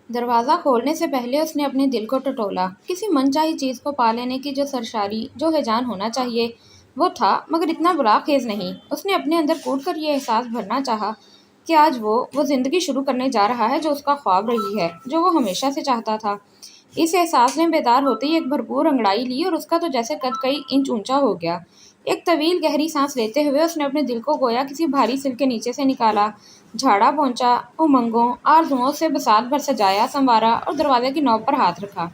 दरवाज़ा खोलने से पहले उसने अपने दिल को टटोला। किसी मनचाही चीज़ को पा लेने की जो सरशारी, जो हैजान होना चाहिए, वो था, मगर इतना बुराखेज़ नहीं। उसने अपने अंदर कूद कर ये एहसास भरना चाहा कि आज वो ज़िंदगी शुरू करने जा रहा है जो उसका ख्वाब रही है, जो वो हमेशा से चाहता था। इस एहसास ने बेदार होते ही एक भरपूर अंगड़ाई ली और उसका तो जैसे कद कई इंच ऊंचा हो गया। एक तवील गहरी सांस लेते हुए उसने अपने दिल को गोया किसी भारी सिल के नीचे से निकाला, झाड़ा पोंछा, उमंगों आरजुओं से बसात भर सजाया संवारा और दरवाजे की नोक पर हाथ रखा।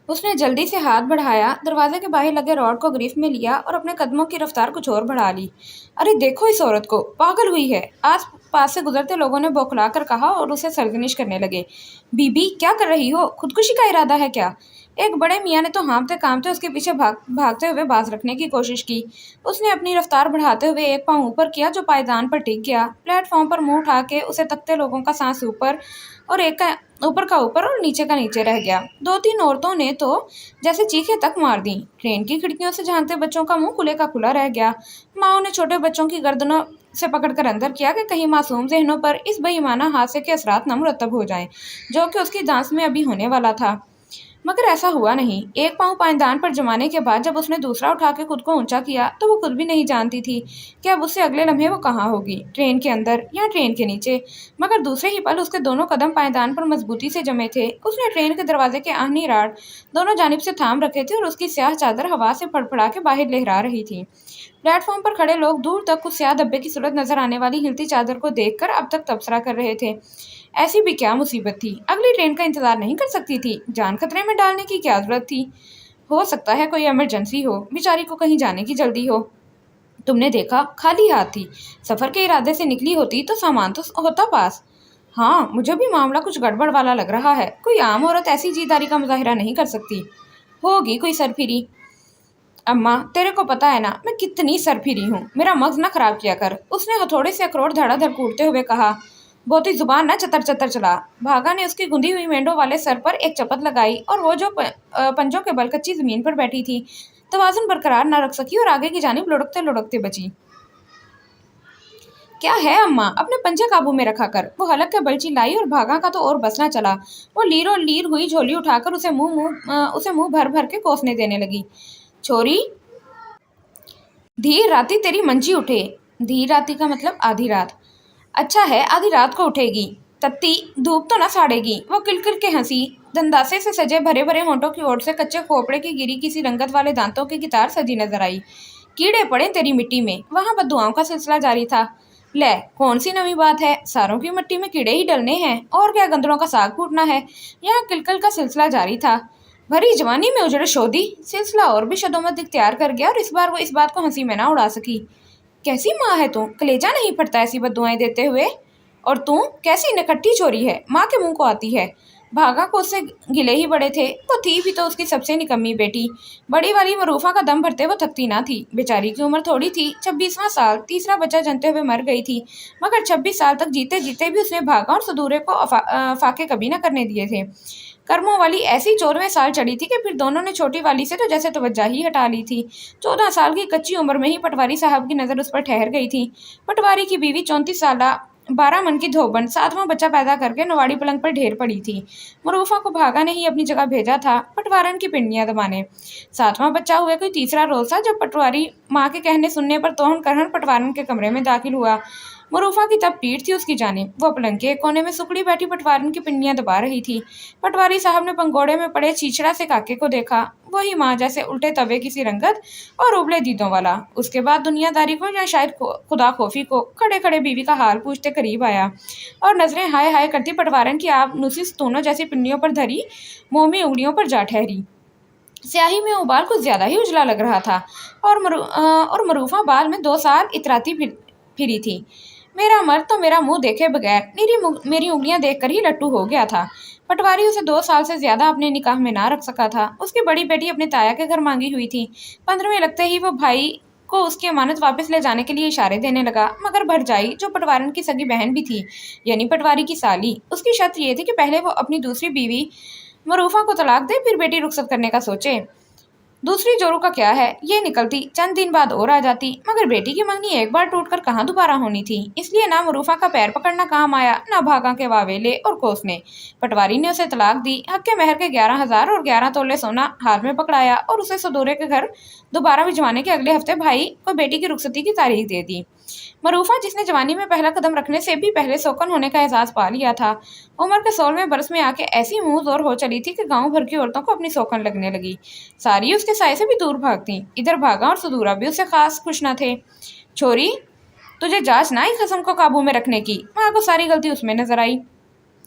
उसने जल्दी से हाथ बढ़ाया, दरवाजे के बाहर लगे रॉड को गिरफ्त में लिया और अपने कदमों की रफ्तार कुछ और बढ़ा ली। अरे देखो इस औरत को, पागल हुई है, आस पास से गुजरते लोगों ने बौखला कर कहा और उसे सरजनिश करने लगे। बीबी क्या कर रही हो, खुदकुशी का इरादा है क्या? एक बड़े मियाँ ने तो हाँफते कांपते उसके पीछे भागते हुए बाज रखने की कोशिश की। उसने अपनी रफ्तार बढ़ाते हुए एक पाँव ऊपर किया जो पायदान पर टिक गया। प्लेटफॉर्म पर मुंह उठा के उसे तकते लोगों का सांस ऊपर और एक का ऊपर का ऊपर और नीचे का नीचे रह गया। दो तीन औरतों ने तो जैसे चीखें तक मार दी। ट्रेन की खिड़कियों से झांकते बच्चों का मुंह खुले का खुला रह गया। माओ ने छोटे बच्चों की गर्दनों से पकड़कर अंदर किया कि कहीं मासूम जहनों पर इस बेईमाना हादसे के असरात न मुरतब हो जाएं, जो कि उसकी दांस में अभी होने वाला था। मगर ऐसा हुआ नहीं। एक पाँव पायदान पर जमाने के बाद जब उसने दूसरा उठा के खुद को ऊंचा किया तो वो खुद भी नहीं जानती थी कि अब उससे अगले लम्हे वो कहाँ होगी, ट्रेन के अंदर या ट्रेन के नीचे। मगर दूसरे ही पल उसके दोनों कदम पायदान पर मजबूती से जमे थे। उसने ट्रेन के दरवाजे के आहनी राड दोनों जानिब से थाम रखे थे और उसकी स्याह चादर हवा से फड़फड़ा के बाहर लहरा रही थी। प्लेटफॉर्म पर खड़े लोग दूर तक उस स्याह धब्बे की सूरत नजर आने वाली हिलती चादर को देखकर अब तक तबसरा कर रहे थे। ऐसी भी क्या मुसीबत थी, अगली ट्रेन का इंतजार नहीं कर सकती थी? जान खतरे में डालने की क्या जरूरत थी? हो सकता है कोई इमरजेंसी हो, बेचारी को कहीं जाने की जल्दी हो। तुमने देखा, खाली हाथ थी। सफर के इरादे से निकली होती तो सामान तो होता पास। हाँ, मुझे भी मामला कुछ गड़बड़ वाला लग रहा है। कोई आम औरत ऐसी जीदारी का मुजाहिरा नहीं कर सकती। होगी कोई सरफिरी। अम्मा, तेरे को पता है ना मैं कितनी सरफिरी हूँ, मेरा मगज न खराब किया कर। उसने हथौड़े से अखरोट धड़ाधड़ कूटते हुए कहा। बहुती जुबान न चतर चतर चला। भागा ने उसकी गुंदी हुई मेंढों वाले सर पर एक चपत लगाई और वो जो पंजों के बल कच्ची जमीन पर बैठी थी, तवाजुन बरकरार न रख सकी और आगे की जानिब लुढ़कते लुढ़कते बची। क्या है अम्मा, अपने पंजे काबू में रखा कर। वो हलक के बलची लाई और भागा का तो और बस न चला। वो लीरो लीर हुई झोली उठाकर उसे मुंह भर भर के कोसने देने लगी। छोरी, धीर राती तेरी मंजी उठे। धीर राती का मतलब आधी रात। अच्छा है, आधी रात को उठेगी। तत्ती, धूप तो न साड़ेगी। वो किलकिल के हंसी। दंदासे से सजे भरे भरे होंठों की ओर से कच्चे खोपड़े की गिरी किसी रंगत वाले दांतों की गिटार सजी नजर आई। कीड़े पड़े तेरी मिट्टी में। वहां बददुआओं का सिलसिला जारी था। ले, कौन सी नवी बात है, सारों की मिट्टी में कीड़े ही डलने हैं, और क्या गंदलों का साग फूटना है। यहाँ किलकल का सिलसिला जारी था। भरी जवानी में उजड़े शोधी। सिलसिला और भी शदोमत इख्तियार कर गया और इस बार वो इस बात को हंसी में ना उड़ा सकी। कैसी माँ है तू, कलेजा नहीं फटता ऐसी बददुआएं देते हुए? और तू कैसी नकट्टी छोरी है, माँ के मुंह को आती है। भागा को उससे गिले ही बड़े थे। वो थी भी तो उसकी सबसे निकम्मी बेटी। बड़ी वाली मरूफा का दम भरते वो थकती ना थी। बेचारी की उम्र थोड़ी थी, 26वां साल। तीसरा बच्चा जनते हुए मर गई थी, मगर 26 साल तक जीते जीते भी उसने भागा और सदूरे को फाके कभी न करने दिए थे। कर्मों वाली ऐसी 14वें साल चढ़ी थी कि फिर दोनों ने छोटी वाली से तो जैसे तवज्जो ही हटा ली थी। 14 साल की कच्ची उम्र में ही पटवारी साहब की नज़र उस पर ठहर गई थी। पटवारी की बीवी 34 साल 12 मन की धोबन 7वां बच्चा पैदा करके नवाड़ी पलंग पर ढेर पड़ी थी। मरूफा को भागा ने ही अपनी जगह भेजा था पटवारन की पिंडियां दबाने। 7वां बच्चा हुए कोई तीसरा रोज था जब पटवारी माँ के कहने सुनने पर तोहन करहन पटवारन के कमरे में दाखिल हुआ। मरूफा की तब पीठ थी उसकी जानिब। वो पलंग के एक कोने में सुकड़ी बैठी पटवारन की पिंडियां दबा रही थी। पटवारी साहब ने पंगोड़े में पड़े छीछड़ा से काके को देखा। वही माँ जैसे उल्टे तवे की सी रंगत और उबले दीदों वाला। उसके बाद दुनियादारी को या शायद खुदा खोफी को खड़े खड़े बीवी का हाल पूछते करीब आया और नजरें हाय हाय करती पटवारन की आप नुसी स्तूनों जैसी पिंडियों पर धरी मोमी उंगलियों पर जा ठहरी। स्याही में उबाल कुछ ज्यादा ही उजला लग रहा था और मरूफा बाल में 2 साल इतराती फिरी थी। मेरा मर्द तो मेरा मुंह देखे बगैर मेरी उंगलियां देखकर ही लट्टू हो गया था। पटवारी उसे 2 साल से ज्यादा अपने निकाह में ना रख सका था। उसकी बड़ी बेटी अपने ताया के घर मांगी हुई थी। 15वें लगते ही वो भाई को उसकी अमानत वापस ले जाने के लिए इशारे देने लगा, मगर भरजाई जो पटवारन की सगी बहन भी थी, यानी पटवारी की साली, उसकी शर्त ये थी कि पहले वो अपनी दूसरी बीवी मरूफा को तलाक दे फिर बेटी रुखसत करने का सोचे। दूसरी जोरू का क्या है, ये निकलती चंद दिन बाद और आ जाती, मगर बेटी की मंगनी एक बार टूटकर कहाँ दोबारा होनी थी, इसलिए ना मरूफा का पैर पकड़ना काम आया, ना भागा के वावेले और कोसने। पटवारी ने उसे तलाक दी, हक के महर के 11,000 और 11 तोले सोना हाथ में पकड़ाया और उसे सदूरे के घर दोबारा भिजवाने के अगले हफ्ते भाई को बेटी की रुखसती की तारीख दे दी। मरूफा, जिसने जवानी में पहला कदम रखने से भी पहले सोकन होने का एहसास पा लिया था, उम्र के 16वें बरस में आके ऐसी मुंह जोर हो चली थी कि गांव भर की औरतों को अपनी सोकन लगने लगी। सारी उसके साय से भी दूर भागती। इधर भागा और सदूरा भी उससे खास खुश न थे। छोरी, तुझे जांच ना आई खसम को काबू में रखने की। माँ को सारी गलती उसमें नजर आई।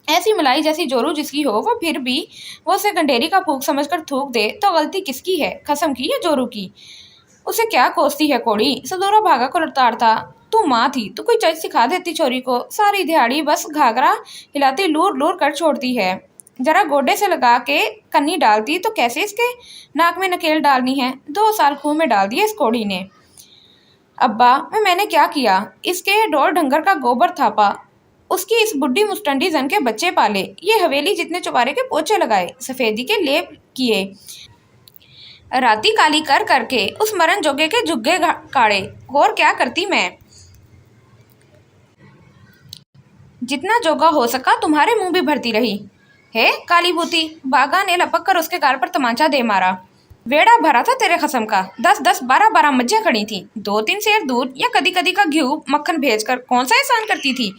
ऐसी मलाई जैसी जोरू जिसकी हो, वो फिर भी वो उसे गंडेरी का फूक समझकर थूक दे तो गलती किसकी है, खसम की या जोरू की? उसे क्या कोसती है कोड़ी? सदोरा भागा को लताड़ता। तू माँ थी तो कोई चज सिखा देती छोरी को, सारी दिहाड़ी बस घाघरा हिलाती लूर लूर कर छोड़ती है। जरा गोडे से लगा के कन्नी डालती तो कैसे इसके नाक में नकेल डालनी है। 2 साल खूह में डाल दिए इस कोड़ी ने। अब्बा, मैंने क्या किया? इसके ढोर ढंगर का गोबर थापा, उसकी इस बुढ़ी मुस्टंडी जन के बच्चे पाले, ये हवेली जितने चुबारे के पोछे लगाए, सफेदी के लेप किए, राती काली कर करके उस मरन जोगे के जुग्गे काढ़े। और क्या करती मैं? जितना जोगा हो सका तुम्हारे मुंह भी भरती रही है। काली बूती, बागा ने लपक कर उसके गाल पर तमाचा दे मारा। वेड़ा भरा था तेरे खसम का। 10-10, 12-12 मज्जियां खड़ी थी। 2-3 सेर दूध या कदी कदी का घी मक्खन भेजकर कौन सा एहसान करती थी?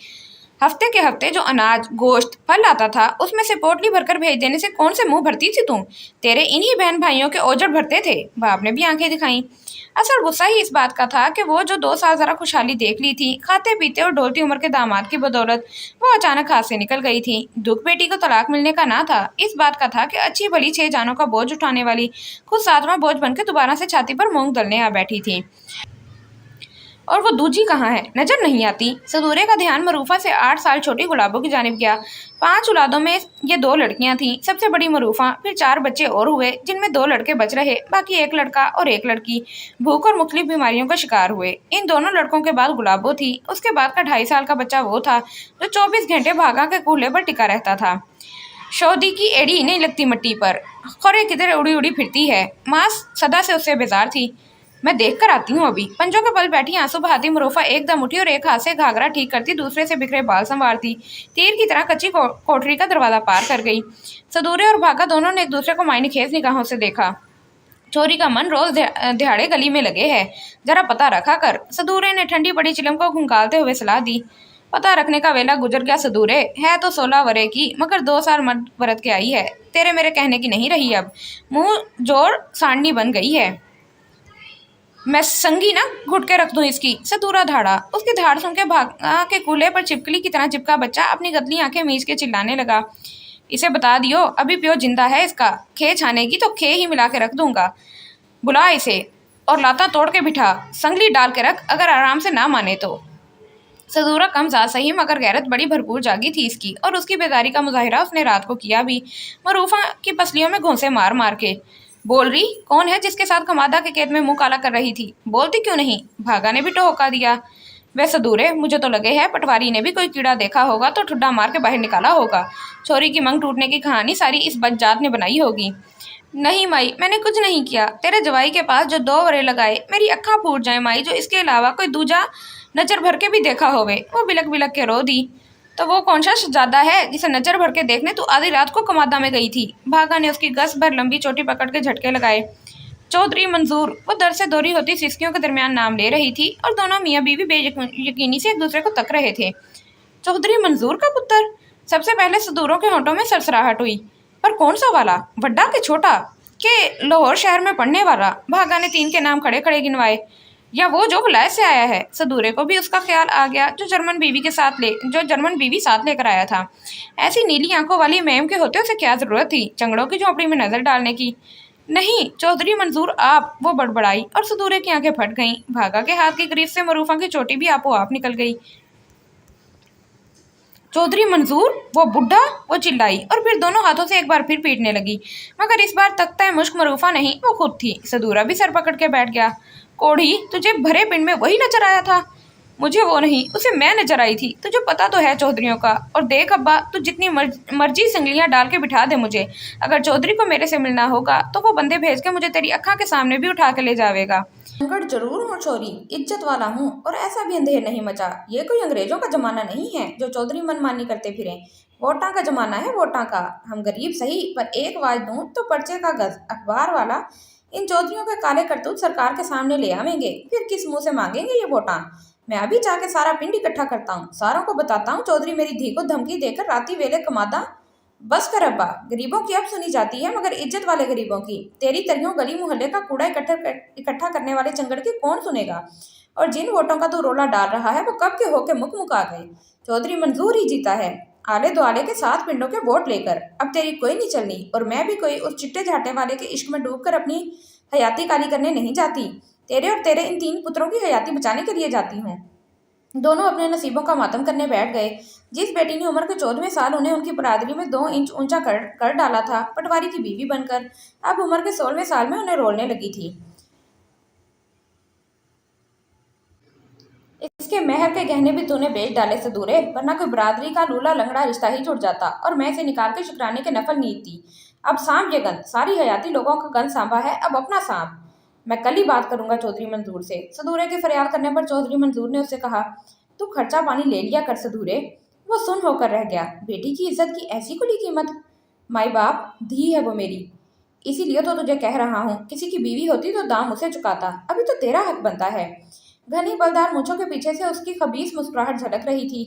हफ्ते के हफ्ते जो अनाज गोश्त फल आता था, उसमें से पोटली भरकर भेज देने से कौन से मुंह भरती थी तुम? तेरे इन्हीं बहन भाइयों के ओजड़ भरते थे। बाप ने भी आंखें दिखाई। असल गुस्सा ही इस बात का था कि वो जो 2 साल जरा खुशहाली देख ली थी, खाते पीते और डोलती उम्र के दामाद की बदौलत, वो अचानक हाथ से निकल गई थी। दुख बेटी को तलाक मिलने का ना था, इस बात का था कि अच्छी भली 6 जानों का बोझ उठाने वाली खुद 7वां बोझ बनकर दोबारा से छाती पर मूंग दलने आ बैठी थी। और वो दूजी कहाँ है, नजर नहीं आती। सदूरे का ध्यान मरूफा से 8 साल छोटी गुलाबों की जानिब गया। 5 औलादों में ये 2 लड़कियां थीं, सबसे बड़ी मरूफा, फिर 4 बच्चे और हुए जिनमें 2 लड़के बच रहे, बाकी 1 लड़का और 1 लड़की भूख और मुख्तलिफ बीमारियों का शिकार हुए। इन दोनों लड़कों के बाद गुलाबो थी। उसके बाद का 2.5 साल का बच्चा वो था जो 24 घंटे भागा के कूल्हे पर टिका रहता था। शौदी की एड़ी नहीं लगती मिट्टी पर, खौरे किधर उड़ी उड़ी फिरती है। माँ सदा से उससे बेजार थी। मैं देख कर आती हूँ अभी। पंजों के बल बैठी आंसू बहाती मरूफा एकदम उठी और एक हाथ से घाघरा ठीक करती, दूसरे से बिखरे बाल संवारती तीर की तरह कच्ची कोठरी का दरवाजा पार कर गई। सदूरे और भागा दोनों ने एक दूसरे को मायने खेज निगाहों से देखा। चोरी का मन रोज दिहाड़े गली में लगे है, जरा पता रखा कर। सदूरे ने ठंडी पड़ी चिलम को घुंघालते हुए सलाह दी। पता रखने का वेला गुजर गया सदूरे, है तो 16 वरे की, मगर 2 साल मर्द बरत के आई है। तेरे मेरे कहने की नहीं रही अब, मुंह जोर सांडनी बन गई है। मैं संगी ना घुट के रख दूं इसकी। सदूरा धाड़ा। उसकी धाड़ सुन के भागा के कूल्हे पर चिपकली की तरह चिपका बच्चा अपनी गदली आंखें मीच के चिल्लाने लगा। इसे बता दियो, अभी प्यो जिंदा है इसका। खे छानेगी तो खे ही मिला के रख दूंगा। बुला इसे और लाता तोड़ के बिठा, संगली डाल के रख, अगर आराम से ना माने तो। सदूरा कम जा सही, मगर गैरत बड़ी भरपूर जागी थी इसकी, और उसकी बेदारी का मुजाहिरा उसने रात को किया भी, मरूफा की पसलियों में घोंसे मार मार के। बोल रही कौन है जिसके साथ कमादा के कैद में मुंह काला कर रही थी? बोलती क्यों नहीं? भागा ने भी टोका दिया। वह सदूरे, मुझे तो लगे है पटवारी ने भी कोई कीड़ा देखा होगा तो ठुड्डा मार के बाहर निकाला होगा। छोरी की मंग टूटने की कहानी सारी इस बदजात ने बनाई होगी। नहीं माई, मैंने कुछ नहीं किया। तेरे जवाई के पास जो 2 वरे लगाए, मेरी अक्खा फूट जाए माई, जो इसके अलावा कोई दूजा नजर भर के भी देखा होवे। वो बिलक बिलक के रो दी। तो वो कौन सा शहजादा है जिसे नजर भर के देखने तू आधी रात को कमादा में गई थी? भागा ने उसकी गस भर लंबी चोटी पकड़ के झटके लगाए। चौधरी मंजूर। वो दर से दोरी होती सिसकियों के दरमियान नाम ले रही थी, और दोनों मियाँ बीवी बेयकीनी से एक दूसरे को तक रहे थे। चौधरी मंजूर का पुत्र? सबसे पहले सदूरों के होंठों में सरसराहट हुई। पर कौन सा वाला, बड्डा के छोटा, के लाहौर शहर में पढ़ने वाला? भागा ने 3 के नाम खड़े खड़े गिनवाए। या वो जो वलायत से आया है? सदूरे को भी उसका ख्याल आ गया, जो जर्मन बीवी साथ लेकर आया था। ऐसी नीली आंखों वाली मैम के होते उसे क्या जरूरत थी चंगड़ों की झोपड़ी में नजर डालने की? नहीं चौधरी मंजूर आप, वो बड़बड़ाई, और सदूरे की आंखें फट गईं। भागा के हाथ की ग्रीफ से मरूफा की चोटी भी आपो आप निकल गई। चौधरी मंजूर, वो बुढ़ा, वो चिल्लाई, और फिर दोनों हाथों से एक बार फिर पीटने लगी, मगर इस बार तख्ता मुश्क मरूफा नहीं, वो खुद थी। सदूरा भी सर पकड़ के बैठ गया। कोढ़ी, तुझे भरे पिंड में वही नजर आया था? مجھے وہ نہیں، اسے میں نظر آئی تھی۔ تجھے پتا تو ہے چودھریوں کا۔ اور دیکھ ابا، تو جتنی مرضی سنگلیاں ڈال کے بٹھا دے مجھے، اگر چودھری کو میرے سے ملنا ہوگا تو وہ بندے بھیج کے مجھے تیری اکھاں کے سامنے بھی اٹھا کے لے جاوے گا۔ انگڑ ضرور ہوں چھوری، عزت والا ہوں، اور ایسا بھی اندھیر نہیں مچا۔ یہ کوئی انگریزوں کا زمانہ نہیں ہے جو چودھری من مانی کرتے پھریں۔ ووٹاں کا زمانہ ہے، ووٹاں کا۔ ہم غریب سہی، پر ایک آواز دوں تو پرچے کا گز اخبار والا ان چودھریوں کے کالے کرتوت سرکار کے سامنے لے آویں گے، پھر کس منہ سے مانگیں گے یہ ووٹاں؟ میں ابھی جا کے سارا پنڈ اکٹھا کرتا ہوں، ساروں کو بتاتا ہوں چودھری میری دھی کو دھمکی دے کر راتی ویلے کمادا۔ بس کر ابا، غریبوں کی اب سنی جاتی ہے، مگر عزت والے غریبوں کی۔ تیری تریوں گلی محلے کا کوڑا اکٹھا کرنے والے چنگڑ کی کون سنے گا؟ اور جن ووٹوں کا تو رولا ڈال رہا ہے وہ کب کے ہو کے مکا گئے۔ چودھری منظور ہی جیتا ہے، آلے دوالے کے 7 پنڈوں کے ووٹ لے کر۔ اب تیری کوئی نہیں چلنی، اور میں بھی کوئی اس چٹے جھاٹے والے کے عشق میں ڈوب کر اپنی حیاتی کالی کرنے نہیں جاتی، تیرے اور تیرے ان 3 پتروں کی حیاتی بچانے کے لیے جاتی ہوں۔ دونوں اپنے نصیبوں کا ماتم کرنے بیٹھ گئے۔ جس بیٹی نے عمر کے 14ویں سال انہیں ان کی برادری میں 2 انچ اونچا کر ڈالا تھا، پٹواری کی بیوی بن کر، اب عمر کے 16ویں سال میں انہیں رولنے لگی تھی۔ اس کے مہر کے گہنے بھی تو نے بیچ ڈالے صدورے، ورنہ کوئی برادری کا لولا لنگڑا رشتہ ہی جڑ جاتا، اور میں اسے نکال کے شکرانے کے نفل نیتی۔ اب سانپ یہ گند، ساری حیاتی لوگوں کا گند سانپا ہے، اب اپنا سانپ۔ میں کل ہی بات کروں گا چودھری منظور سے۔ صدورے کے فریاد کرنے پر چودھری منظور نے اس سے کہا، تو خرچہ پانی لے لیا کر صدورے۔ وہ سن ہو کر رہ گیا۔ بیٹی کی عزت کی ایسی کھلی قیمت؟ مائی باپ، دھی ہے وہ میری، اسی لیے تو تجھے کہہ رہا ہوں، کسی کی بیوی ہوتی تو دام اسے چکاتا، ابھی تو تیرا حق بنتا ہے۔ گھنی بلدار مونچھوں کے پیچھے سے اس کی خبیث مسکراہٹ جھلک رہی تھی۔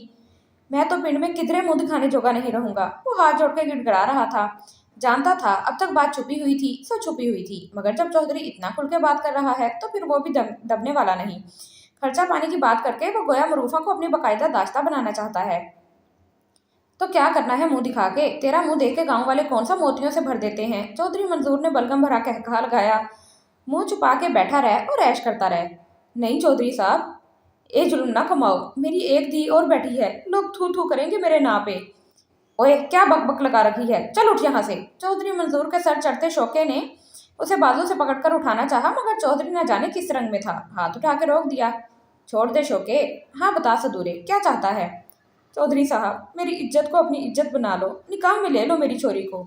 میں تو پنڈ میں کدھرے منہ دکھانے جوگا نہیں رہوں گا۔ وہ ہاتھ جوڑ کے گڑ گڑا رہا تھا۔ جانتا تھا اب تک بات چھپی ہوئی تھی، سو چھپی ہوئی تھی، مگر جب چودھری اتنا کھل کے بات کر رہا ہے تو پھر وہ بھی دبنے والا نہیں۔ خرچہ پانی کی بات کر کے وہ گویا مروفہ کو اپنی باقاعدہ داشتہ بنانا چاہتا ہے۔ تو کیا کرنا ہے منہ دکھا کے؟ تیرا منہ دیکھ کے گاؤں والے کون سا موتیوں سے بھر دیتے ہیں۔ چودھری منظور نے بلگم بھرا قہقہا لگایا، منہ چھپا کے بیٹھا رہ اور عیش کرتا رہ۔ نہیں چودھری صاحب، اے ظلم نہ کماؤ، میری ایک دھی اور بیٹھی ہے، لوگ تھو تھو کریں گے میرے نا پہ۔ اوئے کیا بک بک لگا رکھی ہے، چل اٹھ یہاں سے۔ چودھری منظور کے سر چڑھتے شوکے نے اسے بازو سے پکڑ کر اٹھانا چاہا، مگر چودھری نہ جانے کس رنگ میں تھا، ہاتھ اٹھا کے روک دیا۔ چھوڑ دے شوکے، ہاں بتا صدورے، کیا چاہتا ہے؟ چودھری صاحب، میری عزت کو اپنی عزت بنا لو، نکاح میں لے لو میری چھوری کو۔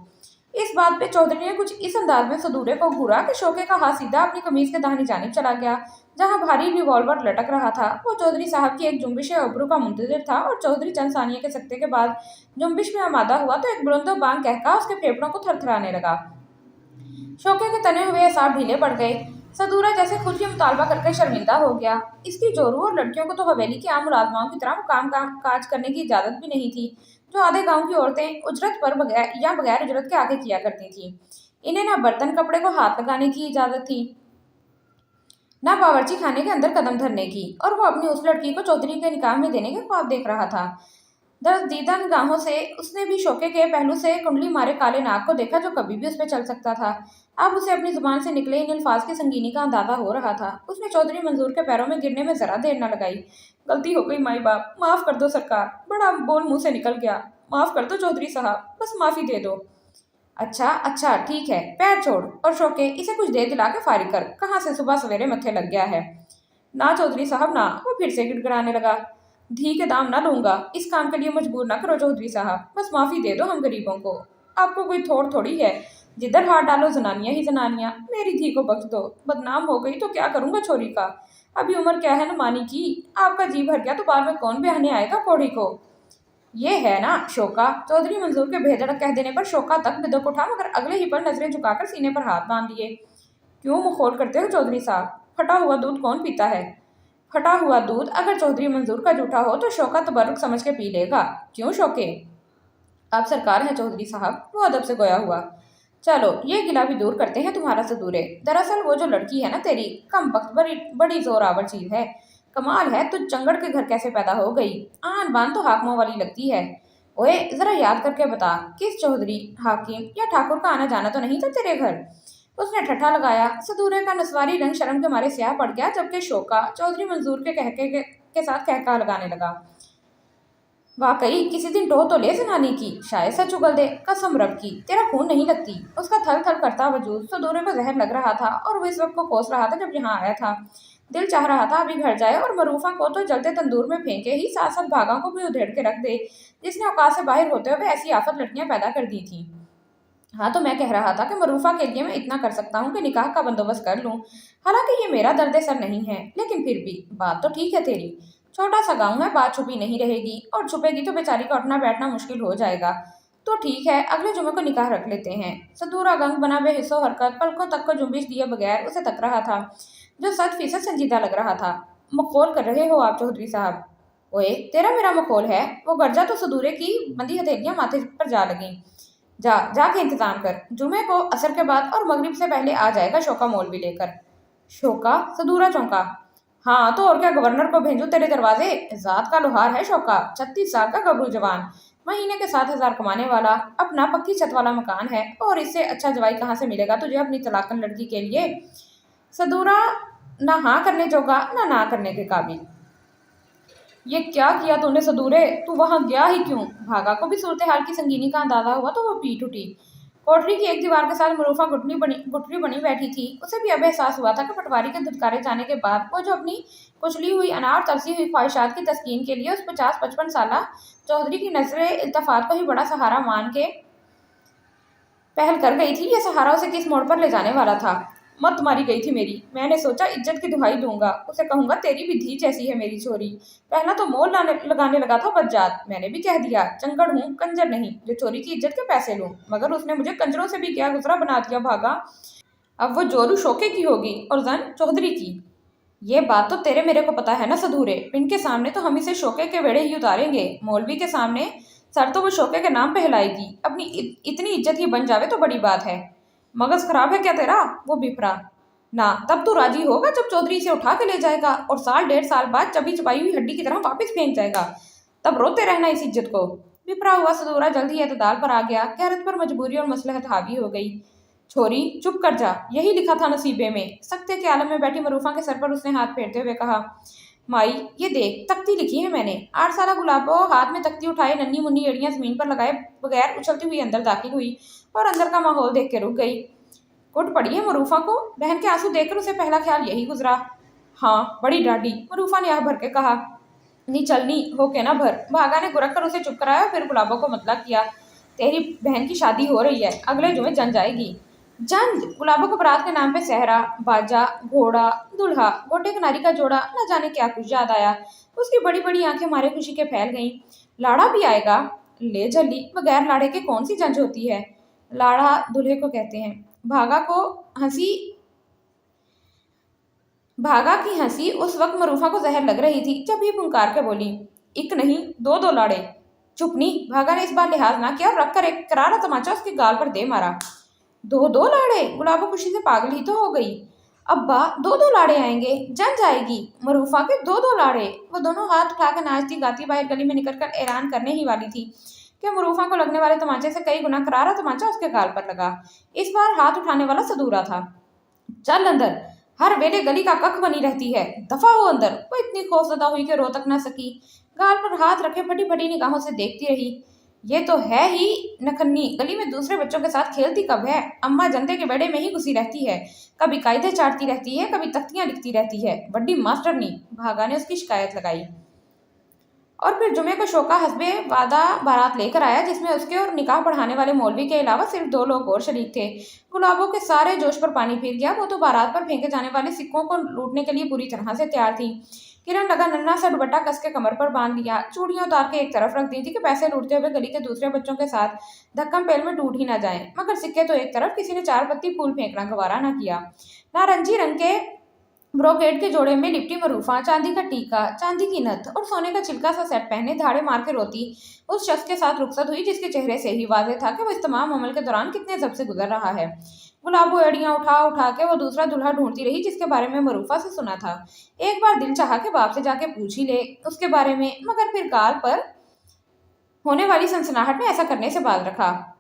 اس بات پہ چودھری نے کچھ اس انداز میں صدورے کو گھورا کہ شوکے کا ہاتھ سیدھا اپنی قمیض کے داہنی جانب چلا گیا، جہاں بھاری ریوالور لٹک رہا تھا۔ وہ چودھری صاحب کی ایک جنبش ابرو کا منتظر تھا، اور چودھری چند ثانیے کے سکتے کے بعد جنبش میں آمادہ ہوا تو ایک بلند و بانگ قہقہا اس کے پھیپھڑوں کو تھرتھرانے لگا۔ شوکے کے تنے ہوئے اعصاب ڈھیلے پڑ گئے۔ صدورہ جیسے خود ہی مطالبہ کر کے شرمندہ ہو گیا۔ اس کی جوروں اور لڑکیوں کو تو حویلی کی عام ملازماؤں کی طرح کام کاج کرنے کی اجازت بھی نہیں تھی، جو آدھے گاؤں کی عورتیں اجرت پر یا بغیر اجرت کے آگے کیا کرتی تھیں۔ انہیں نہ برتن کپڑے کو ہاتھ لگانے کی اجازت تھی، نہ باورچی خانے کے اندر قدم دھرنے کی، اور وہ اپنی اس لڑکی کو چودھری کے نکاح میں دینے کے خواب دیکھ رہا تھا۔ درزدیدہ نگاہوں سے اس نے بھی شوکے کے پہلو سے کنڈلی مارے کالے ناک کو دیکھا جو کبھی بھی اس پہ چل سکتا تھا۔ اب اسے اپنی زبان سے نکلے ان الفاظ کی سنگینی کا اندازہ ہو رہا تھا۔ اس نے چودھری منظور کے پیروں میں گرنے میں ذرا دیر نہ لگائی۔ غلطی ہو گئی مائی باپ، معاف کر دو سرکار، بڑا بول منہ سے نکل گیا، معاف کر دو چودھری صاحب، بس معافی دے دو۔ اچھا اچھا ٹھیک ہے، پیر چھوڑ، اور شوکے اسے کچھ دے دلا کے فارغ کر، کہاں سے صبح سویرے متھے لگ گیا ہے۔ نہ چودھری صاحب نہ، وہ پھر سے گڑ گڑانے لگا۔ دھی کے دام نہ لوں گا، اس کام کے لیے مجبور نہ کرو چودھری صاحب، بس معافی دے دو ہم غریبوں کو، آپ کو کوئی تھوڑ تھوڑی ہے، جدھر ہاتھ ڈالو زنانیاں ہی زنانیاں، میری دھی کو بخش دو، بدنام ہو گئی تو کیا کروں گا چھوری کا، ابھی عمر کیا ہے نہ مانی کی، آپ کا جی بھر گیا تو بعد میں کون بہانے آئے گا کوڑی کو۔ یہ ہے نا شوکا۔ چودھری منظور کے بھیدڑک کہہ دینے پر شوکا تک بدک اٹھا، مگر اگلے ہی پر نظریں جھکا کر سینے پر ہاتھ باندھ لیے۔ کیوں منہ کھول کرتے ہو چودھری صاحب؟ پھٹا ہوا دودھ کون پیتا ہے؟ پھٹا ہوا دودھ اگر چودھری منظور کا جھوٹا ہو تو شوکا تبرک سمجھ کے پی لے گا، کیوں شوکے؟ آپ سرکار ہیں چودھری صاحب، وہ ادب سے گویا ہوا۔ چلو یہ گلہ بھی دور کرتے ہیں تمہارا صدورے، دراصل وہ جو لڑکی ہے نا تیری، کم بخت بڑی زور آور چیز ہے، کمال ہے تجھ چنگڑ کے گھر کیسے پیدا ہو گئی، آن بان تو حاکموں والی لگتی ہے۔ اوئے ذرا یاد کر کے بتا، کس چودھری، حاکم یا ٹھاکر کا آنا جانا تو نہیں تھا تیرے گھر؟ اس نے ٹھٹھا لگایا۔ صدورے کا نسواری رنگ شرم کے مارے سیاہ پڑ گیا، جبکہ شوکا چودھری منظور کے کہکے کے ساتھ قہقہا لگانے لگا۔ واقعی کسی دن ٹوہ تو لے زنانی کی، شاید سچ اگل دے، قسم رب کی تیرا خون نہیں لگتی۔ اس کا تھل تھل کرتا وجود صدورے کو زہر لگ رہا تھا، اور وہ اس وقت کو کوس رہا تھا جب یہاں آیا تھا۔ दिल चाह रहा था अभी घर जाए और मरूफा को तो जलते तंदूर में फेंके ही, साथ साथ भागा को भी उधेड़ के रख दे, जिसने औकात से बाहर होते हुए ऐसी आफत लड़कियां पैदा कर दी थी। हाँ, तो मैं कह रहा था कि मरूफा के लिए मैं इतना कर सकता हूँ कि निकाह का बंदोबस्त कर लूँ। हालांकि ये मेरा दर्द सर नहीं है, लेकिन फिर भी बात तो ठीक है तेरी। छोटा सा गाँव है, बात छुपी नहीं रहेगी, और छुपेगी तो बेचारी का उठना बैठना मुश्किल हो जाएगा। तो ठीक है, अगले जुमे को निकाह रख लेते हैं। सदूरा गंग बना बेहिस्सो हरकत पलकों तक को जुम्बिश दिए बगैर उसे तक रहा था, जो 100% संजीदा लग रहा था। मखौल कर रहे हो आप चौधरी साहब? ओए, तेरा मेरा मखौल है। वो गर्जा तो सदूरे की बंदी हथेलियां माथे पर जा लगी। जा जाके इंतजाम कर, जुमे को असर के बाद और मगरिब से पहले आ जाएगा शोका मौलवी लेकर। शोका? सदूरा चौंका। हाँ तो और क्या, गवर्नर को भेजूं तेरे दरवाजे? जात का लोहार है शोका, 36 साल का गबरू जवान, महीने के 7,000 कमाने वाला, अपना पक्की छत वाला मकान है, और इससे अच्छा जवाई कहाँ से मिलेगा तुझे अपनी तलाकन लड़की के लिए? सदूरा ना हाँ करने जोगा ना करने के काबिल। ये क्या किया तूने सदूरे? तू वहां गया ही क्यों? भागा को भी सूरत हाल की संगीनी का अंदाजा हुआ तो वो पीट उठी। कोठरी की एक दीवार के साथ मरूफा गुठरी बनी बैठी थी। उसे भी अब एहसास हुआ था कि पटवारी के धुतकारे जाने के बाद वो जो अपनी कुचली हुई अनार तरसी हुई ख्वाहिशात की तस्कीन के लिए उस 50-55 साला चौधरी की नजरे इल्तफात को ही बड़ा सहारा मान के पहल कर गई थी, ये सहारा उसे किस मोड़ पर ले जाने वाला था। मत मारी गई थी मेरी। मैंने सोचा इज्जत की दुहाई दूंगा, उसे कहूंगा तेरी भी धी जैसी है मेरी छोरी। पहला तो मोल लगाने लगा था बज्जात। मैंने भी कह दिया चंगड़ हूँ, कंजर नहीं जो चोरी की इज्जत के पैसे लूं, मगर उसने मुझे कंजरों से भी क्या गुजरा बना दिया भागा। अब वो जोरू शोके की होगी और जन चौधरी की। ये बात तो तेरे मेरे को पता है ना सधूरे। पिंड के सामने तो हम इसे शोके के वेड़े ही उतारेंगे, मौलवी के सामने सर तो वो शोके के नाम पे हिलाएगी। अपनी इतनी इज्जत ही बन जावे तो बड़ी बात है। मगज खराब है क्या तेरा? वो बिफरा। ना, तब तो राजी होगा जब चौधरी इसे उठा के ले जाएगा और साल 1.5 साल बाद चबी चबाई हुई हड्डी की तरह वापस फेंक जाएगा। तब रोते रहना इस इज्जत को। बिफरा हुआ सदूरा जल्द ही एतदाल पर आ गया। कहरत पर मजबूरी और मसलहत हावी हो गई। छोरी चुप कर जा, यही लिखा था नसीबे में। सख्ते के आलम में बैठी मरूफा के सर पर उसने हाथ फेरते हुए कहा, माई ये देख तख्ती लिखी है मैंने। 8 साला गुलाबो हाथ में तख्ती उठाए नन्ही मुन्नी एड़ियां जमीन पर लगाए बगैर उछलती हुई अंदर दाखिल हुई और अंदर का माहौल देख के रुक गई। कुट पड़ी है मरूफा को। बहन के आंसू देखकर उसे पहला ख्याल यही गुजरा। हाँ बड़ी डाडी, मरूफा ने आह भर के कहा। नी चलनी हो के ना भर। भागा ने गुरक कर उसे चुप कराया, फिर गुलाबो को मतला किया। तेरी बहन की शादी हो रही है, अगले जुमे जंज आएगी। जंज? गुलाबो को बारात के नाम पे सहरा, बाजा, घोड़ा, दूल्हा, गोटे किनारी का जोड़ा, न जाने क्या कुछ याद आया। उसकी बड़ी बड़ी आंखें मारे खुशी के फैल गईं। लाड़ा भी आएगा? ले जल्दी, बगैर लाड़े के कौन सी जंज होती है? लाड़ा दूल्हे को कहते हैं। भागा को हंसी भागा की हंसी उस वक्त मरूफा को जहर लग रही थी जब ये पुकार के बोली, एक नहीं दो दो लाड़े। चुपनी। भागा ने इस बार लिहाज ना किया और रख कर एक करारा तमाचा उसके गाल पर दे मारा। दो दो लाड़े? गुलाबो खुशी से पागल ही तो हो गई। अब्बा दो दो लाड़े आएंगे, जंज आएगी। मरूफा के दो दो लाड़े? वो दोनों हाथ उठाकर नाचती गाती बाहर गली में निकलकर ऐलान करने ही वाली थी कि मरूफा को लगने वाले तमाचे से कई गुना करारा तमाचा उसके गाल पर लगा। इस बार हाथ उठाने वाला सदूरा था। चल अंदर, हर वेले गली का कख बनी रहती है, दफा हो अंदर। वो इतनी खौफजदा हुई कि रो तक न सकी। गाल पर हाथ रखे फटी फटी निगाहों से देखती रही। ये तो है ही नखन्नी, गली में दूसरे बच्चों के साथ खेलती कब है? अम्मा जनते के बेड़े में ही घुसी रहती है, कभी कायदे चाटती रहती है, कभी तख्तियां लिखती रहती है। बड्डी मास्टरनी। भागा ने उसकी शिकायत लगाई। और फिर जुमे को शोका हस्बे वादा बारात लेकर आया, जिसमें उसके और निकाह पढ़ाने वाले मौलवी के अलावा सिर्फ 2 लोग और शरीक थे। गुलाबों के सारे जोश पर पानी फिर गया। वो तो बारात पर फेंके जाने वाले सिक्कों को लूटने के लिए पूरी तरह से तैयार थी। किरण लगा नन्हा सा दुपट्टा कस के कमर पर बांध लिया, चूड़ियां उतार के एक तरफ रख दी थी कि पैसे लूटते हुए गली के दूसरे बच्चों के साथ धक्कम पेल में टूट ही ना जाए। मगर सिक्के तो एक तरफ, किसी ने 4 पत्ती फूल फेंकना गवारा ना किया। नारंगी रंग के ब्रोकेड के जोड़े में लिपटी मरूफा, चांदी का टीका, चांदी की नथ और सोने का चिल्का सा सेट पहने धाड़े मार के रोती उस शख्स के साथ रुखसत हुई, जिसके चेहरे से ही वाज़ेह था कि वो इस तमाम अमल के दौरान कितने जब से गुजर रहा है। गुलाबो एड़ियां उठा उठा के वो दूसरा दूल्हा ढूंढती रही जिसके बारे में मरूफा से सुना था। एक बार दिल चाहा कि बाप से जाके पूछ ही ले उसके बारे में, मगर फिर गाल पर होने वाली सनसनाहट ने ऐसा करने से बाज रखा।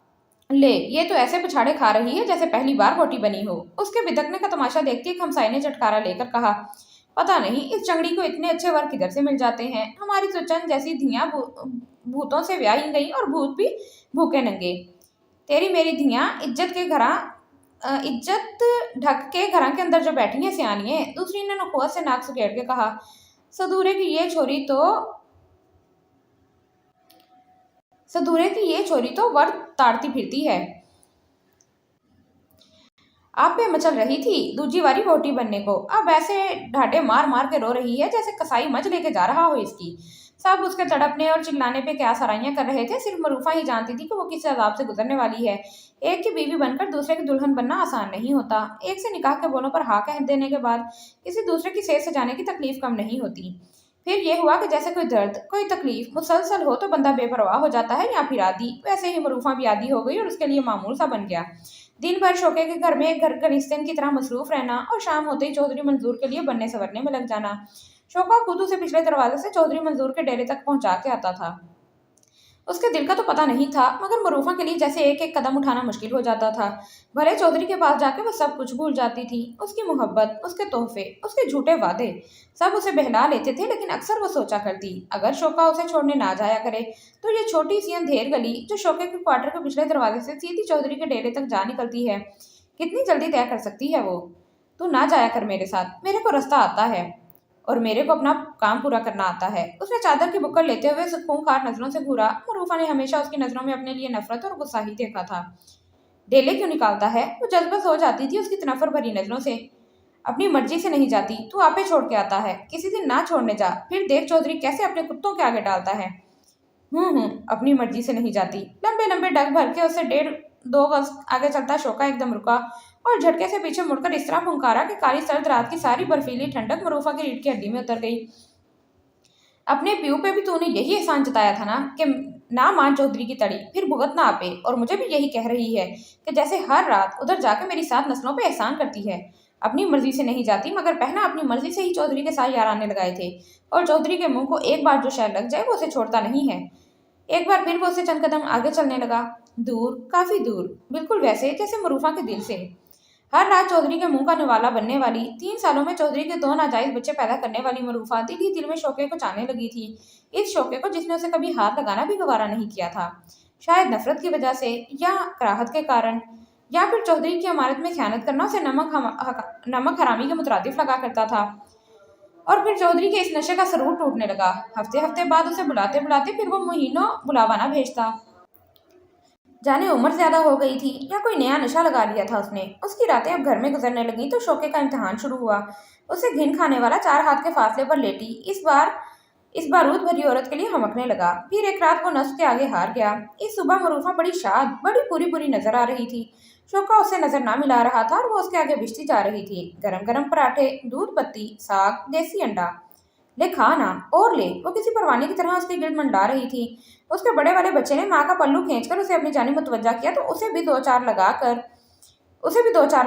ले, ये तो ऐसे पिछाड़े खा रही है जैसे पहली बार रोटी बनी हो। उसके बिदकने का तमाशा देखती एक हमसाई ने चटकारा लेकर कहा, पता नहीं इस चंगड़ी को इतने अच्छे वर किधर से मिल जाते हैं। हमारी तो चंद जैसी धियां भूतों से ब्याही गई और भूत भी भूखे नंगे। तेरी मेरी धियां इज्जत के घरा इज्जत ढक के घर के अंदर जो बैठी है सियानी है। दूसरी ने नखुआ से नाक सुकेड़ के कहा, सदूरे की ये छोरी तो वर ताड़ती फिरती है। आप पे मचल रही थी दूजी वारी रोटी बनने को, अब ऐसे ढाटे मार मार के रो रही है जैसे कसाई मच लेके जा रहा हो इसकी। सब उसके तड़पने और चिल्लाने पे क्या सराहियां कर रहे थे, सिर्फ मरूफा ही जानती थी कि वो किस अजाब से गुजरने वाली है। एक की बीवी बनकर दूसरे की दुल्हन बनना आसान नहीं होता। एक से निकाह के बोलों पर हाँ कह देने के बाद किसी दूसरे की सेज सजाने की तकलीफ कम नहीं होती। फिर ये हुआ कि जैसे कोई दर्द कोई तकलीफ मुसलसल हो तो बंदा बेपरवाह हो जाता है या फिर आदी, वैसे ही मरूफा भी आदी हो गई और उसके लिए मामूल सा बन गया। दिन भर शोके के घर में एक घर गलिस्तान की तरह मसरूफ रहना और शाम होते ही चौधरी मंजूर के लिए बनने संवरने में लग जाना। शोका खुद उसे पिछले दरवाजे से चौधरी मंजूर के डेरे तक पहुंचा के आता था। उसके दिल का तो पता नहीं था, मगर मरूफा के लिए जैसे एक एक कदम उठाना मुश्किल हो जाता था। भले चौधरी के पास जाके वो सब कुछ भूल जाती थी, उसकी मोहब्बत, उसके तोहफे, उसके झूठे वादे, सब उसे बहला लेते थे। लेकिन अक्सर वो सोचा करती, अगर शोका उसे छोड़ने ना जाया करे तो ये छोटी सी अंधेर गली जो शोके के क्वार्टर के पिछले दरवाजे से सीधी चौधरी के डेरे तक जा निकलती है, कितनी जल्दी तय कर सकती है वो। तू ना जाया कर मेरे साथ, मेरे को रास्ता आता है और मेरे को अपना काम पूरा करना आता है। उसने चादर की बुक्कड़ लेते हुए खूंखार नजरों से घूरा। मरूफा ने हमेशा उसकी नजरों में अपने लिए नफरत और गुस्सा ही देखा था। डेले क्यों निकालता है? वो जज्बत हो जाती थी उसकी तनफर भरी नजरों से। अपनी मर्जी से नहीं जाती, तू आपे छोड़ के आता है, किसी दिन ना छोड़ने जा, फिर देख चौधरी कैसे अपने कुत्तों के आगे डालता है। अपनी मर्जी से नहीं जाती। लंबे लंबे डग भर के उससे 1.5-2 गज आगे चलता शोका एकदम रुका और झटके से पीछे मुड़कर इस तरह फुंकारा कि काली सर्द रात की सारी बर्फीली ठंडक मरूफा की रीढ़ की हड्डी में उतर गई। अपने पीऊ पे भी तूने यही एहसान जताया था ना कि ना मान चौधरी की तड़ी, फिर भुगत ना आपे, और मुझे भी यही कह रही है कि जैसे हर रात उधर जाके मेरी 7 नस्लों पे एहसान करती है। अपनी मर्जी से नहीं जाती, मगर पहना अपनी मर्जी से ही चौधरी के साथ यार आने लगाए थे, और चौधरी के मुंह को एक बार जो शहर लग जाए वो उसे छोड़ता नहीं है। एक बार फिर वो उसे चंद कदम आगे चलने लगा, दूर, काफी दूर, बिल्कुल वैसे जैसे मरूफा के दिल से। हर रात चौधरी के मुंह का निवाला बनने वाली, 3 सालों में चौधरी के 2 नाजायज बच्चे पैदा करने वाली मरूफा दिल ही दिल में शोके को चाहने लगी थी। इस शोके को जिसने उसे कभी हाथ लगाना भी गवारा नहीं किया था, शायद नफरत की वजह से या कराहत के कारण, या फिर चौधरी की अमानत में खयानत करना उसे नमक हरामी के मुतरादिफ लगा करता था। और फिर चौधरी के इस नशे का सरूर टूटने लगा। हफ्ते हफ्ते बाद उसे बुलाते बुलाते फिर वो महीनों बुलावा ना भेजता। जाने उम्र ज्यादा हो गई थी या कोई नया नशा लगा लिया था उसने। उसकी रातें अब घर में गुजरने लगी तो शोके का इम्तिहान शुरू हुआ। उसे घिन खाने वाला 4 हाथ के फासले पर लेटी इस बारूद भरी औरत के लिए हमकने लगा। फिर एक रात वो नफ्स के आगे हार गया। इस सुबह मरूफा बड़ी शाद, बड़ी पूरी पूरी नजर आ रही थी। शोका उससे नजर ना मिला रहा था और वो उसके आगे भिजती जा रही थी। गरम गरम पराठे, दूध पत्ती, साग, देसी अंडा। ले खा ना, और ले। वो किसी परवाने की तरह उसकी गिल्ड मंडा रही थी। उसके बड़े वाले बच्चे ने माँ का पल्लू खींचकर उसे अपनी जानी मुतवज्जा किया तो उसे भी 2-4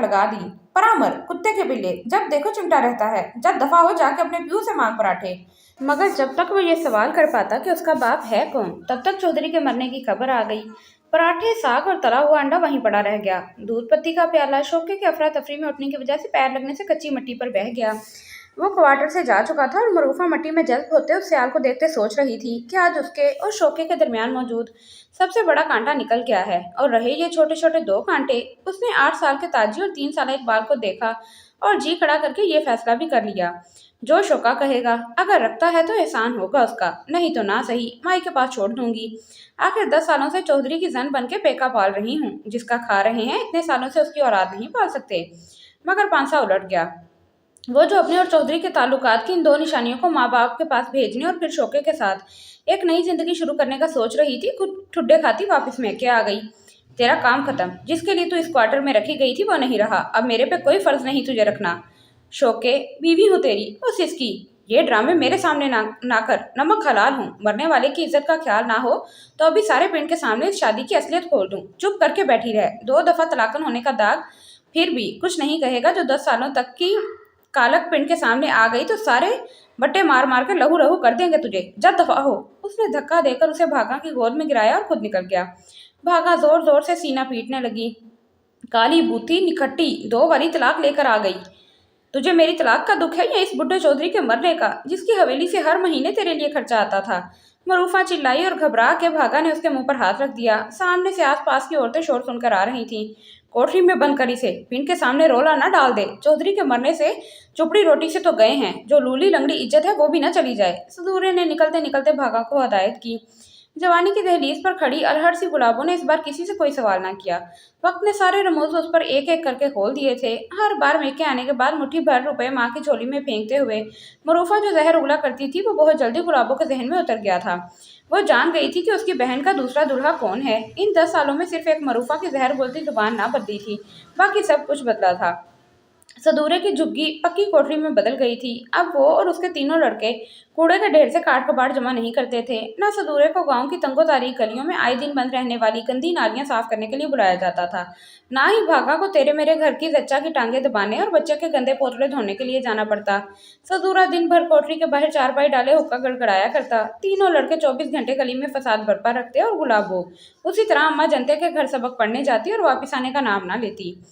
लगा दी। परामर, कुत्ते के बिल्ले, जब देखो चिमटा रहता है, जब दफा हो जाके अपने प्यू से मांग पराठे। मगर जब तक वो ये सवाल कर पाता कि उसका बाप है कौन, तब तक चौधरी के मरने की खबर आ गई। पराठे, साग और तला हुआ अंडा वहीं पड़ा रह गया। दूध पत्ती का प्याला शोके के अफरा तफरी में उठने की वजह से पैर लगने से कच्ची मिट्टी पर बह गया। वो क्वार्टर से जा चुका था और मरूफा मिट्टी में जज्ब होते उस सियाल को देखते सोच रही थी कि आज उसके और शोके के दरमियान मौजूद सबसे बड़ा कांटा निकल गया है। और रहे ये छोटे छोटे 2 कांटे। उसने 8 साल के ताजी और 3 साल इकबाल को देखा और जी खड़ा करके ये फैसला भी कर लिया, जो शोका कहेगा, अगर रखता है तो एहसान होगा उसका, नहीं तो ना सही माई के पास छोड़ दूंगी। आखिर 10 सालों से चौधरी की जन बन के पेका पाल रही हूँ, जिसका खा रहे हैं, इतने सालों से उसकी औलाद नहीं पाल सकते। मगर पांसा उलट गया। वो जो अपने और चौधरी के ताल्लुकात की इन 2 निशानियों को माँ बाप के पास भेजने और फिर शोके के साथ एक नई जिंदगी शुरू करने का सोच रही थी, खुद ठुड्डे खाती वापस मैके आ गई। तेरा काम खत्म। जिसके लिए तू इस क्वार्टर में रखी गई थी वो नहीं रहा। अब मेरे पे कोई फर्ज नहीं तुझे रखना। शोके, बीवी हूँ तेरी, बस इसकी। ये ड्रामे मेरे सामने ना कर। नमक हलाल हूँ। मरने वाले की इज्जत का ख्याल ना हो तो अभी सारे पिंड के सामने इस शादी की असलियत खोल दूँ। चुप करके बैठी रह। 2 दफा तलाकन होने का दाग फिर भी कुछ नहीं कहेगा। जो 10 सालों तक की कालक पिंड के सामने आ गई तो सारे बट्टे मार मार कर लहू लहू कर देंगे तुझे। जब दफा हो। उसने धक्का देकर उसे भागा की गोद में गिराया और खुद निकल गया। भागा जोर जोर से सीना पीटने लगी। काली बूथी निखट्टी 2 वाली तलाक लेकर आ गई। तुझे मेरी तलाक का दुख है या इस बुड्ढे चौधरी के मरने का, जिसकी हवेली से हर महीने तेरे लिए खर्चा आता था। मरूफा चिल्लाई और घबरा के भागा ने उसके मुंह पर हाथ रख दिया। सामने से आसपास की औरतें शोर सुनकर आ रही थीं। कोठरी में बंद कर इसे, पिंड के सामने रोला ना डाल दे। चौधरी के मरने से चुपड़ी रोटी से तो गए हैं, जो लूली लंगड़ी इज्जत है वो भी ना चली जाए। सदूरे ने निकलते निकलते भागा को हदायत की। जवानी की दहलीज पर खड़ी अलहड़ सी गुलाबों ने इस बार किसी से कोई सवाल ना किया। वक्त ने सारे रमूज उस पर एक एक करके खोल दिए थे। हर बार मेके आने के बाद मुट्ठी भर रुपए माँ की झोली में फेंकते हुए मरूफा जो जहर उगला करती थी वो बहुत जल्दी गुलाबों के जहन में उतर गया था। वो जान गई थी कि उसकी बहन का दूसरा दूल्हा कौन है। इन 10 सालों में सिर्फ एक मरूफा की जहर बोलती जुबान ना बदली थी, बाकी सब कुछ बदला था। सदूरे की झुग्गी पक्की कोठरी में बदल गई थी। अब वो और उसके तीनों लड़के कूड़े के ढेर से काट कबाड़ जमा नहीं करते थे। न सदूरे को गांव की तंगो तारीख गलियों में आए दिन बंद रहने वाली गंदी नालियां साफ करने के लिए बुलाया जाता था, ना ही भागा को तेरे मेरे घर की जच्चा की टांगे दबाने और बच्चे के गंदे पोतले धोने के लिए जाना पड़ता। सदूरा दिन भर कोठरी के बाहर चारपाई डाले हुक्का गड़गड़ाया करता। तीनों लड़के 24 घंटे गली में फसाद बरपा रखते और गुलाबो उसी तरह अम्मा जनते के घर सबक पढ़ने जाती और वापिस आने का नाम ना लेती।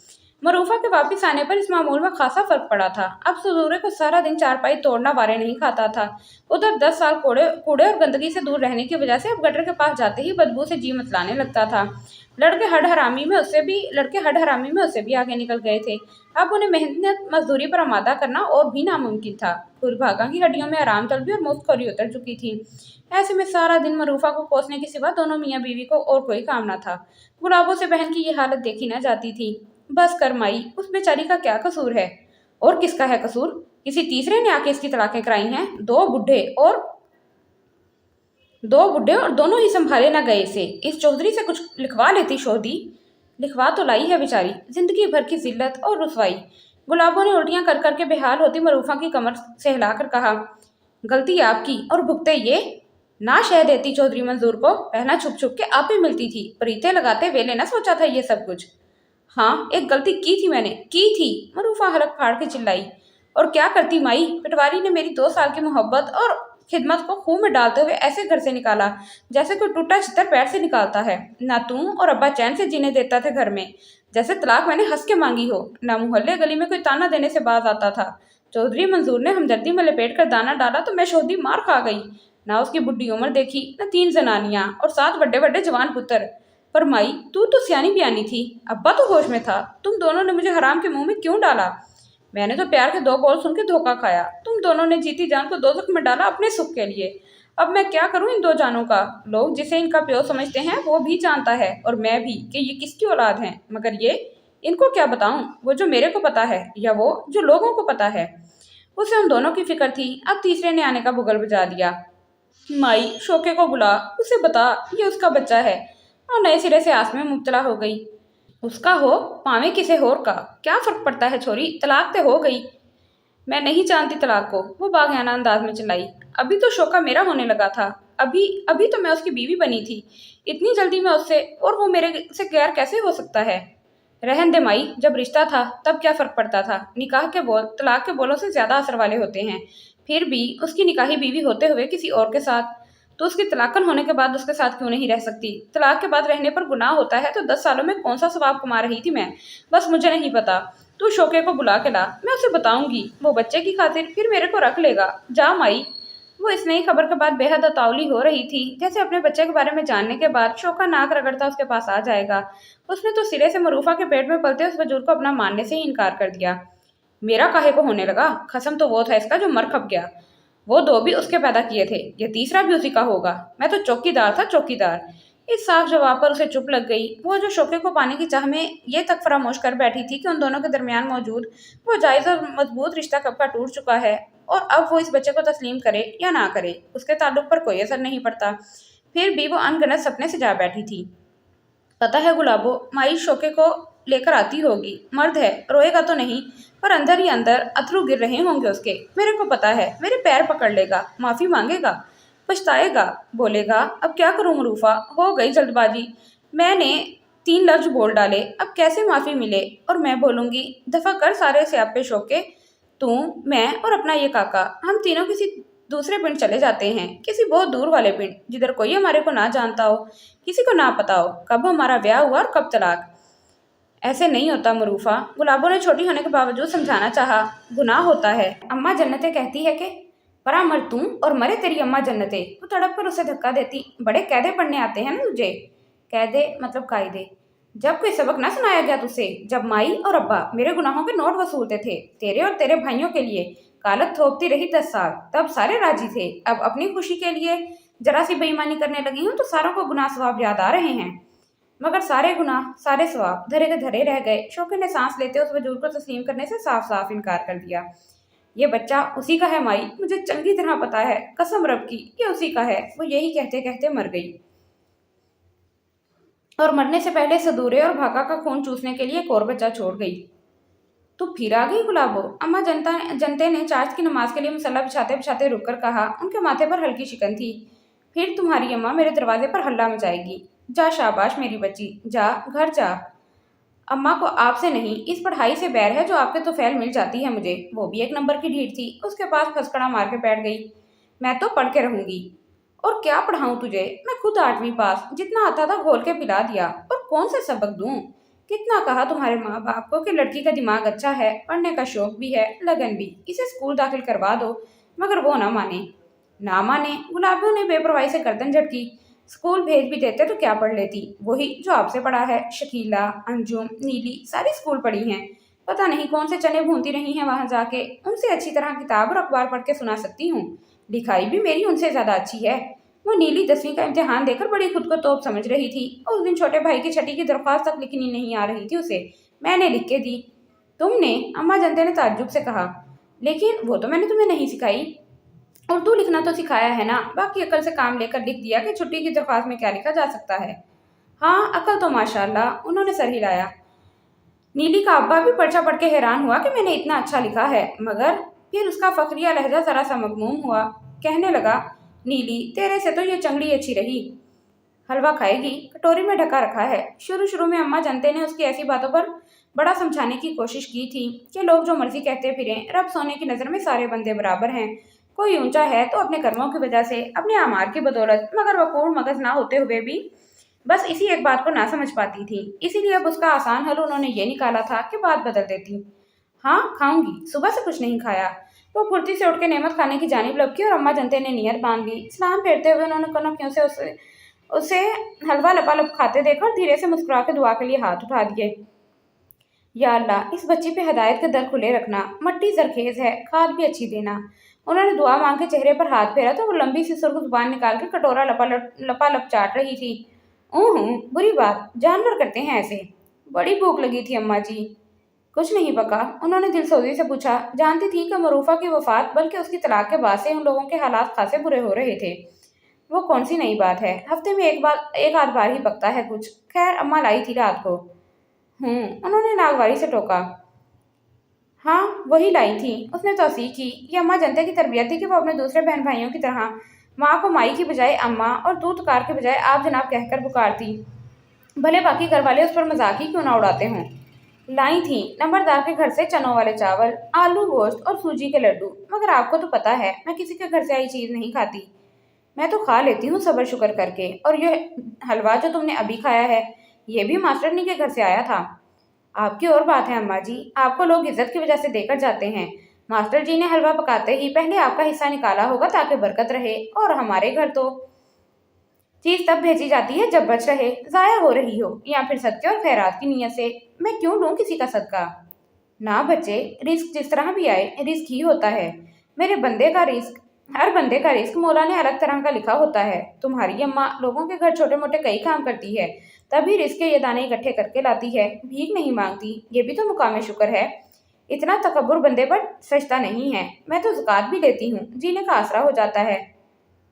मरूफा के वापिस आने पर इस मामूल में खासा फर्क पड़ा था। अब सदूरे को सारा दिन चारपाई तोड़ना वारे नहीं खाता था। उधर 10 साल कूड़े कूड़े और गंदगी से दूर रहने की वजह से अब गटर के पास जाते ही बदबू से जी मचलाने लगता था। लड़के हड हरामी में उससे भी आगे निकल गए थे। अब उन्हें मेहनत मजदूरी पर आमादा करना और भी नामुमकिन था। खुरभागा की हड्डियों में आराम तलबी और मुफ्तखोरी उतर चुकी थी। ऐसे में सारा दिन मरूफा को कोसने के सिवा दोनों मियाँ बीवी को और कोई काम न था। गुलाबों से बहन की ये हालत देखी न जाती थी। बस कर माई, उस बेचारी का क्या कसूर है? और किसका है कसूर? किसी तीसरे ने आके इसकी तलाकें कराई हैं। दो बुढ़े और दोनों ही संभाले ना गए से। इस चौधरी से कुछ लिखवा लेती शोधी। लिखवा तो लाई है बेचारी, जिंदगी भर की जिल्लत और रुसवाई। गुलाबों ने उल्टियां कर करके बेहाल होती मरूफा की कमर सहलाकर कहा, गलती आपकी और भुगते ये। ना शह देती चौधरी मंजूर को, पहला छुप छुप के आप ही मिलती थी। परीते लगाते वेले ना सोचा था ये सब कुछ। हाँ, एक गलती की थी मैंने, की थी। मरूफा हलक फाड़ के चिल्लाई। और क्या करती माई, पटवारी ने मेरी 2 साल की मोहब्बत और खिदमत को खूह में डालते हुए ऐसे घर से निकाला जैसे कोई टूटा चित्तर पैर से निकालता है। ना तू और अब्बा चैन से जीने देता थे घर में, जैसे तलाक मैंने हंस के मांगी हो। ना मोहल्ले गली में कोई ताना देने से बाज आता था। चौधरी मंजूर ने हमदर्दी में लपेट कर दाना डाला तो मैं शोधी मार खा गई। ना उसकी बुढ़ी उम्र देखी, न 3 जनानियां और 7 बड़े बड़े जवान पुत्र। पर माई, तू तो सियानी बयानी थी, अब्बा तो होश में था। तुम दोनों ने मुझे हराम के मुंह में क्यों डाला? मैंने तो प्यार के 2 बोल सुन के धोखा खाया। तुम दोनों ने जीती जान को दोजख में डाला अपने सुख के लिए। अब मैं क्या करूं इन 2 जानों का? लोग जिसे इनका प्यो समझते हैं वो भी जानता है और मैं भी कि ये किसकी औलाद हैं, मगर ये इनको क्या बताऊं, वो जो मेरे को पता है या वो जो लोगों को पता है। उसे हम दोनों की फिक्र थी। अब तीसरे ने आने का बुगल बजा दिया। माई, शोके को बुला, उसे बता ये उसका बच्चा है। और नए सिरे से आस में मुब्तला हो गई। उसका हो पावे किसे होर का, क्या फर्क पड़ता है छोरी, तलाक ते हो गई। मैं नहीं जानती तलाक को, वो बागियाना अंदाज में चिल्लाई। अभी तो शोका मेरा होने लगा था। अभी अभी तो मैं उसकी बीवी बनी थी। इतनी जल्दी मैं उससे, और वो मेरे से गैर कैसे हो सकता है? रहन दे माई, जब रिश्ता था तब क्या फर्क पड़ता था। निकाह के बोल तलाक के बोलों से ज्यादा असर वाले होते हैं। फिर भी उसकी निकाही बीवी होते हुए किसी और के साथ, तो उसकी तलाकन होने के बाद उसके साथ क्यों नहीं रह सकती? तलाक के बाद रहने पर गुनाह होता है तो 10 सालों में कौन सा सवाब कमा रही थी मैं? बस मुझे नहीं पता। तू शोके को बुला के ला, मैं उसे बताऊंगी। वो बच्चे की खातिर फिर मेरे को रख लेगा। जा माई। वो इस नई खबर के बाद बेहद उतावली हो रही थी, जैसे अपने बच्चे के बारे में जानने के बाद शोका नाक रगड़ता उसके पास आ जाएगा। उसने तो सिरे से मरूफा के पेट में पलते उस वजूद को अपना मानने से ही इनकार कर दिया। मेरा काहे को होने लगा? खसम तो वो था इसका जो मर खप गया। वो 2 भी उसके पैदा किए थे, ये तीसरा भी उसी का होगा। मैं तो चौकीदार था, चौकीदार। इस साफ जवाब पर उसे चुप लग गई। वो जो शोके को पाने की चाह में ये तक फरामोश कर बैठी थी कि उन दोनों के दरमियान मौजूद वो जायज़ और मजबूत रिश्ता कब का टूट चुका है, और अब वो इस बच्चे को तस्लीम करे या ना करे उसके ताल्लुक पर कोई असर नहीं पड़ता। फिर भी वो अनगनत सपने से जा बैठी थी। पता है गुलाबो, माई शोके को लेकर आती होगी। मर्द है, रोएगा तो नहीं, पर अंदर ही अंदर अथरू गिर रहे होंगे उसके। मेरे को पता है, मेरे पैर पकड़ लेगा, माफी मांगेगा, पछताएगा, बोलेगा अब क्या करूं मरूफा, हो गई जल्दबाजी, मैंने 3 लफ्ज बोल डाले, अब कैसे माफी मिले? और मैं बोलूंगी दफा कर सारे स्यापे शोके, तू, मैं और अपना ये काका, हम तीनों किसी दूसरे पिंड चले जाते हैं, किसी बहुत दूर वाले पिंड, जिधर कोई हमारे को ना जानता हो, किसी को ना पता हो कब हमारा ब्याह हुआ और कब तलाक। ऐसे नहीं होता मरूफा, गुलाबों ने छोटी होने के बावजूद समझाना चाहा। गुनाह होता है, अम्मा जन्नतें कहती है कि परा मर तू और मरे तेरी अम्मा जन्नते। वो तड़प कर उसे धक्का देती। बड़े कायदे पढ़ने आते हैं ना तुझे? कायदे मतलब कायदे। जब कोई सबक ना सुनाया गया तुझसे, जब माई और अब्बा मेरे गुनाहों के नोट वसूलते थे तेरे और तेरे भाइयों के लिए, कालत थोपती रही 10 साल, तब सारे राजी थे। अब अपनी खुशी के लिए जरा सी बेईमानी करने लगी हूँ तो सारों को गुनाह सवाब याद आ रहे हैं। मगर सारे गुनाह सारे सवाब धरे के धरे रह गए। शोके ने सांस लेते उस वजूद को तस्लीम करने से साफ साफ इनकार कर दिया। ये बच्चा उसी का है माई, मुझे चंगी तरह पता है, कसम रब की ये उसी का है। वो यही कहते कहते मर गई और मरने से पहले सदूरे और भाका का खून चूसने के लिए एक और बच्चा छोड़ गई। तो फिर आ गई गुलाबो? अम्मा जनते ने चार्ज की नमाज के लिए मसल्ला बिछाते बिछाते रुक कर कहा। उनके माथे पर हल्की शिकन थी। फिर तुम्हारी अम्मा मेरे दरवाजे पर हल्ला मचाएगी। जा शाबाश मेरी बच्ची, जा घर जा। अम्मा को आपसे नहीं, इस पढ़ाई से बैर है जो आपके तो फैल मिल जाती है मुझे। वो भी एक नंबर की ढीठ थी, उसके पास फसकड़ा मार के बैठ गई। मैं तो पढ़ के रहूंगी। और क्या पढ़ाऊं तुझे? मैं खुद 8वीं पास, जितना आता था घोल के पिला दिया। और कौन से सबक दूं? कितना कहा तुम्हारे माँ बाप को कि लड़की का दिमाग अच्छा है, पढ़ने का शौक भी है, लगन भी, इसे स्कूल दाखिल करवा दो। मगर वो ना माने। ना माने? गुलाबियों ने बेपरवाही से गर्दन झटकी। स्कूल भेज भी देते तो क्या पढ़ लेती? वही जो आपसे पढ़ा है। शकीला, अंजुम, नीली सारी स्कूल पढ़ी हैं। पता नहीं कौन से चने भूनती रही हैं वहां जाके। उनसे अच्छी तरह किताब और अखबार पढ़ के सुना सकती हूँ। लिखाई भी मेरी उनसे ज्यादा अच्छी है। वो नीली 10वीं का इम्तिहान देकर बड़ी खुद को तोप समझ रही थी। उस दिन छोटे भाई की छठी की दरख्वास्त तक लिखनी नहीं आ रही थी उसे। मैंने लिख के दी। तुमने? अम्मा जनते ने ताज्जुब से कहा। लेकिन वो तो मैंने तुम्हें नहीं सिखाई। उर्दू लिखना तो सिखाया है ना, बाकी अकल से काम लेकर लिख दिया कि छुट्टी की दरख्वास्त में क्या लिखा जा सकता है। हाँ, अकल तो माशाल्लाह। उन्होंने सर हिलाया। नीली का अब्बा भी पर्चा पढ़ के हैरान हुआ कि मैंने इतना अच्छा लिखा है। मगर फिर उसका फखरिया लहजा जरा सा मगमूम हुआ। कहने लगा, नीली तेरे से तो ये चंगड़ी अच्छी रही। हलवा खाएगी? कटोरी में ढका रखा है। शुरू शुरू में अम्मा जनते ने उसकी ऐसी बातों पर बड़ा समझाने की कोशिश की थी कि लोग जो मर्जी कहते फिरें, रब सोने की नज़र में सारे बंदे बराबर हैं। कोई ऊंचा है तो अपने कर्मों की वजह से, अपने आमार की बदौलत। मगर वकूर मगज ना होते हुए भी बस इसी एक बात को ना समझ पाती थी। इसीलिए अब उसका आसान हल उन्होंने ये निकाला था कि बात बदल देती। हाँ खाऊंगी, सुबह से कुछ नहीं खाया। वो फुर्ती से उठ के नेमत खाने की जानिब लपकी और अम्मा जनते ने नियत बांध ली। सलाम फेरते हुए उन्होंने कनों से उसे हलवा लपालप खाते देखा और धीरे से मुस्कुरा के दुआ के लिए हाथ उठा दिए। या अल्लाह, इस बच्ची पे हिदायत के दर खुले रखना। मट्टी जरखेज है, खाद भी अच्छी देना। उन्होंने दुआ मांग के चेहरे पर हाथ फेरा तो वो लंबी सी सुर्ख जुबान निकाल के कटोरा लपालप चाट रही थी। ऊँ बुरी बात, जानवर करते हैं ऐसे। बड़ी भूख लगी थी अम्मा जी। कुछ नहीं पका। उन्होंने दिलसोजी से पूछा। जानती थी कि मरूफा की वफात बल्कि उसकी तलाक के बाद से उन लोगों के हालात खासे बुरे हो रहे थे। वो कौन सी नई बात है, हफ्ते में एक आध बार ही पकता है कुछ। खैर अम्मा लाई थी रात को। उन्होंने नागवारी से टोका। हाँ वही लाई थी। उसने तौसीक की। ये अम्मा जनते की तरबियत थी कि वो अपने दूसरे बहन भाइयों की तरह माँ को माई की बजाय अम्मा और तू तुकार के बजाय आप जनाब कहकर पुकारती, भले बाकी घर वाले उस पर मजाक ही क्यों ना उड़ाते हों। लाई थी नंबरदार के घर से चनों वाले चावल, आलू गोश्त और सूजी के लड्डू। मगर आपको तो पता है मैं किसी के घर से आई चीज़ नहीं खाती। मैं तो खा लेती हूँ सब्र शुक्र करके। और ये हलवा जो तुमने अभी खाया है, ये भी मास्टरनी के घर से आया था। आपकी और बात है अम्मा जी, आपको लोग इज्जत की वजह से देकर जाते हैं। मास्टर जी ने हलवा पकाते ही पहले आपका हिस्सा निकाला होगा ताकि बरकत रहे। और हमारे घर तो चीज तब भेजी जाती है जब बच रहे, जाया हो रही हो, या फिर सदके और खैरात की नीयत से। मैं क्यों लूँ किसी का सदका? ना बच्चे, रिस्क जिस तरह भी आए रिस्क ही होता है। मेरे बंदे का रिस्क, हर बंदे का रिस्क मौला ने अलग तरह का लिखा होता है। तुम्हारी अम्मा लोगों के घर छोटे मोटे कई काम करती है, तभी रिस्क के ये दाने इकट्ठे करके लाती है। भीख नहीं मांगती, ये भी तो मुकाम शुक्र है। इतना तकब्बुर बंदे पर सजता नहीं है। मैं तो ज़कात भी लेती हूँ, जीने का आसरा हो जाता है।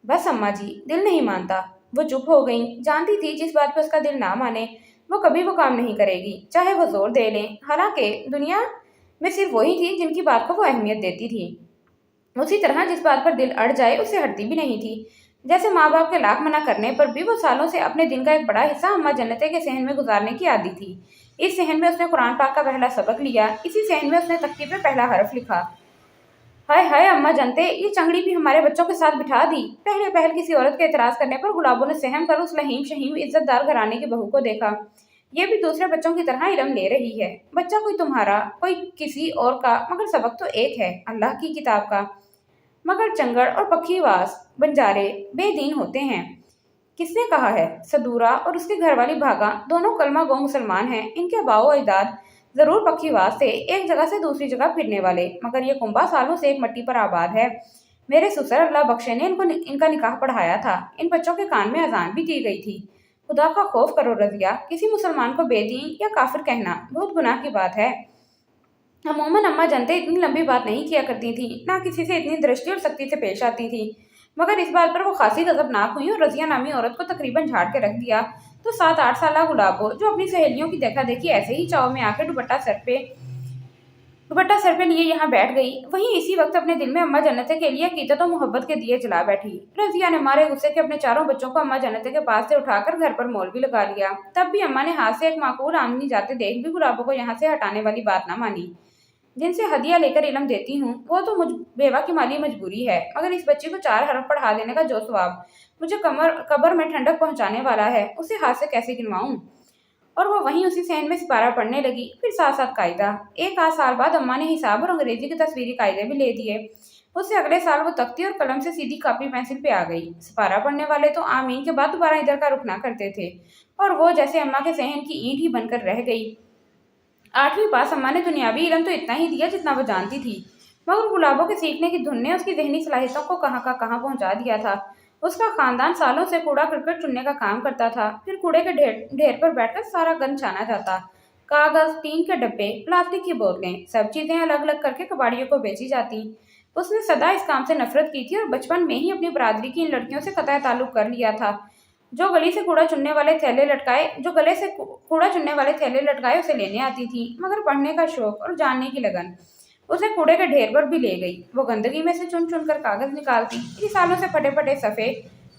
बस अम्मा जी, दिल नहीं मानता। वो चुप हो गई। जानती थी जिस बात पर उसका दिल ना माने वो कभी वो काम नहीं करेगी, चाहे वो जोर दे लें। हालांकि दुनिया में सिर्फ वही थी जिनकी बात को वो अहमियत देती थी। उसी तरह जिस बात पर दिल अड़ जाए उससे हटती भी नहीं थी। जैसे माँ बाप के लाख मना करने पर भी वो सालों से अपने दिन का एक बड़ा हिस्सा अम्मा जन्नते के सहन में गुजारने की आदी थी। इस सहन में उसने कुरान पाक का पहला सबक लिया। इसी सहन में उसने तख्ती पे पहला हर्फ लिखा। हाय हाय अम्मा जानते, ये चंगड़ी भी हमारे बच्चों के साथ बिठा दी। पहले पहल किसी औरत के एतराज करने पर गुलाबों ने सहम कर उस लहीम शहीम इज्जतदार घराने की बहू को देखा। ये भी दूसरे बच्चों की तरह इल्म ले रही है। बच्चा कोई तुम्हारा, कोई किसी और का, मगर सबक तो एक है, अल्लाह की किताब का। मगर चंगड़ और पखीवास बंजारे बेदीन होते हैं। किसने कहा है? सदूरा और उसकी घरवाली भागा दोनों कलमा गो मुसलमान हैं। इनके बाओ अजदाद जरूर पखीवास थे, एक जगह से दूसरी जगह फिरने वाले, मगर ये कुंबा सालों से एक मट्टी पर आबाद है। मेरे ससुर अल्लाह बख्शे ने इनका निकाह पढ़ाया था। इन बच्चों के कान में अजान भी दी गई थी। खुदा का खौफ करो रजिया, किसी मुसलमान को बेदीन या काफिर कहना बहुत गुनाह की बात है। अमूमन अम्मा जानते इतनी लंबी बात नहीं किया करती थी, ना किसी से इतनी दृष्टि और सख्ती से पेश आती थी। मगर इस बात पर वो खासी गजबनाक हुई और रजिया नामी औरत को तकरीबन झाड़ के रख दिया। तो 7-8 साल गुलाबो, जो अपनी सहेलियों की देखा देखी ऐसे ही चाव में आकर दुपट्टा सर पे लिए यहाँ बैठ गई, वहीं इसी वक्त अपने दिल में अम्मा जन्नते के लिए कीमत और मोहब्बत के दिए जला बैठी। रजिया ने मारे गुस्से के अपने चारों बच्चों को अम्मा जन्नते के पास से उठाकर घर पर मौलवी लगा लिया। तब भी अम्मा ने हाथ से एक माकूल आमदनी जाते देख भी गुलाबो को यहाँ से हटाने वाली बात ना मानी। जिनसे हदिया लेकर इल्म देती हूँ वो तो मुझ बेवा की माली मजबूरी है, मगर इस बच्ची को 4 हरफ पढ़ा देने का जो सवाब मुझे कब्र में ठंडक पहुंचाने वाला है, उसे हाथ से कैसे गिनवाऊं। और वो वहीं उसी सहन में सिपारा पढ़ने लगी, फिर साथ साथ कायदा। एक आध साल बाद अम्मा ने हिसाब और अंग्रेजी के तस्वीरी कायदे भी ले दिए। उससे अगले साल वो तख्ती और कलम से सीधी कॉपी पेंसिल पे आ गई। सिपारा पढ़ने वाले तो आमीन के बाद दोबारा इधर का रुख ना करते थे, और वो जैसे अम्मा के सहन की ईंट ही बनकर रह गई। 8वीं पास अम्मा ने दुनियावी इल्म तो इतना ही दिया जितना वो जानती थी, मगर गुलाबों के सीखने की धुन ने उसकी जहनी सलाहियतों को कहाँ का कहाँ पहुंचा दिया था। उसका खानदान सालों से कूड़ा करकट चुनने का काम करता था, फिर कूड़े के ढेर ढेर पर बैठकर सारा गंद छाना जाता। कागज, टीन के डब्बे, प्लास्टिक की बोतलें, सब चीजें अलग अलग करके कबाड़ियों को बेची जाती। उसने सदा इस काम से नफरत की थी और बचपन में ही अपनी बरादरी की इन लड़कियों से कतई ताल्लुक कर लिया था। जो गली से कूड़ा चुनने वाले थैले लटकाए जो गले से कूड़ा चुनने वाले थैले लटकाए उसे लेने आती थी, मगर पढ़ने का शौक और जानने की लगन उसे कूड़े के ढेर पर भी ले गई। वो गंदगी में से चुन चुन कर कागज निकालती, रिसालों से फटे फटे सफ़े,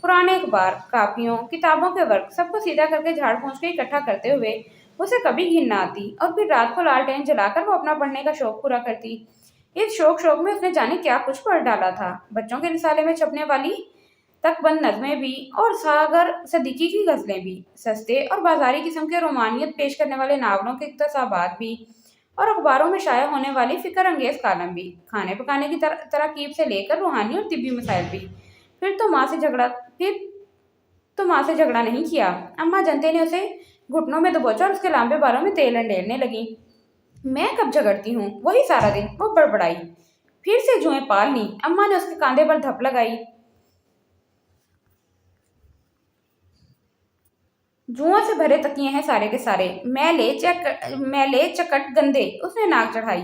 पुराने अखबार, कापियों, किताबों के वर्क सबको सीधा करके झाड़ पोंछ के इकट्ठा करते हुए उसे कभी घिन ना आती। और फिर रात को लालटेन जलाकर वो अपना पढ़ने का शौक पूरा करती। इस शौक में उसने जाने क्या कुछ पढ़ डाला था। बच्चों के रिसाले में छपने वाली तकबंद नज़में भी और सागर सदीकी की गज़लें भी, सस्ते और बाजारी किस्म के रोमानियत पेश करने वाले नावलों के इक़्तिसाबात भी, और अखबारों में शाया होने वाली फ़िक्र अंगेज़ कालम भी, खाने पकाने की तरकीब से लेकर रूहानी और तिब्बी मसाइल भी। फिर तो माँ से झगड़ा नहीं किया। अम्मा जनते ने उसे घुटनों में दबोचा और उसके लांबे बालों में तेल अंडेलने लगी। मैं कब झगड़ती हूँ, वही सारा दिन, वो बड़बड़ाई। फिर से जुएं पाल ली। अम्मा ने उसके कांधे पर धप लगाई। जुओं से भरे तकिए हैं सारे के सारे, मैले चकट गंदे, उसने नाक चढ़ाई।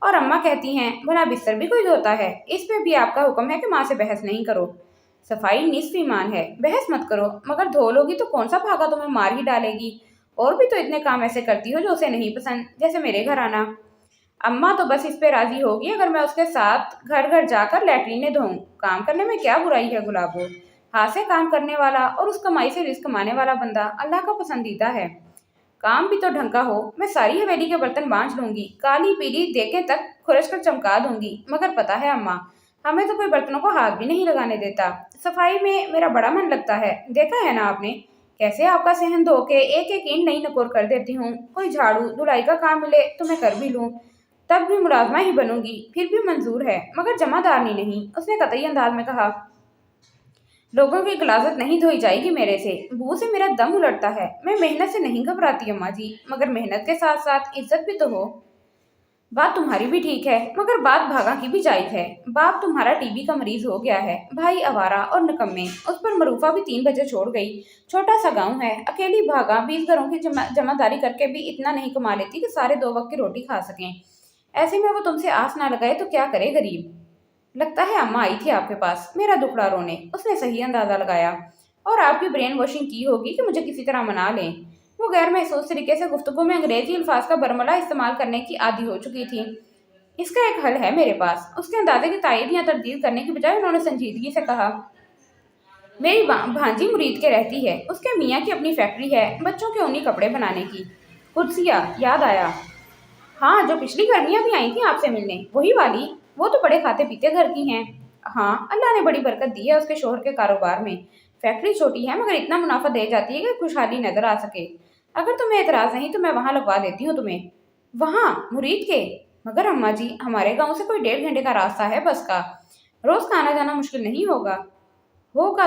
और अम्मा कहती हैं भला बिस्तर भी कोई धोता है? इस पे भी आपका हुक्म है कि माँ से बहस नहीं करो। सफाई निस्फ ईमान है, बहस मत करो, मगर धो लोगी तो कौन सा भागा तुम्हें मार ही डालेगी। और भी तो इतने काम ऐसे करती हो जो उसे नहीं पसंद, जैसे मेरे घर आना। अम्मा तो बस इस पे राजी होगी अगर मैं उसके साथ घर घर जाकर लैट्रीनें धोऊं। काम करने में क्या बुराई है गुलाबो। हाथ से काम करने वाला और उस कमाई से रिस्क कमाने वाला बंदा अल्लाह का पसंदीदा है। काम भी तो ढंग का हो। मैं सारी हवेली के बर्तन बांझ लूंगी, काली पीली देखे तक खुरच कर चमका दूंगी, मगर पता है अम्मा, हमें तो कोई बर्तनों को हाथ भी नहीं लगाने देता। सफाई में मेरा बड़ा मन लगता है, देखा है ना आपने कैसे आपका सहन धो के एक एक ईंट नई नकोर कर देती हूँ। कोई झाड़ू धुलाई का काम मिले तो मैं कर भी लूँ, तब भी मुलाजमा ही बनूंगी। फिर भी मंजूर है, मगर जमादारनी नहीं, उसने कतई अंदाज में कहा। लोगों की गिलाजत नहीं धोई जाएगी मेरे से, बू से मेरा दम उलटता है। मैं मेहनत से नहीं घबराती अम्मा जी, मगर मेहनत के साथ साथ इज्जत भी तो हो। बात तुम्हारी भी ठीक है, मगर बात भागा की भी जायज है। बाप तुम्हारा टीबी का मरीज हो गया है, भाई आवारा और निकम्मे, उस पर मरूफा भी 3 बजे छोड़ गई। छोटा सा गांव है, अकेली भागा 20 घरों की जमादारी करके भी इतना नहीं कमा लेती कि सारे 2 वक्त की रोटी खा सकें। ऐसे में वो तुमसे आस ना लगाए तो क्या करे गरीब। लगता है अम्मा आई थी आपके पास मेरा दुखड़ा रोने, उसने सही अंदाजा लगाया। और आपकी ब्रेन वॉशिंग की होगी कि मुझे किसी तरह मना लें। वो गैर महसूस तरीके से गुफ्तगू में अंग्रेजी अल्फाज का बरमला इस्तेमाल करने की आदी हो चुकी थी। इसका एक हल है मेरे पास, उसके अंदाजे की तायद या तरदीद करने की बजाय उन्होंने संजीदगी से कहा। मेरी भांजी मुरीद के रहती है, उसके मियाँ की अपनी फैक्ट्री है बच्चों के ऊनी कपड़े बनाने की। कुर्सिया याद आया। हाँ, जो पिछली गर्मियाँ भी आई थी आपसे मिलने, वही वाली। वो तो बड़े खाते पीते घर की हैं। हाँ, अल्लाह ने बड़ी बरकत दी है उसके शोहर के कारोबार में। फैक्ट्री छोटी है मगर इतना मुनाफा दे जाती है कि खुशहाली नजर आ सके। अगर तुम्हें एतराज नहीं तो मैं वहाँ लगवा देती हूँ तुम्हें। वहाँ मुरीद के? मगर अम्मा जी, हमारे गांव से कोई 1.5 घंटे का रास्ता है बस का। रोज का आना जाना मुश्किल नहीं होगा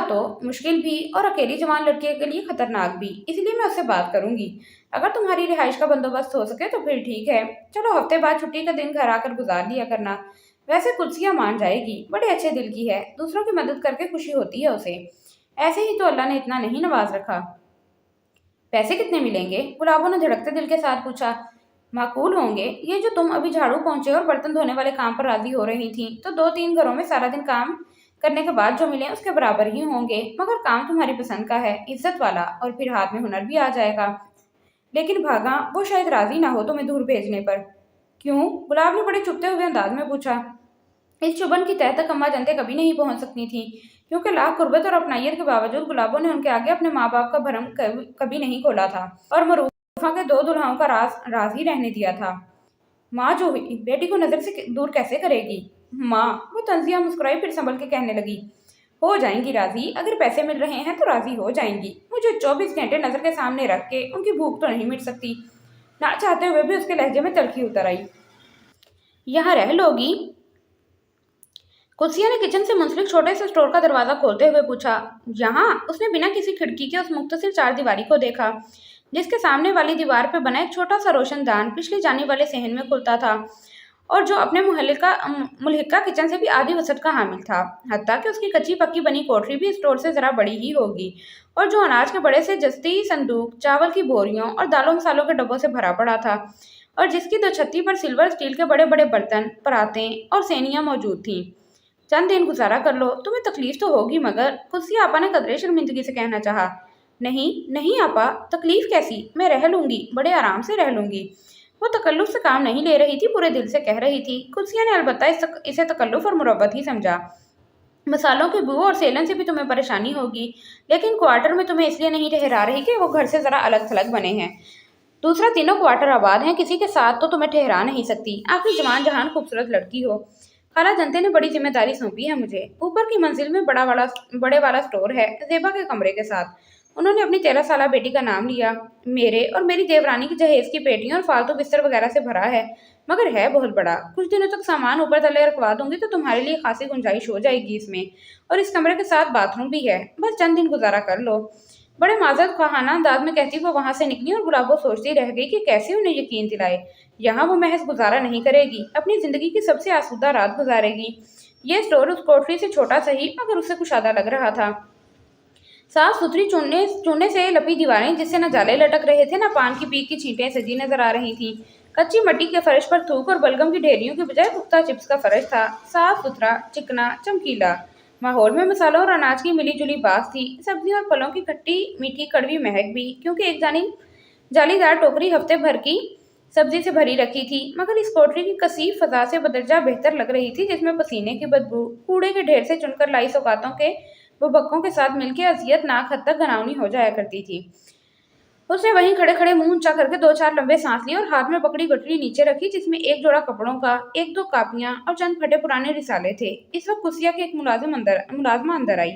तो मुश्किल भी और अकेली जवान लड़की के लिए खतरनाक भी, इसलिए मैं उससे बात करूंगी। अगर तुम्हारी रिहाइश का बंदोबस्त हो सके तो फिर ठीक है। चलो हफ्ते बाद छुट्टी का दिन घर आकर गुजार लिया करना। वैसे कुल्सिया मान जाएगी, बड़े अच्छे दिल की है, दूसरों की मदद करके खुशी होती है उसे। ऐसे ही तो अल्लाह ने इतना नहीं नवाज रखा। पैसे कितने मिलेंगे? गुलाबों ने धड़कते दिल के साथ पूछा। माकूल होंगे, ये जो तुम अभी झाड़ू पोंछे और बर्तन धोने वाले काम पर राजी हो रही थी, तो 2-3 घरों में सारा दिन काम करने के बाद जो मिले उसके बराबर ही होंगे। मगर काम तुम्हारी पसंद का है, इज्जत वाला, और फिर हाथ में हुनर भी आ जाएगा। लेकिन भागा वो शायद राजी ना हो तुम्हें दूर भेजने पर। क्यों? गुलाब ने बड़े चुपते हुए अंदाज में पूछा। इस चुभन की तह तक अम्मा जानते कभी नहीं पहुंच सकती थी, क्योंकि लाख कुर्बत और अपनायत के बावजूद गुलाबों ने उनके आगे अपने माँ बाप का भरम कभी नहीं खोला था, और मरूफा के 2 दुल्हाओं का राज ही रहने दिया था। माँ जो हुई बेटी को नजर से दूर कैसे करेगी? माँ, वो तंजिया मुस्कुराई, फिर संभल के कहने लगी। हो जाएंगी राजी, अगर पैसे मिल रहे हैं तो राजी हो जाएंगी। मुझे 24 घंटे नजर के सामने रख के उनकी भूख तो नहीं मिट सकती। ना चाहते हुए भी उसके लहजे में तलखी उतर आई। यहाँ रह लोगी? कुल्सिया ने किचन से मुंसलिक छोटे से स्टोर का दरवाजा खोलते हुए पूछा। यहाँ? उसने बिना किसी खिड़की के उस मुख्तसिर चारदीवारी को देखा, जिसके सामने वाली दीवार पर बना एक छोटा सा रोशनदान पिछली जाने वाले सहन में खुलता था, और जो अपने मुल्हिका किचन से भी आधी वसत का हामिल था। हत्ता कि उसकी कच्ची पक्की बनी कोठरी भी स्टोर से जरा बड़ी ही होगी, और जो अनाज के बड़े से जस्ती संदूक, चावल की बोरियों और दालों मसालों के डब्बों से भरा पड़ा था, और जिसकी 2 छत्ती पर सिल्वर स्टील के बड़े बड़े बर्तन, परातें और सेनियां मौजूद थीं। चंद दिन गुजारा कर लो, तुम्हें तकलीफ तो होगी मगर, कुल्सिया आपा ने कदरे शर्मिंदगी से कहना चाहा। नहीं नहीं आपा, तकलीफ कैसी, मैं रह लूंगी, बड़े आराम से रह लूंगी। वो तकल्लुफ से काम नहीं ले रही थी, पूरे दिल से कह रही थी। कुल्सिया ने अलबत्ता इसे तकल्लुफ और मुरब्बत ही समझा। मसालों की बू और सेलन से भी तुम्हें परेशानी होगी, लेकिन क्वार्टर में तुम्हें इसलिए नहीं ठहरा रही कि वो घर से जरा अलग थलग बने हैं। दूसरा, तीनों क्वार्टर आबाद हैं, किसी के साथ तो तुम्हें ठहरा नहीं सकती। आखिर जवान जहान खूबसूरत लड़की हो। खाला जनते ने बड़ी जिम्मेदारी सौंपी है मुझे। ऊपर की मंजिल में बड़े वाला स्टोर है, जेबा के कमरे के साथ। उन्होंने अपनी 13 साला बेटी का नाम लिया। मेरे और मेरी देवरानी की जहेज की पेटियों और फालतू बिस्तर वगैरह से भरा है, मगर है बहुत बड़ा। कुछ दिनों तक सामान ऊपर तले रखवा दूंगी तो तुम्हारे लिए खासी गुंजाइश हो जाएगी इसमें, और इस कमरे के साथ बाथरूम भी है। बस चंद दिन गुजारा कर लो। बड़े माजरत ख्वाहाना अंदाज में कहती वो वहां से निकली, और गुलाबो सोचती रह गई कि कैसे उन्हें यकीन दिलाए। यहाँ वो महज गुजारा नहीं करेगी, अपनी जिंदगी की सबसे आसूदा रात गुजारेगी। ये स्टोर उस कोठरी से छोटा सही, मगर उससे कुशादा लग रहा था। साफ सुथरी चूने से लपी दीवारें, जिससे न जाले लटक रहे थे, न पान की पीक की छींटें सजी नजर आ रही थीं। कच्ची मिट्टी के फर्श पर थूक और बलगम की ढेरियों की बजाय पुख्ता चिप्स का फर्श था, साफ सुथरा, चिकना, चमकीला। माहौल में मसालों और अनाज की मिली जुली बास थी, सब्जियों और फलों की खट्टी मीठी कड़वी महक भी, क्योंकि एक जालीदार टोकरी हफ्ते भर की सब्जी से भरी रखी थी। मगर इस कोठरी की कसीफ फजा से बदरजा बेहतर लग रही थी, जिसमें पसीने की बदबू कूड़े के ढेर से चुनकर लाई सौगातों के बुबक्कों के साथ मिलकर अजियतनाक हद तक घनावनी हो जाया करती थी। उसने वहीं खड़े खड़े मुंह ऊंचा करके 2-4 लंबे सांस लिए और हाथ में पकड़ी गठरी नीचे रखी, जिसमें एक जोड़ा कपड़ों का, 1-2 कापियां और चंद फटे पुराने रिसाले थे। इस वक्त कुसिया की एक मुलाजमा अंदर आई।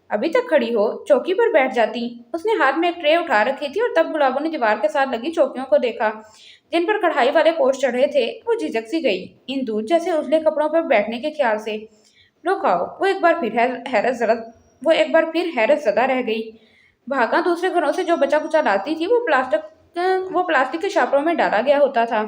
अभी तक खड़ी हो, चौकी पर बैठ जाती। उसने हाथ में एक ट्रे उठा रखी थी, और तब गुलाबों ने दीवार के साथ लगी चौकियों को देखा, जिन पर कढ़ाई वाले पोष चढ़े थे। वो झिझक सी गई इन दूध जैसे उजले कपड़ों पर बैठने के ख्याल से। लो खाओ। वो एक बार फिर हैरत ज़दा रह गई। भागा दूसरे घरों से जो बचा कुचा लाती थी, वो प्लास्टिक के शापरों में डाला गया होता था,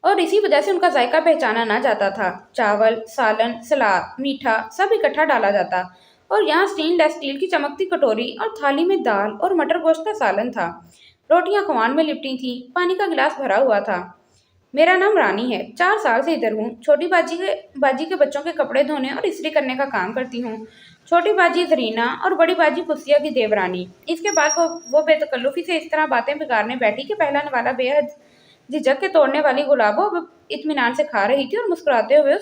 और इसी वजह से उनका जायका पहचाना ना जाता था। चावल, सालन, सलाद, मीठा सब इकट्ठा डाला जाता, और यहाँ स्टेनलेस स्टील की चमकती कटोरी और थाली में दाल और मटर गोश्त का सालन था। रोटियां खुआन में लिपटी थी, पानी का गिलास भरा हुआ था। मेरा नाम रानी है, 4 साल से इधर हूँ। छोटी बाजी के बच्चों के कपड़े धोने और इस्त्री करने का काम करती हूँ। छोटी बाजी जरीना और बड़ी बाजी कुसिया की देवरानी। इसके बाद वो बेतकल्लुफी से इस तरह बातें बिगाड़ने बैठी कि पहला वाला बेहद झिझक के तोड़ने वाली गुलाबो अब इत्मीनान से खा रही थी, और मुस्कुराते हुए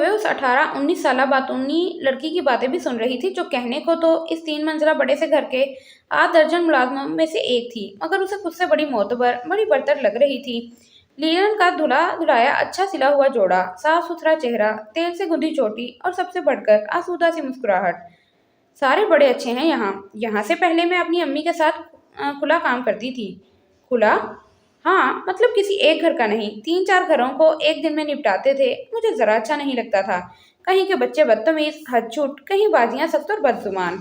उस 18-19 साला बातूनी लड़की की बातें भी सुन रही थी, जो कहने को तो इस 3 मंजिला बड़े से घर के 8 दर्जन मुलाजमों में से एक थी, मगर उसे खुद से बड़ी मोतबर, बड़ी बरतर लग रही थी। लीलन का धुलाया अच्छा सिला हुआ जोड़ा, साफ सुथरा चेहरा, तेल से गुंदी चोटी, और सबसे बढ़कर आसूदा सी मुस्कुराहट। सारे बड़े अच्छे हैं यहाँ। यहाँ से पहले मैं अपनी अम्मी के साथ खुला काम करती थी। खुला? हाँ, मतलब किसी एक घर का नहीं, 3-4 घरों को एक दिन में निपटाते थे। मुझे ज़रा अच्छा नहीं लगता था। कहीं के बच्चे बदतमीज़, हदचुट, कहीं बाजियाँ सख्त और बदजुबान,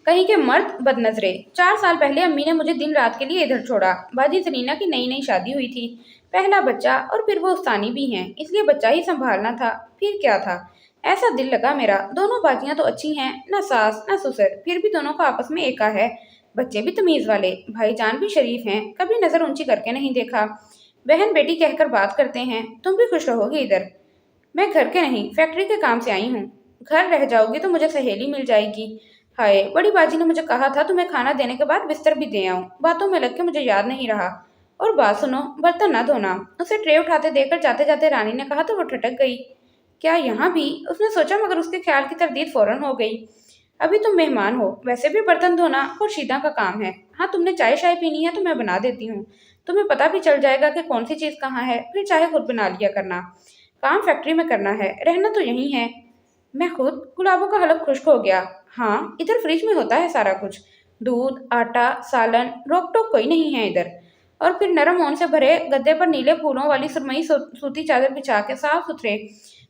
कहीं के मर्द बदनज़रे। 4 साल पहले अम्मी ने मुझे दिन रात के लिए इधर छोड़ा। बाजी सलीना की नई-नई शादी हुई थी। पहला बच्चा और फिर वो उस्तानी भी हैं, इसलिए बच्चा ही सँभालना था। फिर क्या था? ऐसा दिल लगा मेरा। दोनों बाजियाँ तो अच्छी हैं, ना सास, ना ससुर, फिर भी दोनों का आपस में एका है। बच्चे भी तमीज़ वाले, भाईजान भी शरीफ हैं, कभी नज़र ऊँची करके नहीं देखा। बहन-बेटी कहकर बात करते हैं। तुम भी खुश रहोगी इधर। मैं घर के नहीं, फैक्ट्री के काम से आई हूँ। घर रह जाओगी तो मुझे सहेली मिल जाएगी। हाय, बड़ी बाजी ने मुझे कहा था तुम्हें खाना देने के बाद बिस्तर भी दे आऊं। बातों में लग के मुझे याद नहीं रहा। और बात सुनो, बर्तन ना धोना। उसे ट्रे उठाते देखकर जाते जाते रानी ने कहा तो वो ठटक गई। क्या यहाँ भी? उसने सोचा, मगर उसके ख्याल की तरदीद फौरन हो गई। अभी तुम मेहमान हो, वैसे भी बर्तन धोना खुर्शीदा का काम है। हाँ, तुमने चाय शाय पीनी है तो मैं बना देती हूँ। तुम्हें पता भी चल जाएगा कि कौन सी चीज़ कहाँ है, फिर चाहे खुद बना लिया करना। काम फैक्ट्री में करना है, रहना तो यहीं है। मैं खुद गुलाबों का हलक खुश्क हो गया। हाँ, इधर फ्रिज में होता है सारा कुछ। दूध, आटा, सालन, रोक टोक कोई नहीं है इधर। और फिर नरम ऊन से भरे गद्दे पर नीले फूलों वाली सुरमई सूती चादर बिछा के साफ सुथरे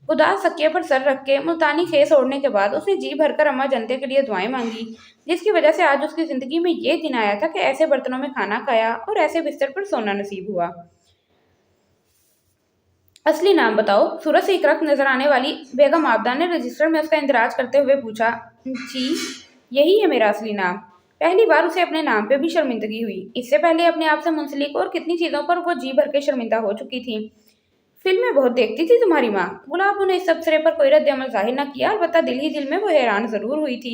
उदास तकिए पर सर रख के मुल्तानी खेस ओढ़ने के बाद उसने जी भरकर अम्मा जनते के लिए दुआएं मांगी, जिसकी वजह से आज उसकी जिंदगी में ये दिन आया था कि ऐसे बर्तनों में खाना खाया और ऐसे बिस्तर पर सोना नसीब हुआ। असली नाम बताओ? सूरत से एक रक्त नजर आने वाली बेगम आबदा ने रजिस्टर में उसका इंदराज करते हुए पूछा। जी, यही है मेरा असली नाम। पहली बार उसे अपने नाम पे भी शर्मिंदगी हुई। इससे पहले अपने आप से मुंसलिक और कितनी चीजों पर वो जी भर के शर्मिंदा हो चुकी थी। फिल्में बहुत देखती थी तुम्हारी माँ। गुलाब ने इस तबसरे पर कोई रद्द अमल जाहिर न किया, अलबत्ता दिल ही दिल में वो हैरान जरूर हुई थी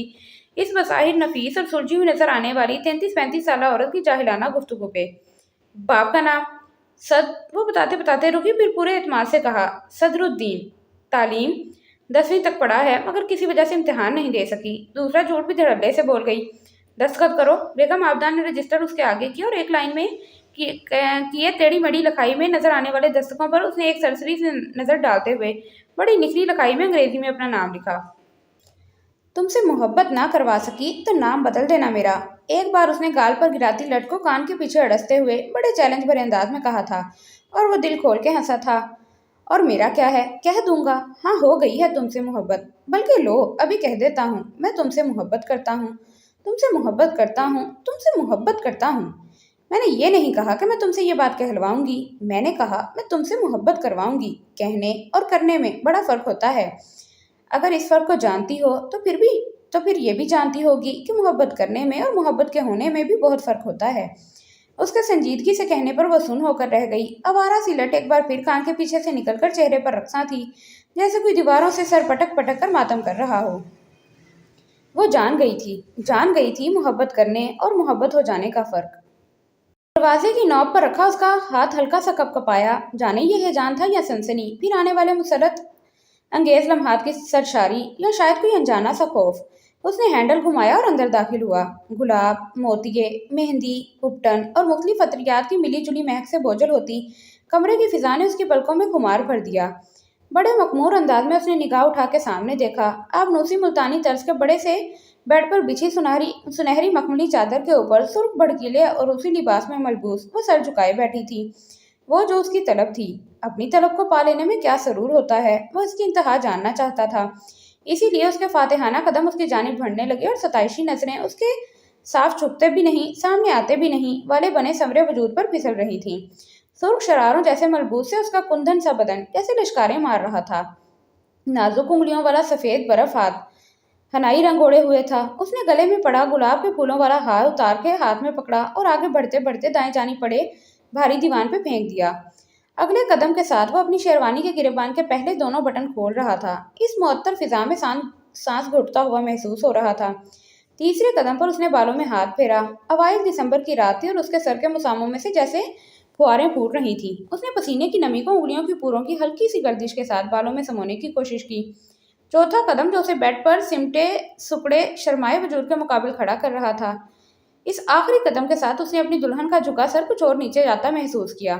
इस बसाहिर नफीस और सुलझी हुई नजर आने वाली 33-35 साल औरत की जाहिलाना गुफ्तगू पे। बाप का नाम? सद। वो बताते बताते रुकी, फिर पूरे एतमाद से कहा, सदरुद्दीन। तालीम 10वीं तक पढ़ा है, मगर किसी वजह से इम्तिहान नहीं दे सकी। दूसरा झूठ भी धड़ल्ले से बोल गई। दस्तखत करो। बेगम आबदान ने रजिस्टर उसके आगे किया और एक लाइन में किए टेढ़ी मेढ़ी लिखाई में नजर आने वाले दस्तकों पर उसने एक सरसरी से नजर डालते हुए बड़ी निचली लिखाई में अंग्रेजी में अपना नाम लिखा। तुमसे मोहब्बत ना करवा सकी तो नाम बदल देना मेरा। एक बार उसने गाल पर गिराती लट को कान के पीछे अड़सते हुए बड़े चैलेंज भरे अंदाज में कहा था, और वो दिल खोल के हंसा था। और मेरा क्या है, कह दूंगा। हाँ, हो गई है तुमसे मोहब्बत। बल्कि लो, अभी कह देता हूँ, मैं तुमसे मोहब्बत करता हूँ। तुमसे मोहब्बत करता हूँ, तुमसे मोहब्बत करता हूँ। मैंने ये नहीं कहा कि मैं तुमसे ये बात कहलवाऊंगी। मैंने कहा मैं तुमसे मोहब्बत करवाऊंगी। कहने और करने में बड़ा फर्क होता है। अगर इस फर्क को जानती हो तो फिर ये भी जानती होगी कि मोहब्बत करने में और मोहब्बत के होने में भी बहुत फर्क होता है। उसके संजीदगी से कहने पर वो सुन होकर रह गई। आवारा सी लट एक बार फिर कान के पीछे से निकलकर चेहरे पर रक्सा थी, जैसे कोई दीवारों से सर पटक पटक कर मातम कर रहा हो। वो जान गई थी मोहब्बत करने और मोहब्बत हो जाने का फर्क। दरवाजे की नॉब पर रखा उसका हाथ हल्का सा कपकपाया। जाने ये हैजान था या सनसनी, फिर आने वाले मुसरत अंगेज लम्हात की सरशारी, या शायद कोई अनजाना सा खौफ। उसने हैंडल घुमाया और अंदर दाखिल हुआ। गुलाब, मोतिये, मेहंदी, उपटन और मुख्तलिफ अतरियात की मिली जुली महक से बोझल होती कमरे की फिजा ने उसकी पलकों में खुमार भर दिया। बड़े मखमूर अंदाज में उसने निगाह उठा के सामने देखा। अब नूसी मुल्तानी तर्ज के बड़े से बेड पर बिछी सुनहरी मखमली चादर के ऊपर सुर्ख भड़कीले और उसी लिबास में मलबूस वो सर झुकाए बैठी थी। वो जो उसकी तलब थी। अपनी तलब को पा लेने में क्या सरूर होता है, वो इसकी इंतहा जानना चाहता था। इसीलिए उसके फातिहाना कदम उसकी जानिब बढ़ने लगे और सताइशी नजरें उसके साफ छुपते भी नहीं, सामने आते भी नहीं वाले बने समरे वजूद पर फिसल रही थीं। सुर्ख शरारों जैसे मलबूस से उसका कुंदन सा बदन जैसे लिश्कारे मार रहा था। नाजुक उंगलियों वाला सफेद बर्फ हाथ हनाई रंग ओढ़े हुए था। उसने गले में पड़ा गुलाब के फूलों वाला हार उतार के हाथ में पकड़ा और आगे बढ़ते बढ़ते दाएं जानी पड़े भारी दीवान पे फेंक दिया। अगले कदम के साथ वो अपनी शेरवानी के गिरेबान के पहले दोनों बटन खोल रहा था। इस मुअत्तर फिजा में सांस घुटता हुआ महसूस हो रहा था। तीसरे कदम पर उसने बालों में हाथ फेरा। अवाइल दिसंबर की रात थी और उसके सर के मुसामों में से जैसे फुहारें फूट रही थी। उसने पसीने की नमी को उंगलियों की पूरों की हल्की सी गर्दिश के साथ बालों में समोने की कोशिश की। चौथा कदम जो उसे बेड पर सिमटे सुकड़े शर्माए वजूद के मुकाबले खड़ा कर रहा था। इस आखिरी कदम के साथ उसने अपनी दुल्हन का झुका सर कुछ और नीचे जाता महसूस किया।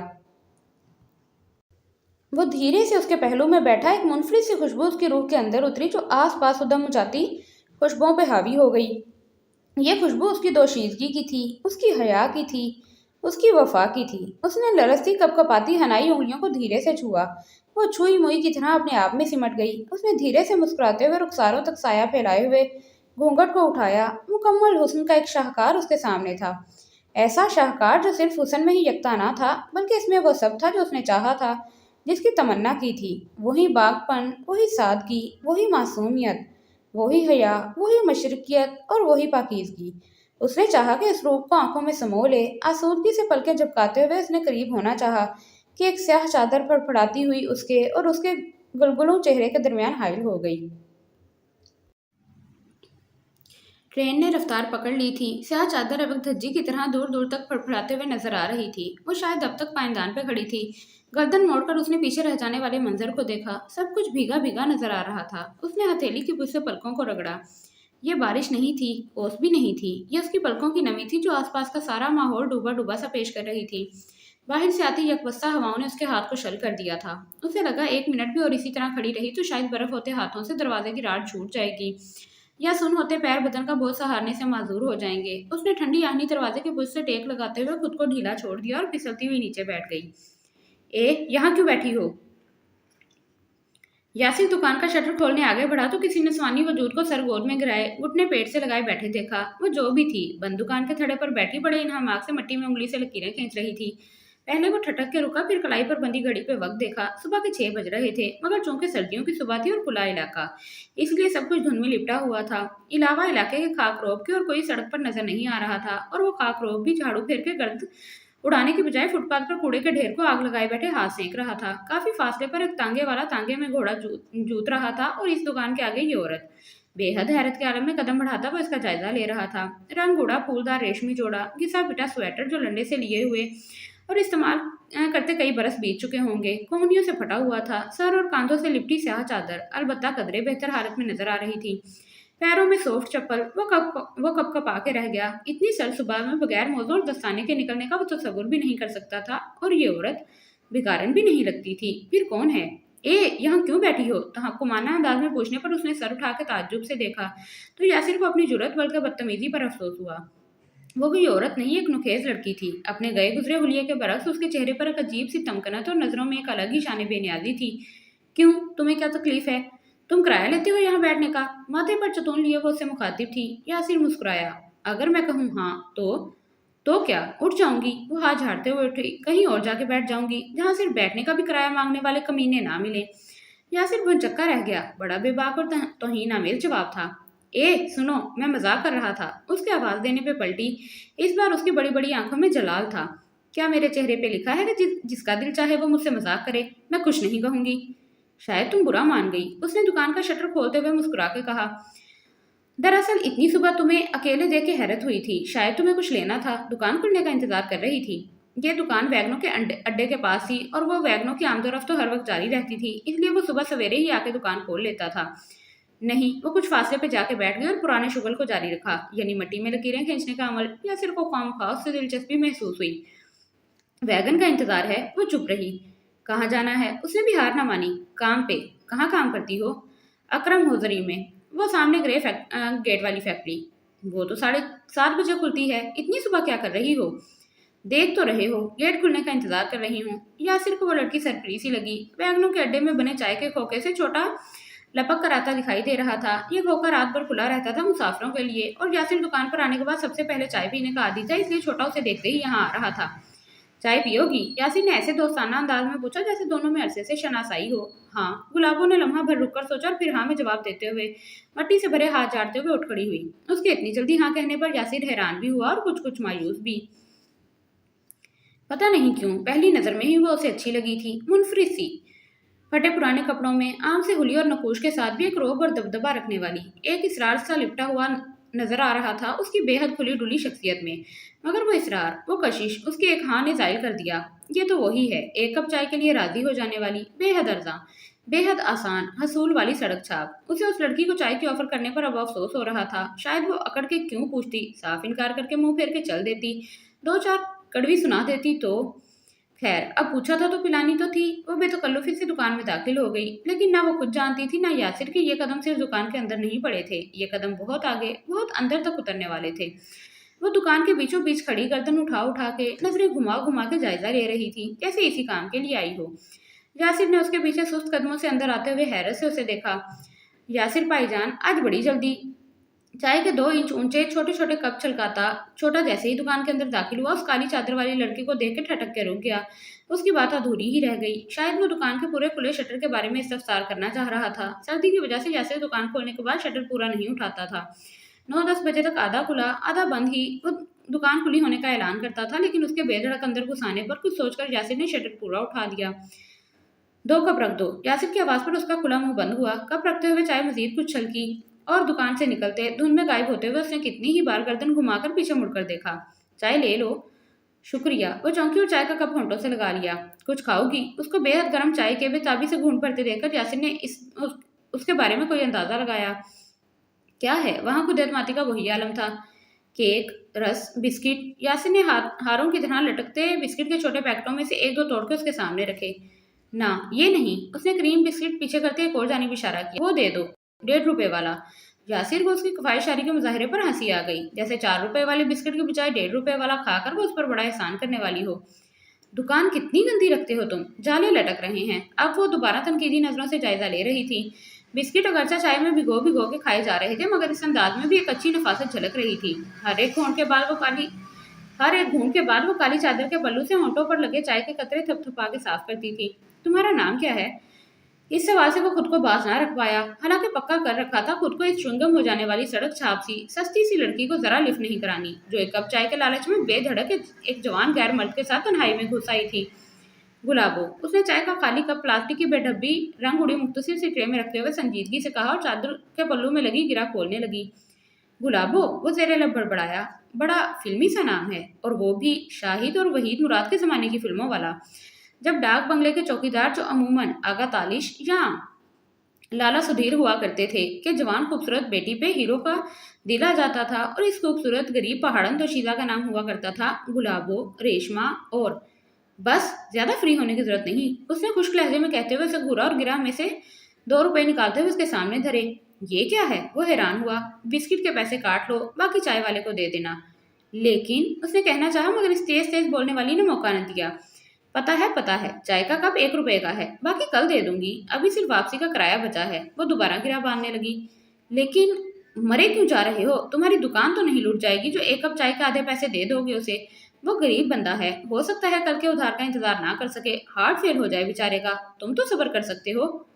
वो धीरे से उसके पहलू में बैठा एक मुनफरिद सी खुशबू उसकी रूह के अंदर उतरी, जो आस पास उदम मचाती खुशबुओं पे हावी हो गई। ये खुशबू उसकी दोशीदगी की थी, उसकी हया की थी। उसकी वफा की थी। उसने लरजती कपकपाती हनाई उंगलियों को धीरे से छुआ। वो छुई मुई की तरह अपने आप में सिमट गई। उसने धीरे से मुस्कुराते हुए रुखसारों तक साया फैलाए हुए घूंघट को उठाया। मुकम्मल हुस्न का एक शाहकार उसके सामने था। ऐसा शाहकार जो सिर्फ हुस्न में ही यकता ना था, बल्कि इसमें वो सब था जो उसने चाहा था, जिसकी तमन्ना की थी। वही बागपन, वही सादगी, वही मासूमियत, वही हया, वही मशरकियत और वही पाकीज़गी। उसने चाहा कि इस रूप को आंखों में समो ले। आसूदगी से पलकें झपकाते हुए उसने करीब होना चाहा कि एक स्याह चादर फड़फड़ाती हुई उसके और उसके गुलगुलों चेहरे के दरमियान हाइल हो गई। ट्रेन ने रफ्तार पकड़ ली थी। स्याह चादर अब एक धज्जी की तरह दूर दूर तक फड़फड़ाते हुए नजर आ रही थी। वो शायद अब तक पायदान पे खड़ी थी। गर्दन मोड़कर उसने पीछे रह जाने वाले मंजर को देखा। सब कुछ भीगा भीगा नजर आ रहा था। उसने हथेली की बुझ से पलकों को रगड़ा। ये बारिश नहीं थी, ओस भी नहीं थी। ये उसकी पलकों की नमी थी जो आसपास का सारा माहौल डूबा डूबा सा पेश कर रही थी। बाहर से आती यकबस्ता हवाओं ने उसके हाथ को शल कर दिया था। उसे लगा एक मिनट भी और इसी तरह खड़ी रही तो शायद बर्फ होते हाथों से दरवाजे की राड छूट जाएगी, या सुन होते पैर बदन का बोझ सहारने से माजूर हो जाएंगे। उसने ठंडी आहनी दरवाजे के बुझ से टेक लगाते हुए खुद को ढीला छोड़ दिया और फिसलती हुई नीचे बैठ गई। यहाँ क्यों बैठी हो? यासिर दुकान का शटर खोलने आगे बढ़ा तो किसी ने स्वानी वजूद को सर गोद में गिराए घुटने पेट से लगाए बैठे देखा। वो जो भी थी, बंद दुकान के थड़े पर बैठी बड़े इन हमाक से मट्टी में उंगली से लकीरें खींच रही थी। पहले वो ठटक के रुका, फिर कलाई पर बंधी घड़ी पे वक्त देखा। सुबह के 6 बज रहे थे, मगर चूंकि सर्दियों की सुबह थी और खुला इलाका, इसलिए सब कुछ धुंध में लिपटा हुआ था। इलावा इलाके के खाकरोब के और कोई सड़क पर नजर नहीं आ रहा था, और वो खाकरोब भी झाड़ू फेर के गर्द उड़ाने की बजाय फुटपाथ पर कूड़े के ढेर को आग लगाए बैठे हाथ सेंक रहा था। काफी फासले पर एक तांगे वाला तांगे में घोड़ा जूत रहा था, और इस दुकान के आगे ये औरत। बेहद हैरत के आलम में कदम बढ़ाता वो इसका जायजा ले रहा था। रंग उड़ा फूलदार रेशमी जोड़ा, घिसा पिटा स्वेटर जो लंडे से लिए हुए और इस्तेमाल करते कई बरस बीत चुके होंगे, कोहनियों से फटा हुआ था। सर और कांधों से लिपटी स्याह चादर अलबत्ता कदरे बेहतर हालत में नजर आ रही थी। पैरों में सॉफ्ट चप्पल। वो कप कपा के रह गया। इतनी सर सुबह में बगैर मौजू और दस्ताने के निकलने का वो तसव्वुर भी नहीं कर सकता था। और ये औरत भिखारन भी नहीं लगती थी। फिर कौन है? यहाँ क्यों बैठी हो? तहकुमाना अंदाज में पूछने पर उसने सर उठा के ताज्जुब से देखा तो यासिर को अपनी जुर्रत बल्कि बदतमीजी पर अफसोस हुआ। वो कोई औरत नहीं, एक नुखेज लड़की थी। अपने गए गुजरे हुलिये के बरक्स उसके चेहरे पर एक अजीब सी तमकनत और नजरों में एक अलग ही शान बेनियाजी थी। क्यों, तुम्हें क्या तकलीफ है? तुम किराया लेते हो यहाँ बैठने का? माथे पर चतून लिए वो उससे मुखातिब थी। यासिर मुस्कुराया। अगर मैं कहूँ हाँ तो क्या? उठ जाऊंगी। वो हाथ झाड़ते हुए उठी। कहीं और जाके बैठ जाऊंगी जहाँ सिर्फ बैठने का भी किराया मांगने वाले कमीने ना मिले। यासिर भुनचक्का रह गया। बड़ा बेबाक और तौहीन आमेज जवाब था। सुनो, मैं मजाक कर रहा था। उसके आवाज देने पे पलटी। इस बार उसकी बड़ी बड़ी आंखों में जलाल था। क्या मेरे चेहरे पे लिखा है कि जिसका दिल चाहे वो मुझसे मजाक करे? मैं कुछ नहीं कहूंगी। शायद तुम बुरा मान गई। उसने दुकान का शटर खोलते हुए मुस्कुरा के कहा। दरअसल इतनी सुबह तुम्हें अकेले देख के हैरत हुई थी। शायद तुम्हें कुछ लेना था, दुकान खुलने का इंतजार कर रही थी। ये दुकान वैगनों के अड्डे के पास थी, और वो वैगनों की आमदोरफ्त तो हर वक्त जारी रहती थी, इसलिए वो सुबह सवेरे ही आके दुकान खोल लेता था। नहीं, वो कुछ फासले पे जाके बैठ गई और पुराने शुगल को जारी रखा, यानी मट्टी में लकीरें खींचने का अमल। या सिर को खामखा उससे दिलचस्पी महसूस हुई। वैगन का इंतजार है। वो चुप रही। कहाँ जाना है? उसने भी हार ना मानी। काम पे। कहाँ काम करती हो? अकरम होजरी में। वो सामने गेट वाली फैक्ट्री। वो तो 7:30 बजे खुलती है। इतनी सुबह क्या कर रही हो? देख तो रहे हो, गेट खुलने का इंतजार कर रही हूँ। यासिर को वो लड़की सरप्री सी लगी। वैगनों के अड्डे में बने चाय के खोखे से छोटा लपक कर आता दिखाई दे रहा था। ये खोखा रात भर खुला रहता था मुसाफिरों के लिए, और यासिर दुकान पर आने के बाद सबसे पहले चाय पीने का आदी था, इसलिए छोटा उसे देखते ही यहाँ आ रहा था। चाय पियोगी? यासिर ने ऐसे दोस्ताना अंदाज में पूछा जैसे दोनों में अरसे से शनासाई हो। हाँ। गुलाबों ने लम्हा भर रुक कर सोचा और फिर हाँ में जवाब देते हुए मट्टी से भरे हाथ झाड़ते हुए उठ खड़ी हुई। उसके इतनी जल्दी हाँ कहने पर यासिर हैरान भी हुआ और कुछ कुछ मायूस भी। पता नहीं क्यों पहली नजर में ही वो उसे अच्छी लगी थी। मुनफरिद सी, फटे पुराने कपड़ों में, आम से हुली और नकूश के साथ भी एक रोब और दबदबा रखने वाली। एक इसरार सा लिपटा हुआ नजर आ रहा था उसकी बेहद खुली डुली शख्सियत में। मगर वो इसरार, वो कशिश उसके एक हाँ ने जाहिर कर दिया। ये तो वही है, एक कप चाय के लिए राजी हो जाने वाली, बेहद अर्जा, बेहद आसान हसूल वाली सड़क छाप। उसे उस लड़की को चाय की ऑफर करने पर अब अफसोस हो रहा था। शायद वो अकड़ के क्यों पूछती, साफ इनकार करके मुंह फेर के चल देती, 2-4 कड़वी सुना देती तो। खैर, अब पूछा था तो पिलानी तो थी। वो बेतकल्लुफी से दुकान में दाखिल हो गई, लेकिन ना वो खुद जानती थी ना यासिर कि ये कदम सिर्फ दुकान के अंदर नहीं पड़े थे। ये कदम बहुत आगे, बहुत अंदर तक उतरने वाले थे। वो दुकान के बीचों बीच खड़ी गर्दन उठा उठा के नजरें घुमा घुमा के जायजा ले रही थी, कैसे इसी काम के लिए आई हो। यासिर ने उसके पीछे सुस्त कदमों से अंदर आते हुए हैरत से उसे देखा। यासिर भाईजान, आज बड़ी जल्दी। चाय के 2 इंच ऊंचे छोटे छोटे कप छलकाता छोटा जैसे ही दुकान के अंदर दाखिल हुआ, उस काली चादर वाली लड़की को देख के ठटक के रुक गया। उसकी बात अधूरी ही रह गई। शायद वो दुकान के पूरे खुले शटर के बारे में इस्तफसार करना चाह रहा था। सर्दी की वजह से यासिर दुकान खोलने के बाद शटर पूरा नहीं उठाता था। 9-10 बजे तक आधा खुला आधा बंद ही वो दुकान खुली होने का ऐलान करता था, लेकिन उसके बेधड़क अंदर घुस आने पर कुछ सोचकर यासिर ने शटर पूरा उठा दिया। 2 कप रख दो। यासिर की आवाज पर उसका खुला मुंह बंद हुआ। कप रखते हुए चाय मजीद कुछ छलकी और दुकान से निकलते धुन में गायब होते हुए उसने कितनी ही बार गर्दन घुमाकर पीछे मुड़कर देखा। चाय ले लो। शुक्रिया। वो चौंकी और चाय का कप होंठों से लगा लिया। कुछ खाओगी? उसको बेहद गर्म चाय के बेताबी से घूंट भरते देखकर यासिर ने उसके बारे में कोई अंदाजा लगाया। क्या है? वहां खुद एतमादी का वही आलम था। केक, रस, बिस्किट। यासिर ने हारों की तरह लटकते बिस्किट के छोटे पैकेटों में से 1-2 तोड़ के उसके सामने रखे। ना, ये नहीं। उसने क्रीम बिस्किट पीछे करते एक और जानिब इशारा किया। वो दे दो। 1.5 रुपए वाला। यासिर को उसकी ख्वाहिशदारी के मुजाहरे पर हंसी आ गई, जैसे 4 रुपए वाले बिस्किट के बजाय 1.5 रुपए वाला खाकर वो उस पर बड़ा एहसान करने वाली हो। दुकान कितनी गंदी रखते हो तुम, जाले लटक रहे हैं। अब वो दोबारा तनकीदी नजरों से जायजा ले रही थी। बिस्किट अगरचा चाय में भिगो भिगो के खाए जा रहे थे, मगर इस अंदाज में भी एक अच्छी नफासत झलक रही थी। हर एक घूंट के बाद वो काली चादर के पल्लू से होंठों पर लगे चाय के कतरे थपथपा के साफ करती थी। तुम्हारा नाम क्या है? इस सवाल से वो खुद को बाज ना रख पाया। हालांकि पक्का कर रखा था खुद को इस चुंगम हो जाने वाली सड़क छाप सी सस्ती सी लड़की को जरा लिफ्ट नहीं करानी, जो एक कप चाय के लालच में बेधड़क एक जवान गैर मर्द के साथ तन्हाई में घुस आई थी। गुलाबो। उसने चाय का खाली कप प्लास्टिक की बेढब्बी रंग उड़ी मुख्तसिर सी ट्रे में रखते हुए संजीदगी से कहा और चादर के पल्लू में लगी गिरा खोलने लगी। गुलाबो, वो ज़ेरे लब बड़बड़ाया। बड़ा फिल्मी सा नाम है, और वो भी शाहिद और वहीद मुराद के ज़माने की फिल्मों वाला। जब डाक बंगले के चौकीदार, जो अमूमन आगा तालिश या लाला सुधीर हुआ करते थे, के जवान खूबसूरत बेटी पे हीरो का दिल आ जाता था, और इस खूबसूरत गरीब पहाड़न तोशीदा का नाम हुआ करता था गुलाबो, रेशमा और बस। ज्यादा फ्री होने की जरूरत नहीं। उसने खुश्क लहजे में कहते हुए उसे घूरा और गिरा में से 2 रुपए निकालते हुए उसके सामने धरे। ये क्या है? वो हैरान हुआ। बिस्किट के पैसे काट लो, बाकी चाय वाले को दे देना। लेकिन उसने कहना चाहा, मगर इस तेज तेज बोलने वाली ने मौका न दिया। पता है, चाय का कप 1 रुपए का है, बाकी कल दे दूंगी, अभी सिर्फ वापसी का किराया बचा है। वो दोबारा गिरा बांधने लगी। लेकिन मरे क्यों जा रहे हो? तुम्हारी दुकान तो नहीं लूट जाएगी जो 1 कप चाय के आधे पैसे दे दोगे उसे? वो गरीब बंदा है, हो सकता है कल के उधार का इंतजार ना कर सके, हार्ट फेल हो जाए बेचारे का। तुम तो सब्र कर सकते हो,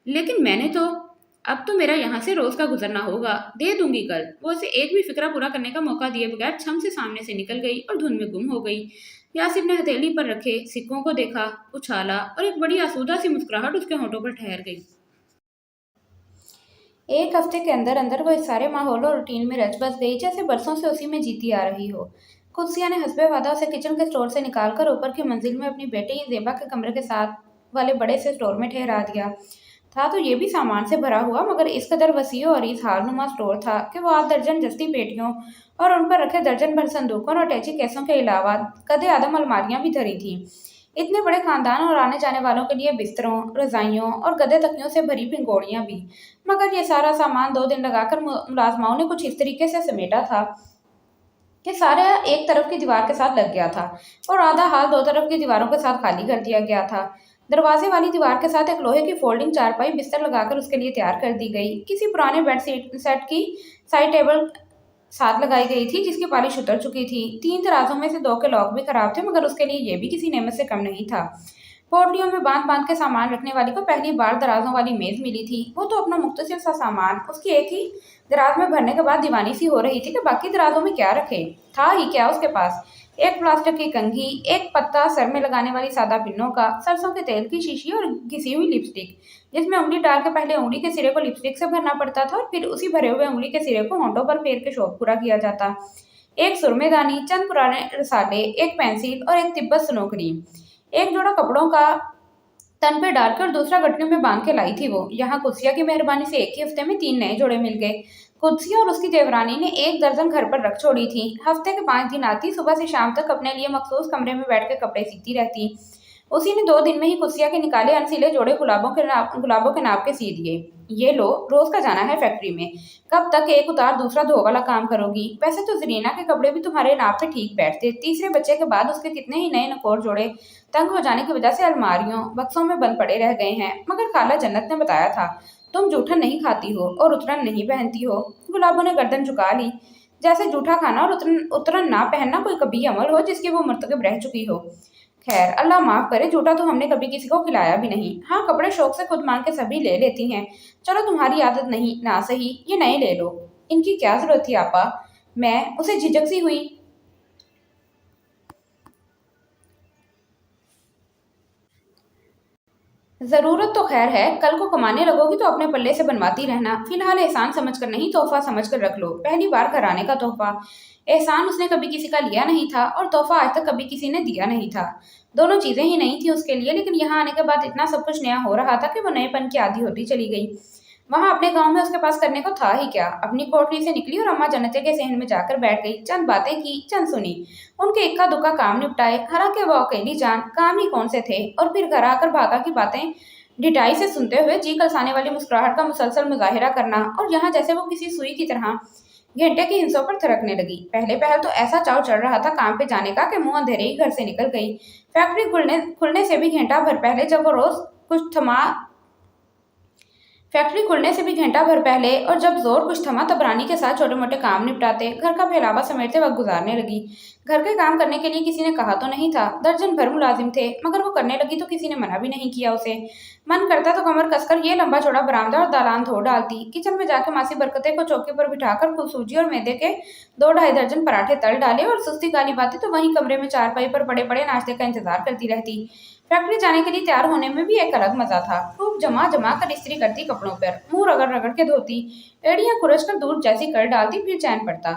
लेकिन मैंने तो। अब तो मेरा यहाँ से रोज का गुजरना होगा। दे दूंगी कल। वो उसे एक भी फिक्रा पूरा करने का मौका दिए बगैर छम से सामने से निकल गई और धुन में गुम हो गई। यासिर ने हथेली पर रखे सिक्कों को देखा, उछाला, और एक बड़ी आसूदा सी मुस्कुराहट उसके होंठों पर ठहर गई। एक हफ्ते के अंदर अंदर वो इस सारे माहौल और रूटीन में रच बस गई, जैसे बरसों से उसी में जीती आ रही हो। कुदसिया ने हस्बे वादा उसे किचन के स्टोर से निकालकर ऊपर की मंजिल में अपनी बेटी जेबा के कमरे के साथ वाले बड़े से स्टोर में ठहरा दिया। था तो ये भी सामान से भरा हुआ, मगर इस कदर वसी और इस हारनुमा स्टोर था कि वो 8 दर्जन जस्ती पेटियों और उन पर रखे दर्जन भर संदूकों और अटैची केसों के अलावा कदे आदम अलमारियां भी धरी थी। इतने बड़े खानदान और आने जाने वालों के लिए बिस्तरों, रजाइयों और गदे तकियों से भरी पिंगोड़ियां भी। मगर ये सारा सामान 2 दिन लगाकर मुलाजमाओं ने कुछ इस तरीके से समेटा था कि सारा एक तरफ की दीवार के साथ लग गया था और आधा हाल 2 तरफ की दीवारों के साथ खाली कर दिया गया था। दरवाजे वाली दीवार के साथ एक लोहे की फोल्डिंग चारपाई बिस्तर लगाकर उसके लिए तैयार कर दी गई। किसी पुराने बेड सेट की साइड टेबल साथ लगाई गई थी, जिसकी पॉलिश उतर चुकी थी। 3 तराजों में से 2 के लॉक भी खराब थे, मगर उसके लिए ये भी किसी नेमत से कम नहीं था। पोटलियों में बांध बांध के सामान रखने वाली को पहली बार दराजों वाली मेज मिली थी। वो तो अपना मुख्तसर सा सामान उसकी एक ही दराज में भरने के बाद दीवानी सी हो रही थी कि बाकी दराजों में क्या रखे। था ही क्या उसके पास? एक प्लास्टिक की कंघी, एक पत्ता सर में लगाने वाली सादा पिन्नों का, सरसों के तेल की शीशी और घिसी हुई लिपस्टिक, जिसमें उंगली डाल के पहले उंगली के सिरे को लिपस्टिक से भरना पड़ता था और फिर उसी भरे हुए उंगली के सिरे को होंठों पर फेर के शौक पूरा किया जाता। एक सुरमेदानी, चंद पुराने रसाले, एक पेंसिल और एक तिब्बत स्नोकरी। एक जोड़ा कपड़ों का तन पे डालकर दूसरा गठने में बांध के लाई थी वो। यहाँ कुदसिया की मेहरबानी से एक ही हफ्ते में 3 नए जोड़े मिल गए। कुदसिया और उसकी देवरानी ने 1 दर्जन घर पर रख छोड़ी थी। हफ्ते के 5 दिन आती, सुबह से शाम तक अपने लिए मखसूस कमरे में बैठ के कपड़े सीती रहती। उसी ने 2 दिन में ही कुदसिया के निकाले अनसिले जोड़े गुलाबों के नाप के सी दिए। ये लो, रोज का जाना है फैक्ट्री में। कब तक एक उतार दूसरा धो वाला काम करोगी? वैसे तो जरीना के कपड़े भी तुम्हारे नाप पे ठीक बैठते। तीसरे बच्चे के बाद उसके कितने ही नए नकोर जोड़े तंग हो जाने की वजह से अलमारियों बक्सों में बंद पड़े रह गए हैं। मगर खाला जन्नत ने बताया था तुम जूठन नहीं खाती हो और उतरन नहीं पहनती हो। गुलाबो ने गर्दन झुका ली, जैसे जूठा खाना और उतरन ना पहनना कोई कभी अमल हो जिसकी वो मुर्तकब रह चुकी हो। खैर, अल्लाह माफ करे, जूठा तो हमने कभी किसी को खिलाया भी नहीं। हाँ, कपड़े शौक से खुद मांग के सभी ले लेती हैं। चलो तुम्हारी आदत नहीं ना सही, ये नए ले लो। इनकी क्या जरूरत थी आपा? मैं उसे झिझक सी हुई। जरूरत तो खैर है, कल को कमाने लगोगी तो अपने पल्ले से बनवाती रहना। फिलहाल एहसान समझकर नहीं, तोहफा समझकर रख लो। पहली बार घर आने का तोहफा। एहसान उसने कभी किसी का लिया नहीं था और तोहफा आज तक कभी किसी ने दिया नहीं था। दोनों चीजें ही नहीं थी उसके लिए, लेकिन यहाँ आने के बाद इतना सब कुछ नया हो रहा था कि वो नएपन की आदी होती चली गई। वहां अपने गांव में उसके पास करने को था ही क्या। अपनी कोठरी से निकली और अम्मा जन्नते के सहन में जाकर बैठ गई। चंद बातें की, चंद सुनी, उनके इक्का दुक्का काम निपटाए। हालांकि वो अकेली जान, काम ही कौन से थे। और फिर घर आकर भागा की बातें डिटाई से सुनते हुए जी कलसाने वाली मुस्कुराहट का मुसलसल मुजाहिरा करना। और यहाँ जैसे वो किसी सुई की तरह घंटे के हिंसों पर थिरकने लगी। पहले पहल तो ऐसा चाव चढ़ रहा था काम पे जाने का कि मुंह अंधेरे ही घर से निकल गई। फैक्ट्री खुलने से भी घंटा भर पहले जब वो रोज कुछ थमा फैक्ट्री खुलने से भी घंटा भर पहले और जब जोर कुछ थमा तब रानी के साथ छोटे मोटे काम निपटाते, घर का फैलावा समेटते वक्त गुजारने लगी। घर के काम करने के लिए किसी ने कहा तो नहीं था। दर्जन भर मुलाजिम थे, मगर वो करने लगी तो किसी ने मना भी नहीं किया उसे। मन करता तो कमर कसकर ये लंबा चौड़ा बरामदा और दालान धो डालती। किचन में जाकर मासी बरकते को चौकी पर बिठाकर खुद सूजी और मैदे के 2-2.5 दर्जन पराठे तल डाले और सुस्ती गाली बातें तो वहीं कमरे में चारपाई पर पड़े पड़े नाश्ते का इंतजार करती रहती। फैक्ट्री जाने के लिए तैयार होने में भी एक अलग मजा था। खूब जमा जमा कर इस्त्री करती कपड़ों पर, मुंह रगड़ रगड़ के धोती, एड़ियां खुरच कर दूध जैसी कर डालती, फिर चैन पड़ता।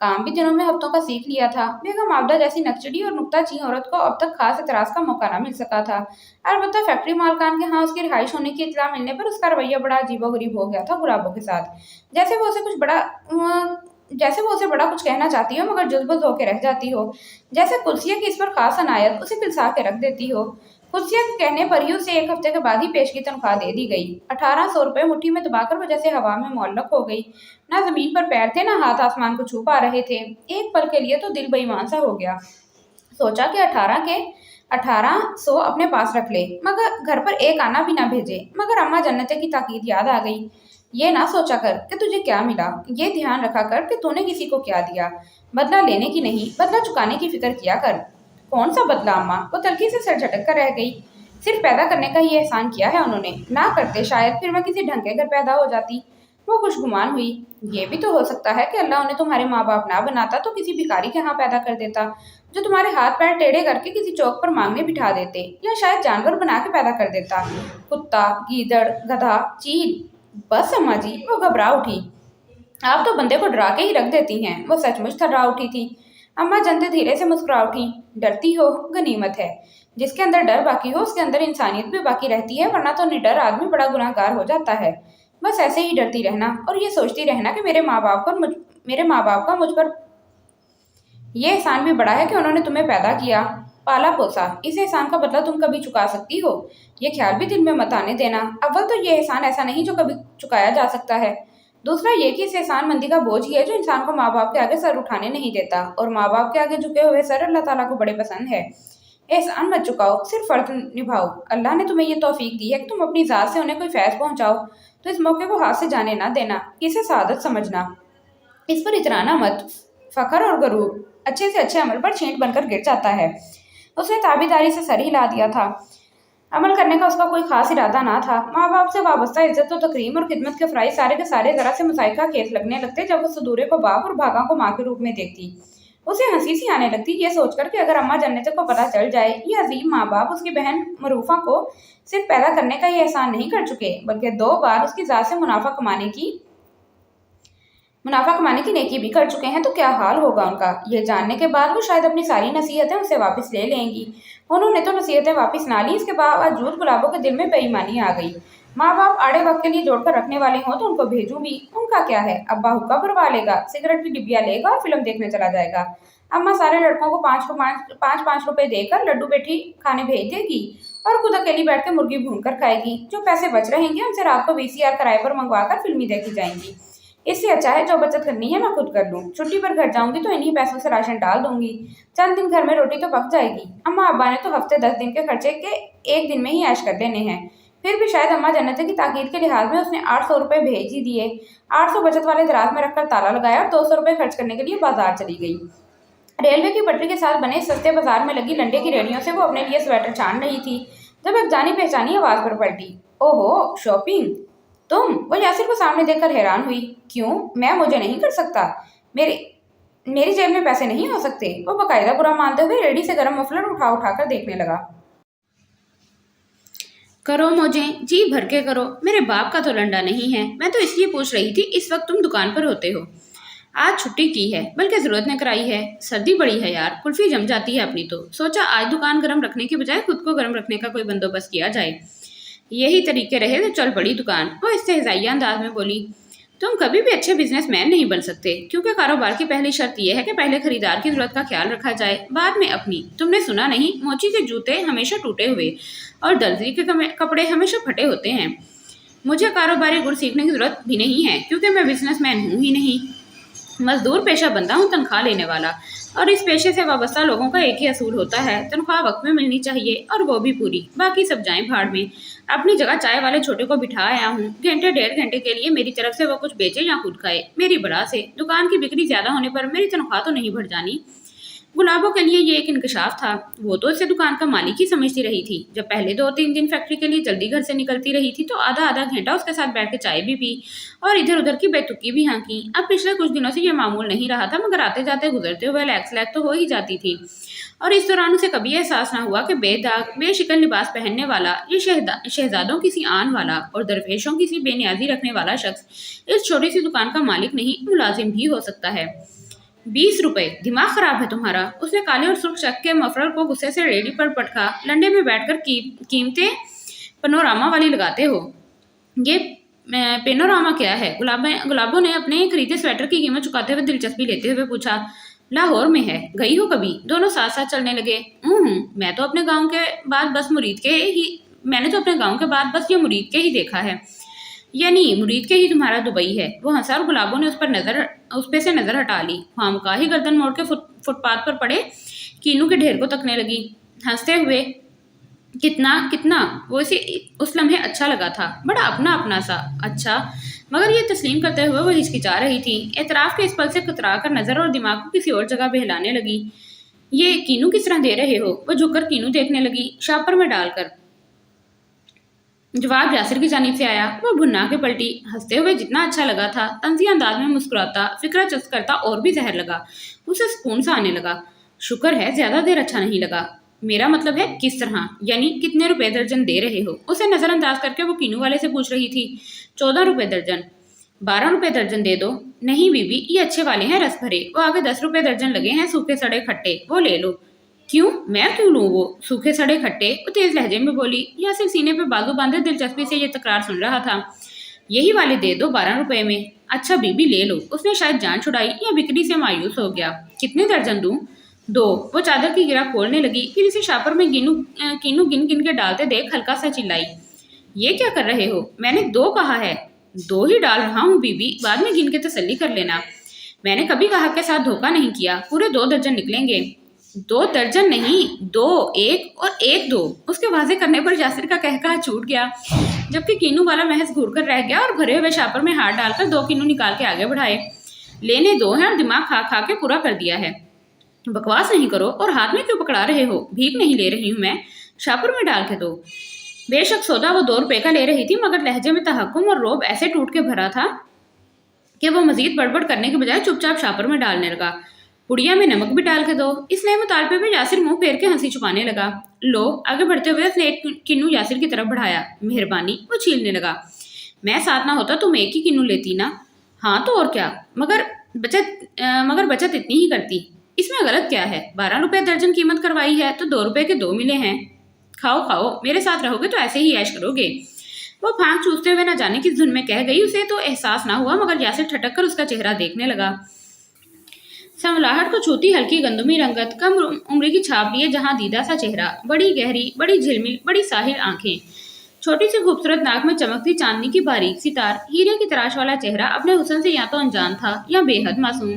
काम भी दिनों में हफ्तों का सीख लिया था। बेगम आबदा जैसी नकचड़ी और नुक्ताचीन औरत को अब तक खास एतराज का मौका न मिल सका था। अलबत्ता फैक्ट्री मालकान के यहाँ उसकी रिहाइश होने की इत्तला मिलने पर उसका रवैया बड़ा अजीबोगरीब हो गया था गुलाबों के साथ। जैसे वो उसे बड़ा कुछ कहना चाहती हो मगर जुज़बुज़ होकर रह जाती हो। जैसे कुर्सिया की इस पर खास अनायत उसे किलसा के रख देती हो। कुर्सिया के कहने पर ही उसे एक हफ्ते के बाद ही पेश की तनख्वाह दे दी गई। 1800 रुपये मुट्ठी में दबाकर वो जैसे हवा में मुअल्लक हो गई। ना जमीन पर पैर थे, ना हाथ आसमान को छू पा रहे थे। एक पल के लिए तो दिल बेईमान सा हो गया। सोचा कि 1800 अपने पास रख ले, मगर घर पर एक आना भी ना भेजे। मगर अम्मा जन्नते की ताकीद याद आ गई। ये ना सोचा कर कि तुझे क्या मिला, ये ध्यान रखा कर कि तूने किसी को क्या दिया। बदला लेने की नहीं, बदला चुकाने की फिक्र किया कर। कौन सा बदला अम्मा? वो तलखी से सिर झटक कर रह गई। सिर्फ पैदा करने का ही एहसान किया है उन्होंने। ना करते शायद फिर मैं किसी ढंग के घर पैदा हो जाती। वो खुशगुमान हुई। ये भी तो हो सकता है कि अल्लाह उन्हें तुम्हारे माँ बाप ना बनाता तो किसी भिखारी के यहाँ पैदा कर देता, जो तुम्हारे हाथ पैर टेढ़े करके किसी चौक पर मांगने बिठा देते, या शायद जानवर बना के पैदा कर देता। कुत्ता, गीदड़, गधा, चील। बस अम्मा जी, वो घबरा उठी। आप तो बंदे को डरा के ही रख देती हैं। वो सचमुच थर्रा उठी थी। अम्मा जनते धीरे से मुस्कुरा उठी। डरती हो, गनीमत है। जिसके अंदर डर बाकी हो उसके अंदर इंसानियत भी बाकी रहती है, वरना तो निडर आदमी बड़ा गुनाहगार हो जाता है। बस ऐसे ही डरती रहना और ये सोचती रहना कि मेरे माँ बाप का मुझ पर ये एहसान भी बड़ा है कि उन्होंने तुम्हें पैदा किया, पाला पोसा। इस एहसान का बदला तुम कभी चुका सकती हो, ये ख्याल भी दिल में मत आने देना। अव्वल तो ये एहसान ऐसा नहीं जो कभी चुकाया जा सकता है। दूसरा ये कि इस एहसान मंदी का बोझ ही है जो इंसान को माँ बाप के आगे सर उठाने नहीं देता, और माँ बाप के आगे झुके हुए सर अल्लाह ताला को बड़े पसंद है। एहसान मत चुकाओ, सिर्फ फर्ज निभाओ। अल्लाह ने तुम्हें ये तौफीक दी है कि तुम अपनी ज़ात से उन्हें कोई फैज़ पहुंचाओ, तो इस मौके को हाथ से जाने ना देना, इसे सादत समझना। इस पर इतराना मत। फखर और गरूर अच्छे से अच्छे अमल पर छींट बनकर गिर जाता है। उसने ताबेदारी से सर हिला दिया था। अमल करने का उसका कोई खास इरादा ना था। माँ बाप से वाबस्ता इज्जत और तकरीम और खिदमत के फराइज सारे के सारे जरा से मुसाइका खेस लगने लगते जब वो सदूरे को बाप और भागा को माँ के रूप में देखती। उसे हंसी सी आने लगती ये सोचकर कि अगर अम्मा जन्नत को पता चल जाए ये अजीम माँ बाप उसकी बहन मरूफा को सिर्फ पैदा करने का ये एहसान नहीं कर चुके, बल्कि 2 बार उसकी ज़ात से मुनाफा कमाने की नेकी भी कर चुके हैं, तो क्या हाल होगा उनका। ये जानने के बाद वो शायद अपनी सारी नसीहतें उसे वापस ले लेंगी। उन्होंने तो नसीहतें वापस ना ली, इसके बावजूद गुलाबों के दिल में बेईमानी आ गई। माँ बाप आड़े वक्त के लिए जोड़कर रखने वाले हों तो उनको भेजूं भी, उनका क्या है। अब्बा हुक्का भरवा लेगा, सिगरेट की डिब्बिया लेगा और फिल्म देखने चला जाएगा। अम्मा सारे लड़कों को 5 5 रुपए देकर लड्डू पेठी खाने भेज देगी और खुद अकेली बैठ के मुर्गी भून कर खाएगी। जो पैसे बच रहेंगे उनसे रात को वीसीआर किराए पर मंगवा कर फिल्मी देखी जाएंगी। इससे अच्छा है जो बचत करनी है मैं खुद कर लूँ। छुट्टी पर घर जाऊंगी तो इन्हीं पैसों से राशन डाल दूंगी। चंद दिन घर में रोटी तो पक जाएगी। अम्मा अब्बा ने तो हफ्ते 10 दिन के खर्चे के एक दिन में ही ऐश कर लेने हैं। फिर भी शायद अम्मा जन्नत की ताकीद के लिहाज में उसने 800 रुपये भेज ही दिए। 800 बचत वाले दराज में रखकर ताला लगाया और 200 रुपये खर्च करने के लिए बाजार चली गई। रेलवे की पटरी के साथ बने सस्ते बाजार में लगी लंडे की रेडियों से वो अपने लिए स्वेटर छान रही थी जब एक जानी पहचानी आवाज पर पलटी। ओहो, शॉपिंग तुम? वो यासिर को सामने देखकर हैरान हुई। क्यों? मुझे नहीं कर सकता। मेरी जेब में पैसे नहीं हो सकते। वो बाकायदा बुरा मानते हुए रेडी से गर्म मफलर उठा उठा कर देखने लगा। करो मुझे, जी भर के करो। मेरे बाप का तो लंडा नहीं है। मैं तो इसलिए पूछ रही थी इस वक्त तुम दुकान पर होते हो। आज छुट्टी की है, बल्कि ज़रूरत ने कराई है। सर्दी बड़ी है यार, कुल्फी जम जाती है अपनी तो। सोचा आज दुकान गर्म रखने के बजाय खुद को गर्म रखने का कोई बंदोबस्त किया जाए। यही तरीके रहे तो चल पड़ी दुकान। वो इस्तेहज़ाइया अंदाज में बोली, तुम कभी भी अच्छे बिजनेसमैन नहीं बन सकते, क्योंकि कारोबार की पहली शर्त यह है कि पहले खरीदार की ज़रूरत का ख्याल रखा जाए, बाद में अपनी। तुमने सुना नहीं, मोची के जूते हमेशा टूटे हुए और दर्जी के कपड़े हमेशा फटे होते हैं। मुझे कारोबारी गुण सीखने की ज़रूरत भी नहीं है, क्योंकि मैं बिजनेसमैन हूँ ही नहीं। मजदूर पेशा बंदा हूँ, तनख्वाह लेने वाला। और इस पेशे से वाबस्ता लोगों का एक ही असूल होता है, तनख्वाह वक्त में मिलनी चाहिए, और वो भी पूरी। बाकी सब जाएं भाड़ में। अपनी जगह चाय वाले छोटे को बिठा आया हूँ। घंटे 1.5 घंटे के लिए मेरी तरफ से वो कुछ बेचे या खुद खाए, मेरी बड़ा से। दुकान की बिक्री ज्यादा होने पर मेरी तनख्वाह तो नहीं बढ़ जानी। गुलाबों के लिए ये एक इंकशाफ था। वो तो इसे दुकान का मालिक ही समझती रही थी। जब पहले 2-3 दिन फैक्ट्री के लिए जल्दी घर से निकलती रही थी तो आधा आधा घंटा उसके साथ बैठ के चाय भी पी और इधर उधर की बेतुकी भी हाँकी। अब पिछले कुछ दिनों से ये मामूल नहीं रहा था, मगर आते जाते गुजरते हुए लैक्स लैक तो हो ही जाती थी। और इस दौरान उसे कभी एहसास ना हुआ कि बेदाग बेशिकन लिबास पहनने वाला, ये शहजादों की सी आन वाला और दरवेशों की सी बेनियाजी रखने वाला शख्स इस छोटी सी दुकान का मालिक नहीं, मुलाजिम भी हो सकता है। 20 रुपए, दिमाग खराब है तुम्हारा? उसने काले और सुर्ख चक के मफलर को गुस्से से रेडी पर पटका। लंडे में बैठकर कीमतें पनोरामा वाली लगाते हो? ये पेनोरामा क्या है? गुलाबों ने अपने खरीदे स्वेटर की कीमत चुकाते हुए दिलचस्पी लेते हुए पूछा। लाहौर में है, गई हो कभी? दोनों साथ साथ चलने लगे। मैंने तो अपने गांव के बाद बस ये मुरीद के ही देखा है। यानी मुरीद के ही तुम्हारा दुबई है? वो हंसा और गुलाबों ने उस पे से नजर हटा ली। खामखा ही गर्दन मोड़ के फुटपाथ पर पड़े कीनू के ढेर को तकने लगी, हंसते हुए। कितना वो इसे उस लम्हे अच्छा लगा था, बड़ा अपना अपना सा। अच्छा, मगर ये तस्लीम करते हुए वो हिचकिचा रही थी। एतराफ के इस पल से कतरा कर नजर और दिमाग को किसी और जगह बहलाने लगी। ये कीनू किस तरह दे रहे हो? वो झुककर कीनू देखने लगी, शापर में डालकर। जवाब यासिर की जानिब से आया। वो भुन्ना के पलटी, हंसते हुए। जितना अच्छा लगा था, तंजिया अंदाज में मुस्कुराता, फिक्रा चस्त करता और भी जहर लगा। उसे सुकून सा आने लगा। शुक्र है ज्यादा देर अच्छा नहीं लगा। मेरा मतलब है किस तरह, यानी कितने रुपए दर्जन दे रहे हो? उसे नजरअंदाज करके वो कीनू वाले से पूछ रही थी। 14 रुपए दर्जन। 12 रुपए दर्जन दे दो। नहीं बीबी, ये अच्छे वाले हैं, रस भरे। वो आगे 10 रुपए दर्जन लगे हैं, सूखे सड़े खट्टे, वो ले लो। क्यों? मैं क्यों लूँ वो सूखे सड़े खट्टे? वो तेज लहजे में बोली। यासिर सीने पे बाजू बांधे दिलचस्पी से ये तकरार सुन रहा था। यही वाले दे दो 12 रुपए में। अच्छा बीबी ले लो। उसने शायद जान छुड़ाई या बिक्री से मायूस हो गया। कितने दर्जन दूं? 2। वो चादर की गिरा खोलने लगी, फिर इसे शापर में कीनू गिन गिन के डालते देख हल्का सा चिल्लाई। ये क्या कर रहे हो? मैंने 2 कहा है। 2 ही डाल रहा हूँ बीबी, बाद में गिन के तसल्ली कर लेना। मैंने कभी ग्राहक के साथ धोखा नहीं किया। पूरे 2 दर्जन निकलेंगे। 2 दर्जन नहीं, 2, 1 और 1 2। उसके वाजे करने पर यासिर का कहकहा छूट गया, जबकि कीनू वाला महज घूर कर रह गया और भरे हुए शापर में हाथ डालकर 2 कीनू निकाल के आगे बढ़ाए। लेने 2 हैं और दिमाग खा खा के पूरा कर दिया है। बकवास नहीं करो। और हाथ में क्यों पकड़ा रहे हो? भीख नहीं ले रही हूँ मैं, शापर में डाल के दो। बेशक सौदा वो 2 रुपए का ले रही थी, मगर लहजे में तहक्कुम और रोब ऐसे टूट के भरा था कि वो मजीद बड़बड़ करने के बजाय चुपचाप शापर में डालने लगा। पुड़िया में नमक भी डाल के दो। इस नए मुतालबे में यासिर मुंह फेर के हंसी छुपाने लगा। लो। आगे बढ़ते हुए उसने एक किन्नू यासिर की तरफ बढ़ाया। मेहरबानी। वो छीलने लगा। मैं साथ ना होता तुम एक ही किन्नू लेती ना। हाँ तो और क्या, मगर बचत इतनी ही करती। इसमें गलत क्या है? 12 रुपए दर्जन कीमत करवाई है तो 2 रुपए के 2 मिले हैं। खाओ खाओ, मेरे साथ रहोगे तो ऐसे ही ऐश करोगे। वो फांक चूसते हुए न जाने किस धुन में कह गई। उसे तो एहसास ना हुआ, मगर यासिर ठटक कर उसका चेहरा देखने लगा। संवलाहट को छूती हल्की गंदमी रंगत, कम उम्र की छाप लिए जहां दीदा सा चेहरा, बड़ी गहरी, बड़ी झिलमिल, बड़ी साहिल आंखें, छोटी सी खूबसूरत नाक में चमकती चांदनी की बारीक सी तार, हीरे की तराश वाला चेहरा अपने हुस्न से या तो अनजान था या बेहद मासूम।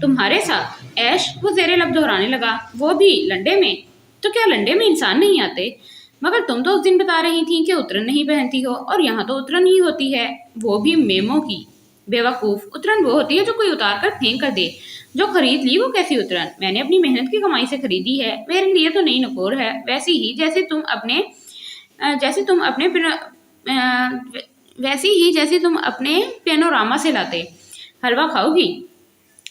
तुम्हारे साथ ऐश, वो जेरे लब दोहराने लगा, वो भी लंडे में? तो क्या लंडे में इंसान नहीं आते? मगर तुम तो उस दिन बता रही थी कि उतरन नहीं पहनती हो, और यहाँ तो उतरन ही होती है, वो भी मेमो की। बेवकूफ, उतरन वो होती है जो कोई उतार कर फेंक कर दे। जो खरीद ली वो कैसी उतरन? मैंने अपनी मेहनत की कमाई से खरीदी है, मेरे लिए तो नई नकोर है, वैसी ही जैसे तुम अपने पेनोरामा से लाते। हलवा खाओगी?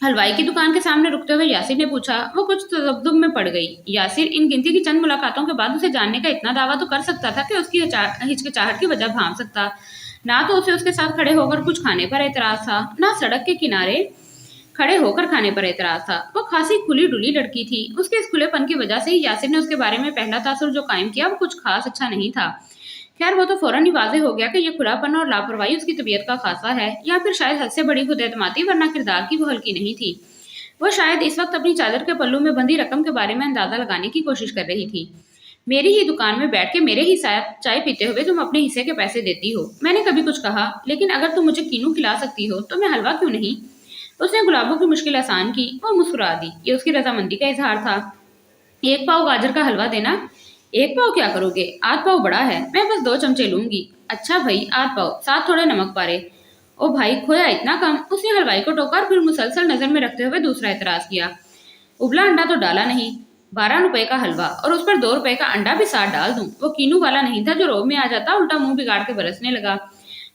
हलवाई की दुकान के सामने रुकते हुए यासिर ने पूछा। वो कुछ तजब्जुब में पड़ गई। यासिर इन गिनती की चंद मुलाकातों के बाद उसे जानने का इतना दावा तो कर सकता था कि उसकी हिचकिचाहट की वजह भांप सकता। ना तो उसे उसके साथ खड़े होकर कुछ खाने पर एतराज था, ना सड़क के किनारे खड़े होकर खाने पर एतराज था। वो खासी खुली डुली लड़की थी। उसके इस खुलेपन की वजह से ही यासिर ने उसके बारे में पहला तासुर जो कायम किया वो कुछ खास अच्छा नहीं था। खैर वो तो फौरन ही वाज़ेह हो गया कि ये खुलापन और लापरवाही उसकी तबीयत का खासा है, या फिर शायद हद से बड़ी खुदेतमादी, वरना किरदार की वो हल्की नहीं थी। वो शायद इस वक्त अपनी चादर के पल्लू में बंधी रकम के बारे में अंदाजा लगाने की कोशिश कर रही थी। मेरी ही दुकान में बैठ के मेरे ही साथ चाय पीते हुए तुम अपने हिस्से के पैसे देती हो। मैंने कभी कुछ कहा, लेकिन अगर तुम मुझे कीनू खिला सकती हो तो मैं हलवा क्यों नहीं? उसने गुलाबों की मुश्किल आसान की और मुस्कुरा दी। ये उसकी रजामंदी का इजहार था। एक पाव गाजर का हलवा देना। एक पाव क्या करोगे? आध पाव बड़ा है, मैं बस 2 चमचे लूंगी। अच्छा भाई, आध पाव, साथ थोड़े नमक पारे। ओ भाई, खोया इतना कम? उसने हलवाई को टोका और फिर मुसलसल नजर में रखते हुए दूसरा एतराज किया। उबला अंडा तो डाला नहीं। 12 रुपए का हलवा और उस पर 2 रुपए का अंडा भी साथ डाल दूं? वो कीनू वाला नहीं था जो रोब में आ जाता उल्टा मुंह बिगाड़ के बरसने लगा।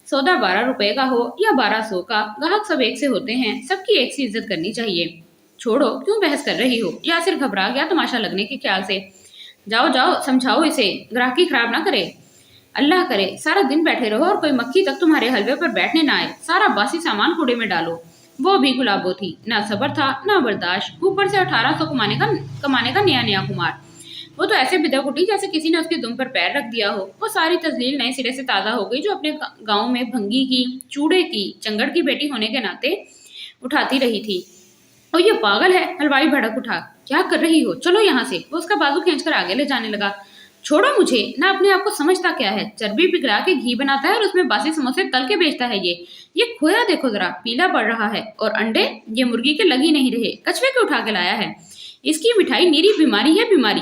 सौदा 12 रुपए का हो या 1200 का, ग्राहक सब एक से होते हैं, सबकी एक सी इज्जत करनी चाहिए। छोड़ो, क्यों बहस कर रही हो? यासिर घबरा गया तमाशा लगने के ख्याल से। जाओ जाओ, समझाओ इसे, ग्राहकी खराब ना करे। अल्लाह करे सारा दिन बैठे रहो और कोई मक्खी तक तुम्हारे हलवे पर बैठने ना आए। सारा बासी सामान कूड़े में डालो। वो भी गुलाबो थी, ना सब्र था ना बर्दाश्त, ऊपर से 1800 कमाने का नया नया कुमार। वो तो ऐसे बिदक उठी जैसे किसी ने उसके दुम पर पैर रख दिया हो। वो सारी तजलील नए सिरे से ताज़ा हो गई जो अपने गांव में भंगी की, चूड़े की, चंगड़ की बेटी होने के नाते उठाती रही थी। और ये पागल है, हलवाई भड़क उठा। क्या कर रही हो? चलो यहाँ से। वो उसका बाजू खींचकर आगे ले जाने लगा। छोड़ो मुझे। ना अपने आप को समझता क्या है, चर्बी पिघला के घी बनाता है और उसमें बासी समोसे तल के बेचता है। ये खोया देखो जरा, पीला पड़ रहा है। और अंडे, ये मुर्गी के लग ही नहीं रहे, कछुए के उठा के लाया है। इसकी मिठाई नीरी बीमारी है, बीमारी।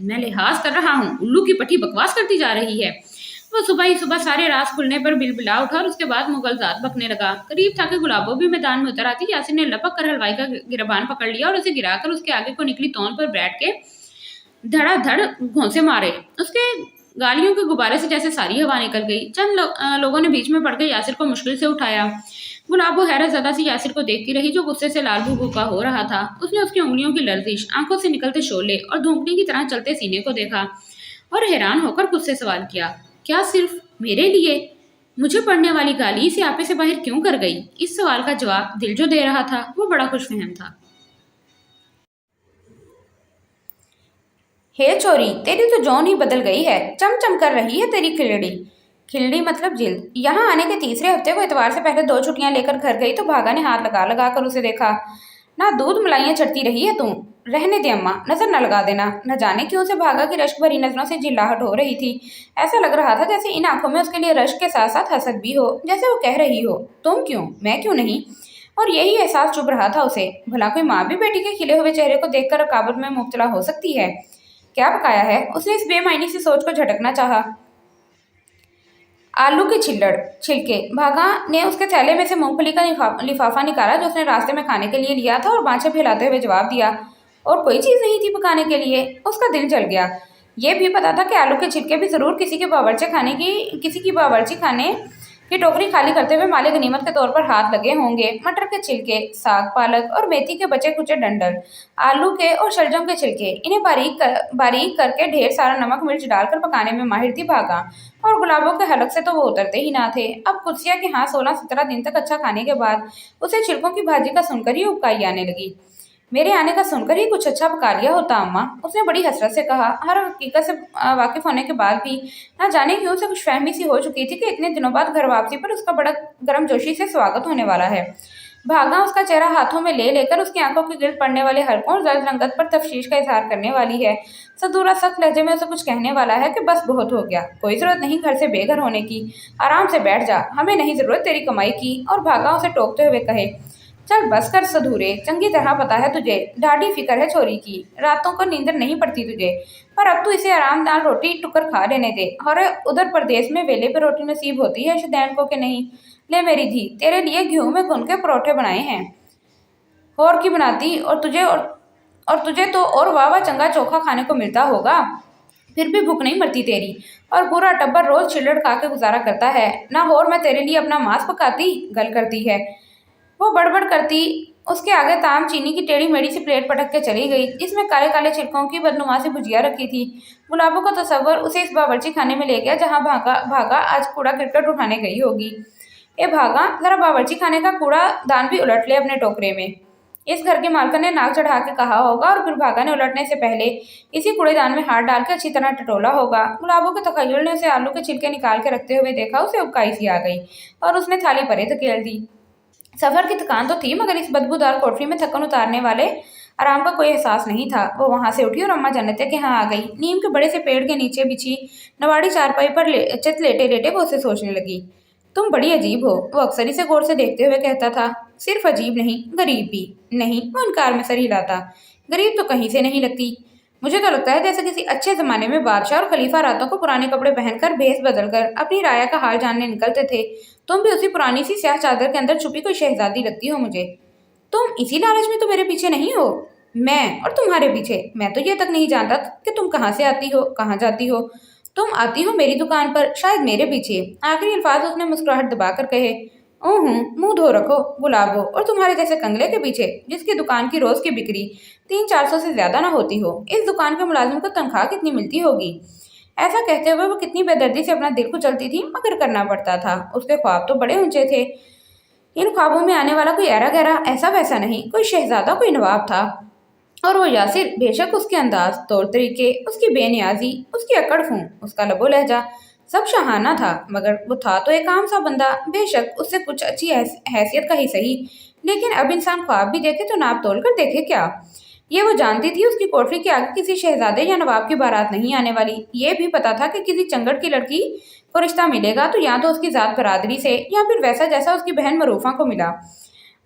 मैं लिहाज कर रहा हूँ, उल्लू की पट्टी बकवास करती जा रही है। वो सुबह ही सुबह सारे रास खुलने पर बिलबिला उठा और उसके बाद मुगलजात बकने लगा। करीब था कि गुलाबो भी मैदान में उतर आती। यासिर ने लपक कर हलवाई का गिरबान पकड़ लिया और उसे गिराकर उसके आगे को निकली तौन पर बैठ के धड़ाधड़ घोंसे मारे। उसके गालियों के गुब्बारे से जैसे सारी हवा निकल गई। चंद लोगों ने बीच में पड़ गए यासिर को मुश्किल से उठाया। गुलाबो हैरत ज़दा सी यासिर को देखती रही जो गुस्से से लाल भूभूका हो रहा था। उसने उसकी उंगलियों की लर्जिश, आंखों से निकलते शोले और धूमनी की तरह चलते सीने को देखा और हैरान होकर खुद से सवाल किया, क्या सिर्फ मेरे लिए? मुझे पड़ने वाली गाली इसे आपे से बाहर क्यों कर गई? इस सवाल का जवाब दिल जो दे रहा था वो बड़ा खुशफहम था। हे चोरी, तेरी तो जौन ही बदल गई है। चमचम कर रही है तेरी खिलड़ी। खिलड़ी मतलब जिल्द। यहाँ आने के तीसरे हफ्ते को इतवार से पहले 2 छुट्टियां लेकर घर गई तो भागा ने हाथ लगा लगा कर उसे देखा। ना दूध मलाइयाँ चढ़ती रही है तू। रहने दे अम्मा, नजर न लगा देना। न जाने क्यों से भागा की रश्क भरी नजरों से जिल्लाहट हो रही थी। ऐसा लग रहा था जैसे इन आंखों में उसके लिए रश्क के साथ साथ हसद भी हो, जैसे वो कह रही हो, तुम क्यों, मैं क्यों नहीं। और यही एहसास चुभ रहा था उसे। भला कोई माँ भी बेटी के खिले हुए चेहरे को देखकर रकाबत में मुब्तला हो सकती है? क्या पकाया है? उसने इस बेमायनी सी सोच को झटकना चाहा। आलू के छिलके। भागा ने उसके थैले में से मूंगफली का लिफाफा निकाला जो उसने रास्ते में खाने के लिए लिया था और बाँछें फैलाते हुए जवाब दिया, और कोई चीज़ नहीं थी पकाने के लिए। उसका दिल जल गया। ये भी पता था कि आलू के छिलके भी ज़रूर किसी की बावर्ची खाने की टोकरी खाली करते हुए माले गनीमत के तौर पर हाथ लगे होंगे। मटर के छिलके, साग पालक और मेथी के बचे कुचे डंडल, आलू के और शलजम के छिलके, इन्हें बारीक करके ढेर सारा नमक मिर्च डालकर पकाने में माहिर थी भागा। और गुलाबों के हलक से तो वो उतरते ही ना थे। अब कुर्सिया के हाथ 16-17 दिन तक अच्छा खाने के बाद उसे छिलकों की भाजी का सुनकर ही उबकाई आने लगी। मेरे आने का सुनकर ही कुछ अच्छा पका लिया होता अम्मा, उसने बड़ी हसरत से कहा। हर हकीकत से वाकिफ होने के बाद भी ना जाने क्यों से खुशफहमी सी हो चुकी थी कि इतने दिनों बाद घर वापसी पर उसका बड़ा गर्मजोशी से स्वागत होने वाला है। भागा उसका चेहरा हाथों में ले लेकर उसकी आंखों के गिर्द पड़ने वाले हलकों और जर्द रंगत पर तफ्शीश का इजहार करने वाली है। सदूरा सख्त लहजे में उसे कुछ कहने वाला है कि बस बहुत हो गया, कोई जरूरत नहीं घर से बेघर होने की, आराम से बैठ जा, हमें नहीं जरूरत तेरी कमाई की। और भागा उसे टोकते हुए कहे, चल बस कर सधूरे, चंगी तरह पता है तुझे, ढाढ़ी फिक्र है छोरी की, रातों को नींद नहीं पड़ती तुझे, पर अब तू इसे आराम नाल रोटी टुकर खा लेने दे। और उधर प्रदेश में वेले पे रोटी नसीब होती है शदैन को, के नहीं। ले मेरी धी, तेरे लिए घी में भुन के परोठे बनाए हैं, और की बनाती, और तुझे तो और वाह वाह चंगा चोखा खाने को मिलता होगा, फिर भी भूख नहीं मरती तेरी। और पूरा टब्बर रोज छिल्लड़ खा के गुजारा करता है, ना और मैं तेरे लिए अपना मांस पकाती, गल करती है। वो बड़बड़ करती उसके आगे ताम चीनी की टेढ़ी मेढ़ी सी प्लेट पटक के चली गई, जिसमें काले काले छिलकों की बदनुमा सी भुजिया रखी थी। गुलाबों का तसव्वुर उसे इस बावर्ची खाने में ले गया जहां भागा भागा आज कूड़ा करकट उठाने गई होगी। ए भागा, जरा बावर्ची खाने का कूड़ा दान भी उलट ले अपने टोकरे में, इस घर के मालकन ने नाक चढ़ा के कहा होगा, और फिर भागा ने उलटने से पहले इसी कूड़ेदान में हाथ डाल के अच्छी तरह टटोला होगा। गुलाबों के तखय्युल ने उसे आलू के छिलके निकाल के रखते हुए देखा, उसे उबकाई सी आ गई और उसने थाली परे धकेल दी। सफर की थकान तो थी, मगर इस बदबूदार कोठरी में थकन उतारने वाले आराम का कोई एहसास नहीं था। वो वहां से उठी और अम्मा जन्नत के यहाँ आ गई। नीम के बड़े से पेड़ के नीचे बिछी नवाड़ी चारपाई पर चित लेटे लेटे वो उसे सोचने लगी। तुम बड़ी अजीब हो, वो अक्सर इसे गौर से देखते हुए कहता था। सिर्फ अजीब नहीं, गरीब भी नहीं, वो इनकार में सर हिलाता। गरीब तो कहीं से नहीं लगती, मुझे तो लगता है जैसे किसी अच्छे जमाने में बादशाह और खलीफा रातों को पुराने कपड़े पहनकर भेस बदलकर अपनी राया का हाल जानने निकलते थे। तुम भी उसी पुरानी सी स्याह चादर के अंदर छुपी कोई शहजादी लगती हो मुझे। तुम इसी लालच में तो मेरे पीछे नहीं हो। मैं और तुम्हारे पीछे, मैं तो ये तक नहीं जानता कि तुम कहाँ से आती हो, कहाँ जाती हो। तुम आती हो मेरी दुकान पर, शायद मेरे पीछे। आखिरी अल्फाज उसने मुस्कुराहट दबाकर कहे। ओह, मुंह धो रखो गुलाबो, और तुम्हारे जैसे कंगले के पीछे जिसकी दुकान की रोज की बिक्री 300-400 से ज्यादा ना होती हो। इस दुकान के मुलाजिम को तनख्वाह कितनी मिलती होगी। ऐसा कहते हुए वो कितनी बेदर्दी से अपना दिल कुचलती थी, मगर करना पड़ता था। उसके ख्वाब तो बड़े ऊंचे थे। इन ख्वाबों में आने वाला कोई ऐरा गहरा ऐसा वैसा नहीं, कोई शहजादा, कोई नवाब था। और वो यासिर, बेशक उसके अंदाज, तौर तरीके, उसकी बेनियाजी, उसकी अकड़ फूं, उसका लबो लहजा सब शहाना था, मगर वो था तो एक आम सा बंदा। बेशक उससे कुछ अच्छी हैसियत का ही सही, लेकिन अब इंसान ख्वाब भी देखे तो नाप तोल कर देखे क्या। ये वो जानती थी उसकी कोठरी के आगे किसी शहजादे या नवाब की बारात नहीं आने वाली। ये भी पता था कि किसी चंगड़ की लड़की को रिश्ता मिलेगा तो या तो उसकी जात बरादरी से, या फिर वैसा जैसा उसकी बहन मरूफा को मिला।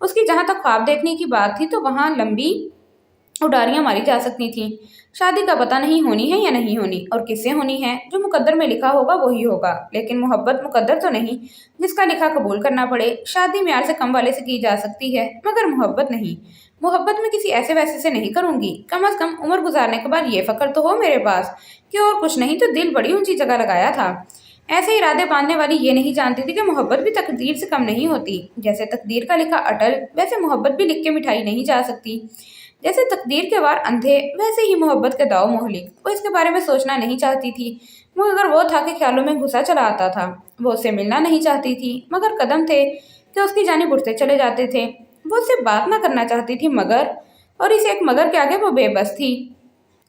उसकी जहां तक ख्वाब देखने की बात थी तो वहां लंबी उडारियां मारी जा सकती थीं। शादी का पता नहीं होनी है या नहीं होनी, और किससे होनी है। जो मुकद्दर में लिखा होगा वही होगा, लेकिन मोहब्बत मुकद्दर तो नहीं जिसका लिखा कबूल करना पड़े। शादी म्यार से कम वाले से की जा सकती है, मगर मोहब्बत नहीं। मोहब्बत में किसी ऐसे वैसे से नहीं करूंगी। कम अज कम उम्र गुजारने के बाद ये फक्र तो हो मेरे पास कि और कुछ नहीं तो दिल बड़ी ऊंची जगह लगाया था। ऐसे इरादे बांधने वाली ये नहीं जानती थी कि मोहब्बत भी तकदीर से कम नहीं होती। जैसे तकदीर का लिखा अटल, वैसे मोहब्बत भी लिख के मिठाई नहीं जा सकती। जैसे तकदीर के वार अंधे, वैसे ही मोहब्बत के दाव मोहलिक। वो इसके बारे में सोचना नहीं चाहती थी, मगर वो था कि ख्यालों में घुसा चला आता था। वो उससे मिलना नहीं चाहती थी, मगर कदम थे कि उसकी जानिब उठते चले जाते थे। वो उससे बात ना करना चाहती थी, मगर, और इस एक मगर के आगे वो बेबस थी।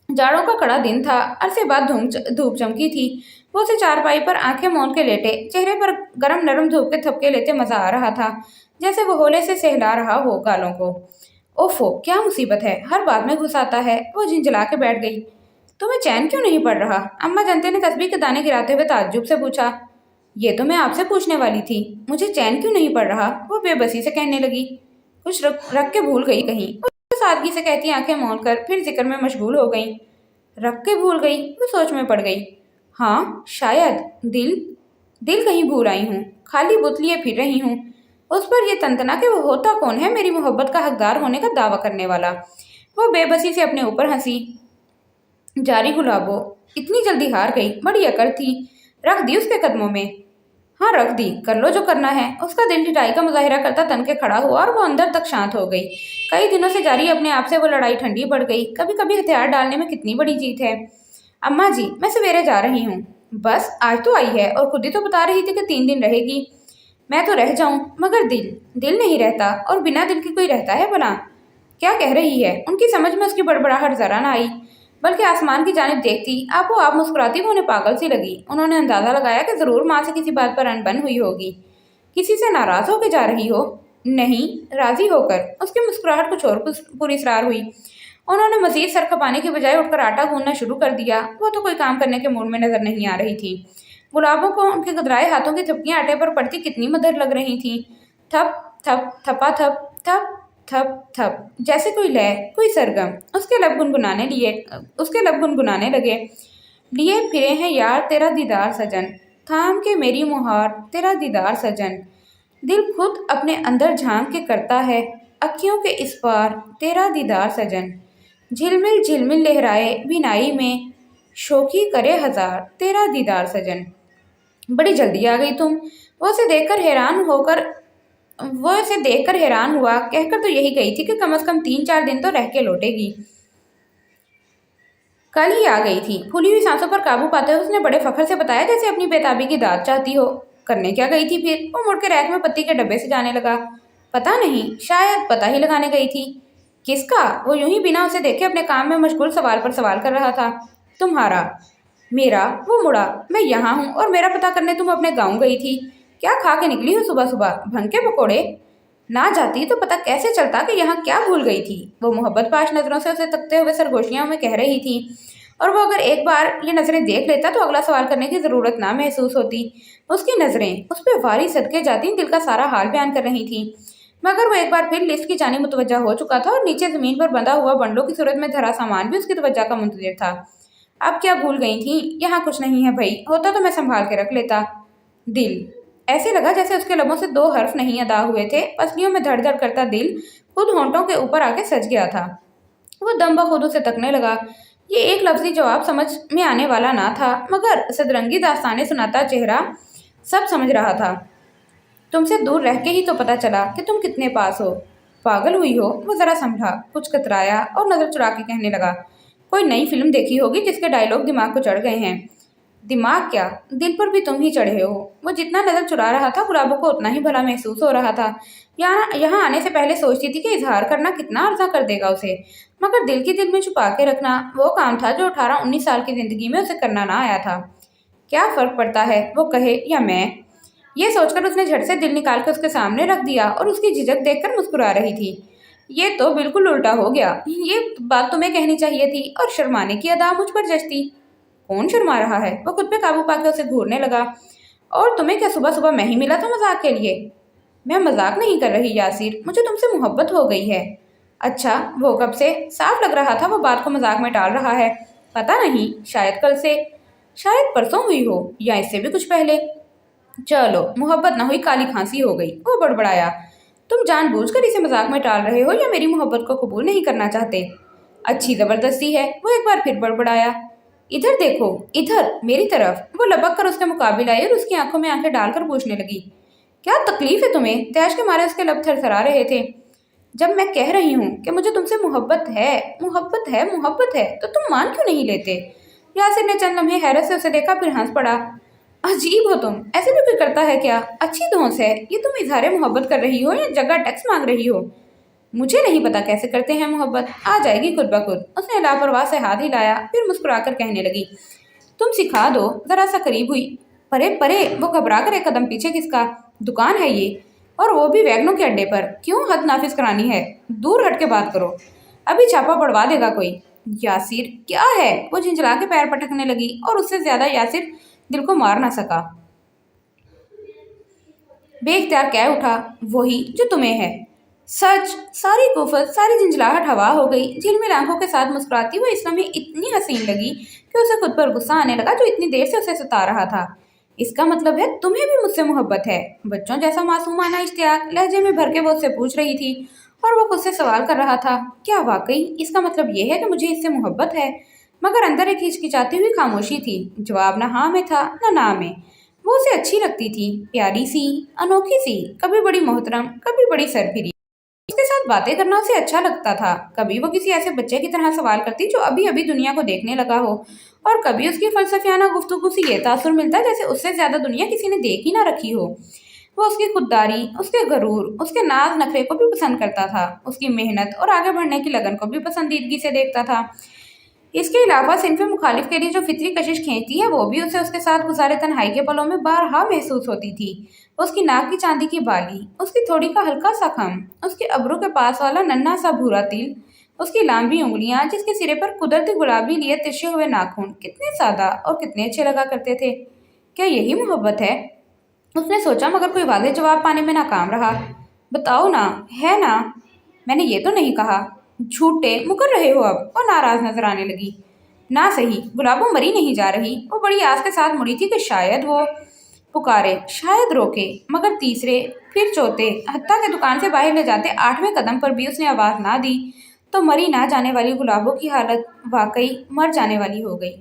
जाड़ों का कड़ा दिन था, अरसे बाद धूप चमकी थी। वो उसे चारपाई पर आंखें मूंद के लेटे, चेहरे पर गर्म नरम धूप के थपके लेते मजा आ रहा था, जैसे वो होले से सहला रहा हो गालों को। ओफो, क्या मुसीबत है, हर बात में घुस आता है। वो झिंझला के बैठ गई। तुम्हें चैन क्यों नहीं पड़ रहा? अम्मा जनते ने तस्बीह के दाने गिराते हुए ताज्जुब से पूछा। ये तो मैं आपसे पूछने वाली थी, मुझे चैन क्यों नहीं पड़ रहा? वो बेबसी से कहने लगी। कुछ रख के भूल गई कहीं, वो सादगी से कहती आंखें मौन कर फिर जिक्र में मशगूल हो गई। रख के भूल गई? वो सोच में पड़ गई। हाँ शायद, दिल कहीं भूल आई हूँ, खाली बुत लिए फिर रही हूँ। उस पर यह तंतना कि वो होता कौन है मेरी मोहब्बत का हकदार होने का दावा करने वाला। वो बेबसी से अपने ऊपर हंसी। जारी गुलाबो, इतनी जल्दी हार गई, बड़ी अकड़ थी। रख दी उसके कदमों में? हाँ रख दी, कर लो जो करना है। उसका दिल ढिठाई का मुजाहिरा करता तन के खड़ा हुआ और वो अंदर तक शांत हो गई। कई दिनों से जारी अपने आप से वो लड़ाई ठंडी पड़ गई। कभी कभी हथियार डालने में कितनी बड़ी जीत है। अम्मा जी, मैं सवेरे जा रही हूँ। बस आज तो आई है, और खुद ही तो बता रही थी कि 3 दिन रहेगी। मैं तो रह जाऊं, मगर दिल नहीं रहता, और बिना दिल के कोई रहता है भला? क्या कह रही है? उनकी समझ में उसकी बड़बड़ाहट जरा ना आई, बल्कि आसमान की जानिब देखती आप मुस्कुराती वो उन्हें पागल सी लगी। उन्होंने अंदाजा लगाया कि जरूर माँ से किसी बात पर अनबन हुई होगी, किसी से नाराज होकर जा रही हो। नहीं, राजी होकर। उसकी मुस्कुराहट कुछ और पुरस्रार हुई। उन्होंने मजीद सर खपाने की बजाय उठकर आटा गूंदना शुरू कर दिया। वो तो कोई काम करने के मूड में नजर नहीं आ रही थी। गुलाबों को उनके गदराए हाथों की थपकियां आटे पर पड़ती कितनी मधुर लग रही थीं। थप थप थपा थप थप थप थप, जैसे कोई लय, कोई सरगम। उसके लब गुनगुनाने लगे। लिए फिरे हैं यार तेरा दीदार सजन, थाम के मेरी मुहार तेरा दीदार सजन। दिल खुद अपने अंदर झांक के करता है, अखियों के इस पार तेरा दीदार सजन। झिलमिल झिलमिल लहराए बिनाई में, शोखी करे हजार तेरा दीदार सजन। बड़ी जल्दी आ गई तुम। वो इसे देखकर हैरान हुआ। कहकर तो यही गई थी कि कम से कम 3-4 दिन तो रह के लौटेगी। कल ही आ गई थी। फूली हुई सांसों पर काबू पाते हुए उसने बड़े फखर से बताया, जैसे अपनी बेताबी की दाद चाहती हो। करने क्या गई थी फिर? वो मुड़ के रैक में पत्ती के डब्बे से जाने लगा। पता नहीं, शायद पता ही लगाने गई थी। किसका? वो यूं ही बिना उसे देखे अपने काम में मशगूल सवाल पर सवाल कर रहा था। तुम्हारा। मेरा? वो मुड़ा। मैं यहाँ हूँ और मेरा पता करने तुम अपने गाँव गई थी। क्या खा के निकली हो सुबह सुबह? भंग के पकौड़े? ना जाती तो पता कैसे चलता कि यहाँ क्या भूल गई थी। वो मोहब्बत पाश नजरों से उसे तकते हुए सरगोशियां में कह रही थी, और वो अगर एक बार ये नजरें देख लेता तो अगला सवाल करने की जरूरत ना महसूस होती। उसकी नजरें उस पर वारी सदके जाती, दिल का सारा हाल बयान कर रही थी। मगर वो एक बार फिर लिफ्ट की जानी मुतवज्जा हो चुका था और नीचे जमीन पर बंधा हुआ बंडलों की सूरत में धरा सामान भी उसकी तवज्जा का मुंतजिर था। अब क्या भूल गई थी? यहाँ कुछ नहीं है भाई, होता तो मैं संभाल के रख लेता। दिल। ऐसे लगा जैसे उसके लबों से 2 हर्फ नहीं अदा हुए थे। पसलियों में धड़ धड़ करता दिल खुद होंठों के ऊपर आके सज गया था। वो दम बखुद उसे तकने लगा। ये एक लफ्जी जवाब समझ में आने वाला ना था, मगर सदरंगी दास्तानें सुनाता चेहरा सब समझ रहा था। तुमसे दूर रह के ही तो पता चला कि तुम कितने पास हो। पागल हुई हो? वो जरा संभला, कुछ कतराया और नजर चुरा के कहने लगा, कोई नई फिल्म देखी होगी जिसके डायलॉग दिमाग को चढ़ गए हैं। दिमाग क्या, दिल पर भी तुम ही चढ़े हो। वो जितना नजर चुरा रहा था गुलाबों को उतना ही भला महसूस हो रहा था। यहाँ आने से पहले सोचती थी कि इजहार करना कितना अर्जा कर देगा उसे, मगर दिल की दिल में छुपा के रखना वो काम था जो 18-19 साल की जिंदगी में उसे करना ना आया था। क्या फर्क पड़ता है वो कहे या मैं? ये सोचकर उसने झट से दिल निकाल कर उसके सामने रख दिया और उसकी झिझक देखकर मुस्कुरा रही थी। ये तो बिल्कुल उल्टा हो गया। ये बात तुम्हें कहनी चाहिए थी और शर्माने की अदा मुझ पर जचती। कौन शर्मा रहा है? वो खुद पे काबू पाके उसे घूरने लगा। और तुम्हें क्या सुबह सुबह मैं ही मिला था मजाक के लिए? मैं मजाक नहीं कर रही यासिर, मुझे तुमसे मोहब्बत हो गई है। अच्छा, वो कब से? साफ लग रहा था वो बात को मजाक में टाल रहा है। पता नहीं, शायद कल से, शायद परसों हुई हो, या इससे भी कुछ पहले। चलो, मोहब्बत ना हुई काली खांसी हो गई। वो बड़बड़ाया। तुम जानबूझकर इसे मजाक में टाल रहे हो या मेरी मोहब्बत को कबूल नहीं करना चाहते? अच्छी जबरदस्ती है। वो एक बार फिर बड़बड़ाया। इधर देखो, इधर मेरी तरफ। वो लपक कर उसके मुकाबिल आई और उसकी आंखों में आंखें डालकर पूछने लगी, क्या तकलीफ है तुम्हें? तैश के मारे उसके लब थरथरा रहे थे। जब मैं कह रही हूँ कि मुझे तुमसे मोहब्बत है, मोहब्बत है, मोहब्बत है, तो तुम मान क्यों नहीं लेते? यासिर ने चंद लम्हे हैरत से उसे देखा, फिर हंस पड़ा। अजीब हो तुम, ऐसे भी कोई करता है क्या? अच्छी धौंस है ये। तुम इजहार मोहब्बत कर रही हो या जगह टैक्स मांग रही हो? मुझे नहीं पता कैसे करते हैं मोहब्बत, आ जाएगी खुद ब खुद। उसने लापरवाह से हाथ हिलाया, फिर मुस्कुराकर कहने लगी, तुम सिखा दो। जरा सा करीब हुई। परे परे। वो घबरा कर एक कदम पीछे खिसका। दुकान है ये, और वो भी वैगनों के अड्डे पर। क्यों हद नाफिज करानी है? दूर हट के बात करो, अभी छापा पड़वा देगा कोई। यासिर क्या है? वो झिंझला के पैर पटकने लगी और उससे ज्यादा यासिर दिल को मार ना सका। बेख्तियार कह उठा, वही जो तुम्हें है। सच? सारी कुफत, सारी झंझलाहट हवा हो गई। झिलमिल आंखों के साथ मुस्कुराती हुई इस लम्हे इतनी हसीन लगी कि उसे खुद पर गुस्सा आने लगा जो इतनी देर से उसे सता रहा था। इसका मतलब है तुम्हें भी मुझसे मोहब्बत है? बच्चों जैसा मासूमाना इश्तियाक लहजे में भर के वो उससे पूछ रही थी और वो खुद से सवाल कर रहा था, क्या वाकई इसका मतलब ये है कि मुझे इससे मोहब्बत है? मगर अंदर एक हिचकिचाती हुई खामोशी थी। जवाब न हाँ में था न ना में। वो उसे अच्छी लगती थी, प्यारी सी, अनोखी सी, कभी बड़ी मोहतरम, कभी बड़ी सरफिरी। उसके साथ बातें करना उसे अच्छा लगता था। कभी वो किसी ऐसे बच्चे की तरह सवाल करती जो अभी अभी दुनिया को देखने लगा हो, और कभी उसकी फलसफियाना गुफ्तगू से ये तासुर मिलता जैसे उससे ज्यादा दुनिया किसी ने देख ही ना रखी हो। वो उसकी खुददारी, उसके गरूर, उसके नाज नखरे को भी पसंद करता था। उसकी मेहनत और आगे बढ़ने की लगन को भी पसंदीदगी से देखता था। اس کے علاوہ صنف مخالف کے لیے جو فطری کشش کھینچتی ہے وہ بھی اسے اس کے ساتھ گزارے تنہائی کے پلوں میں بارہا محسوس ہوتی تھی۔ اس کی ناک کی چاندی کی بالی، اس کی تھوڑی کا ہلکا سا خم، اس کے ابرو کے پاس والا ننھا سا بھورا تل، اس کی لامبی انگلیاں جس کے سرے پر قدرتی گلابی لیے ترچے ہوئے ناخن کتنے سادہ اور کتنے اچھے لگا کرتے تھے۔ کیا یہی محبت ہے؟ اس نے سوچا، مگر کوئی واضح جواب پانے میں ناکام رہا۔ بتاؤ نا، ہے نا؟ میں نے یہ تو نہیں کہا۔ جھوٹے مکر رہے ہو اب، اور ناراض نظر آنے لگی۔ نہ صحیح، گلابو مری نہیں جا رہی۔ وہ بڑی آس کے ساتھ مڑی تھی کہ شاید وہ پکارے، شاید روکے، مگر تیسرے، پھر چوتھے، حتیٰ کہ دکان سے باہر لے جاتے 8ویں قدم پر بھی اس نے آواز نہ دی تو مری نہ جانے والی گلابو کی حالت واقعی مر جانے والی ہو گئی۔